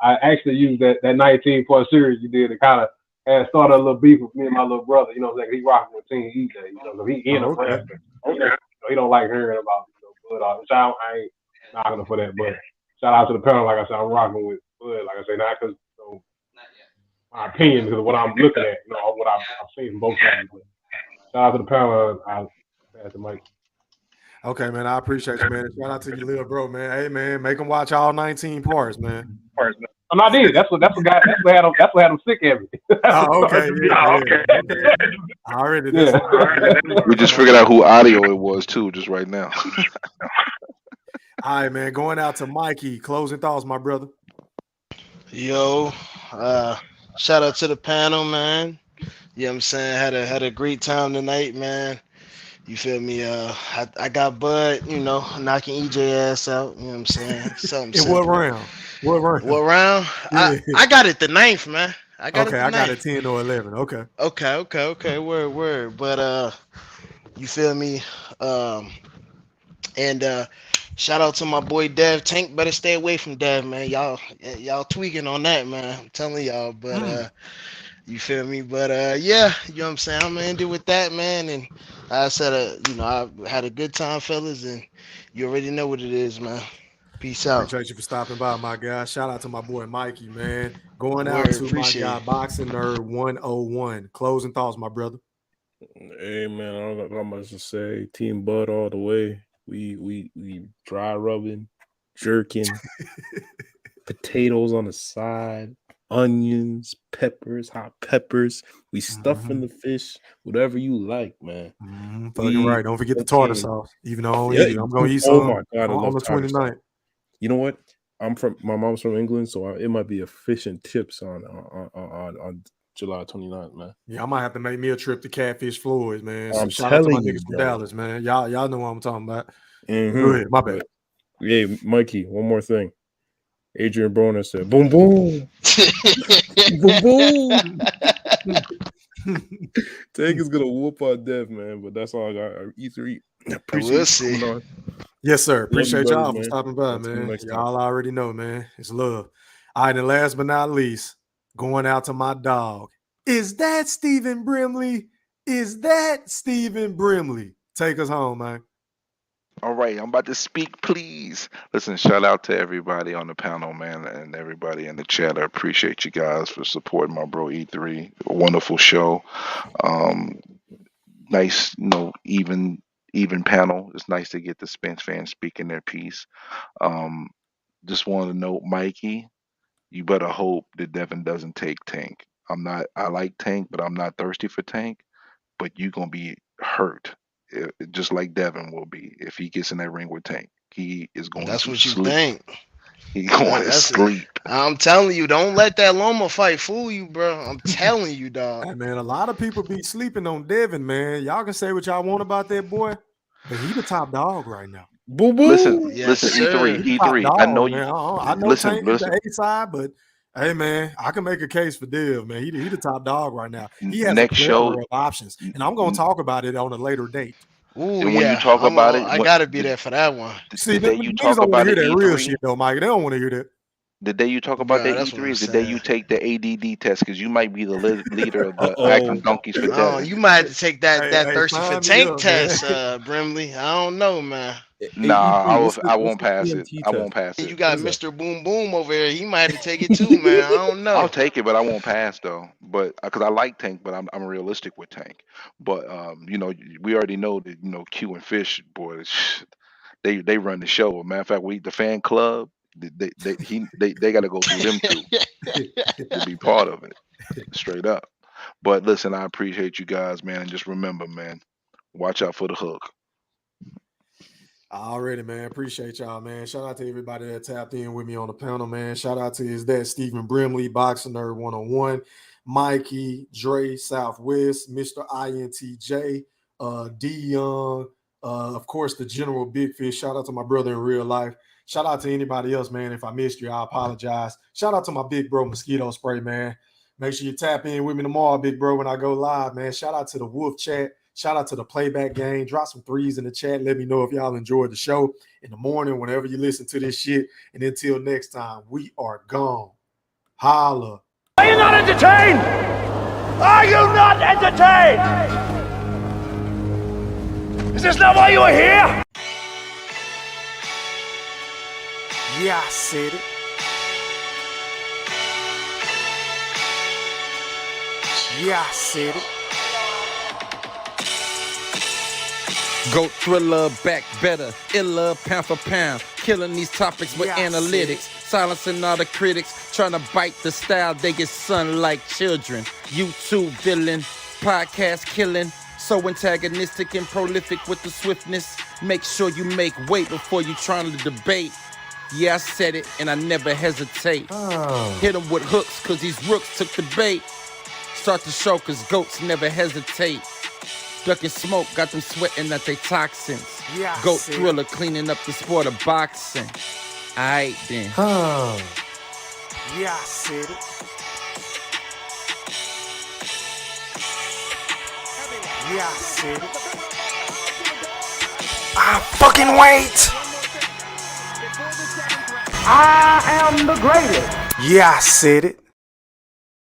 Speaker 19: I actually used that 19-part series you did to kind of and started a little beef with me and my little brother. You know what I'm saying? He rocking with Team EJ. You know, so he in a wrestling. Okay. So he don't like hearing about Bud. Which I ain't knocking for that, but shout out to the panel. Like I said, I'm rocking with Bud. Like I say, not because my opinion, because of what I'm looking at, what I've seen from both sides. But shout out to the panel. I'll pass the mic.
Speaker 2: Okay, man. I appreciate you, man. Shout out to you, little bro, man. Hey, man, make them watch all 19 parts, man.
Speaker 19: I did. That's what had him sick at me.
Speaker 2: Oh, okay. Yeah. I already did.
Speaker 13: We just figured out who audio it was too, just right now.
Speaker 2: All right, man. Going out to Mikey. Closing thoughts, my brother.
Speaker 21: Yo, shout out to the panel, man. You know what I'm saying? Had a great time tonight, man. You feel me? I got Bud, knocking EJ ass out. You know what I'm saying? Something
Speaker 2: In what
Speaker 21: simple.
Speaker 2: round? What round?
Speaker 21: Yeah. I got it the 9th, man. I got it
Speaker 2: 10 or 11. Okay.
Speaker 21: Okay. Word. But you feel me? And shout out to my boy Dev. Tank better stay away from Dev, man. Y'all tweaking on that, man. I'm telling y'all. But
Speaker 17: You feel me? But yeah, you know what I'm saying? I'm gonna end it with that, man. And I said, I had a good time, fellas, and you already know what it is, man. Peace out.
Speaker 2: Appreciate you for stopping by, my guy. Shout out to my boy Mikey, man. Going out
Speaker 17: Word,
Speaker 2: to my
Speaker 17: appreciate
Speaker 2: guy
Speaker 17: it.
Speaker 2: Boxing Nerd 101. Closing thoughts, my brother.
Speaker 15: Hey man, I don't got much to say. Team Bud all the way. We dry rubbing, jerking, potatoes on the side, onions, peppers, hot peppers. We stuffing the fish, whatever you like, man.
Speaker 2: Fucking right. Don't forget the tartar sauce. Even though I don't eat it, I'm gonna eat
Speaker 15: Oh
Speaker 2: some
Speaker 15: my god, I
Speaker 2: on
Speaker 15: love
Speaker 2: the
Speaker 15: tartar sauce.
Speaker 2: 29th.
Speaker 15: You know what? My mom's from England, so it might be a fish and chips on July 29th, man.
Speaker 2: Yeah, I might have to make me a trip to Catfish Floyd's, man. So
Speaker 15: I'm
Speaker 2: shout out to my
Speaker 15: telling you,
Speaker 2: niggas from
Speaker 15: bro.
Speaker 2: Dallas, man. Y'all know what I'm talking about.
Speaker 15: Mm-hmm.
Speaker 2: Go ahead, my bad.
Speaker 15: But, hey, Mikey, one more thing. Adrian Broner said, "Boom, boom, boom, boom." Tank is gonna whoop our death, man. But that's all I got. E3. Appreciate you
Speaker 17: see.
Speaker 15: coming on.
Speaker 2: Yes, sir.
Speaker 15: Love you,
Speaker 2: Appreciate
Speaker 15: brothers,
Speaker 2: y'all for
Speaker 15: man.
Speaker 2: stopping by,
Speaker 15: Until
Speaker 2: man.
Speaker 15: next time.
Speaker 2: Y'all already know, man. It's love. All right, and last but not least, going out to my dog. Is that Stephen Brimley? Is that Stephen Brimley? Take us home, man.
Speaker 13: All right, I'm about to speak, please. Listen, shout out to everybody on the panel, man, and everybody in the chat. I appreciate you guys for supporting my bro E3. A wonderful show. Nice, even panel. It's nice to get the Spence fans speaking their piece. Just want to note, Mikey, you better hope that Devin doesn't take Tank. I like Tank, but I'm not thirsty for Tank. But you're gonna be hurt, just like Devin will be if he gets in that ring with Tank. He is going
Speaker 17: That's
Speaker 13: to
Speaker 17: what you
Speaker 13: sleep.
Speaker 17: think.
Speaker 13: He's going to
Speaker 17: That's it.
Speaker 13: sleep.
Speaker 17: I'm telling you, don't let that Loma fight fool you, bro. I'm telling you, dog.
Speaker 2: Hey, man, a lot of people be sleeping on Devin, man. Y'all can say what y'all want about that boy, but he the top dog right now.
Speaker 15: Boo boo.
Speaker 13: Listen,
Speaker 17: Yes,
Speaker 13: E3,
Speaker 2: He top
Speaker 13: E3.
Speaker 2: dog,
Speaker 13: I know you.
Speaker 2: man. I know
Speaker 13: Listen,
Speaker 2: Tank is
Speaker 13: listen.
Speaker 2: the A side, but hey, man, I can make a case for Dev, man. He the top dog right now. He has
Speaker 13: Next
Speaker 2: a
Speaker 13: show,
Speaker 2: plethora of options, and I'm gonna talk about it on a later date.
Speaker 17: Ooh,
Speaker 13: and when you
Speaker 17: yeah.
Speaker 13: talk about it,
Speaker 17: I gotta be there for that one.
Speaker 2: See,
Speaker 13: the day you
Speaker 2: niggas
Speaker 13: talk
Speaker 2: don't want
Speaker 13: about
Speaker 2: to
Speaker 13: it,
Speaker 2: hear that real
Speaker 13: E3.
Speaker 2: shit, though, Mike. They don't want to hear that.
Speaker 13: The day you talk about
Speaker 17: Bro,
Speaker 13: that
Speaker 17: that's what
Speaker 13: E3
Speaker 17: I'm
Speaker 13: is the day you
Speaker 17: saying.
Speaker 13: take the ADD test, because you might be the leader of the acting donkeys for
Speaker 17: Oh,
Speaker 13: Devin.
Speaker 17: you might have to take that
Speaker 2: Hey,
Speaker 17: thirsty for
Speaker 2: sign me
Speaker 17: tank
Speaker 2: up, man.
Speaker 17: test, Brimley. I don't know, man.
Speaker 13: Nah, I
Speaker 15: what's
Speaker 13: won't
Speaker 15: the
Speaker 13: pass it.
Speaker 15: TNT
Speaker 13: I
Speaker 15: test?
Speaker 13: won't pass
Speaker 17: You
Speaker 13: it.
Speaker 17: got Mr. Boom Boom over here. He might have to take it too, man. I don't know.
Speaker 13: I'll take it, but I won't pass though. But because I like Tank, but I'm realistic with Tank. But we already know that Q and Fish boys, they run the show. Matter of fact, the fan club. They got to go through them two to be part of it, straight up. But listen, I appreciate you guys, man, and just remember, man, watch out for the hook.
Speaker 2: Already, man. Appreciate y'all, man. Shout out to everybody that tapped in with me on the panel, man. Shout out to Is That Stephen Brimley, Boxing Nerd 101, Mikey, Dre, Southwest, Mr. INTJ, D Young, of course, the General Big Fish. Shout out to my brother in real life. Shout out to anybody else, man. If I missed you, I apologize. Shout out to my big bro, Mosquito Spray, man. Make sure you tap in with me tomorrow, big bro, when I go live, man. Shout out to the Wolf Chat. Shout out to the Playback Gang. Drop some threes in the chat. Let me know if y'all enjoyed the show in the morning, whenever you listen to this shit. And until next time, we are gone. Holla.
Speaker 11: Are you not entertained? Are you not entertained? Is this not why you are here?
Speaker 2: Yeah, I said it. Yeah, I said it.
Speaker 7: Goat thriller, back better, iller, pound for pound. Killing these topics with analytics. Silencing all the critics, trying to bite the style. They get sun like children. YouTube villain, podcast killing. So antagonistic and prolific with the swiftness. Make sure you make weight before you trying to debate. Yeah, I said it and I never hesitate. Hit them with hooks cause these rooks took the bait. Start the show cause goats never hesitate. Ducking smoke, got them sweating at they toxins.
Speaker 2: Yeah,
Speaker 7: Goat
Speaker 2: see.
Speaker 7: thriller, cleaning up the sport of boxing. Aight then.
Speaker 2: Yeah, I said it. Yeah, I said it. I fucking wait.
Speaker 11: I am the greatest.
Speaker 2: Yeah, I said it.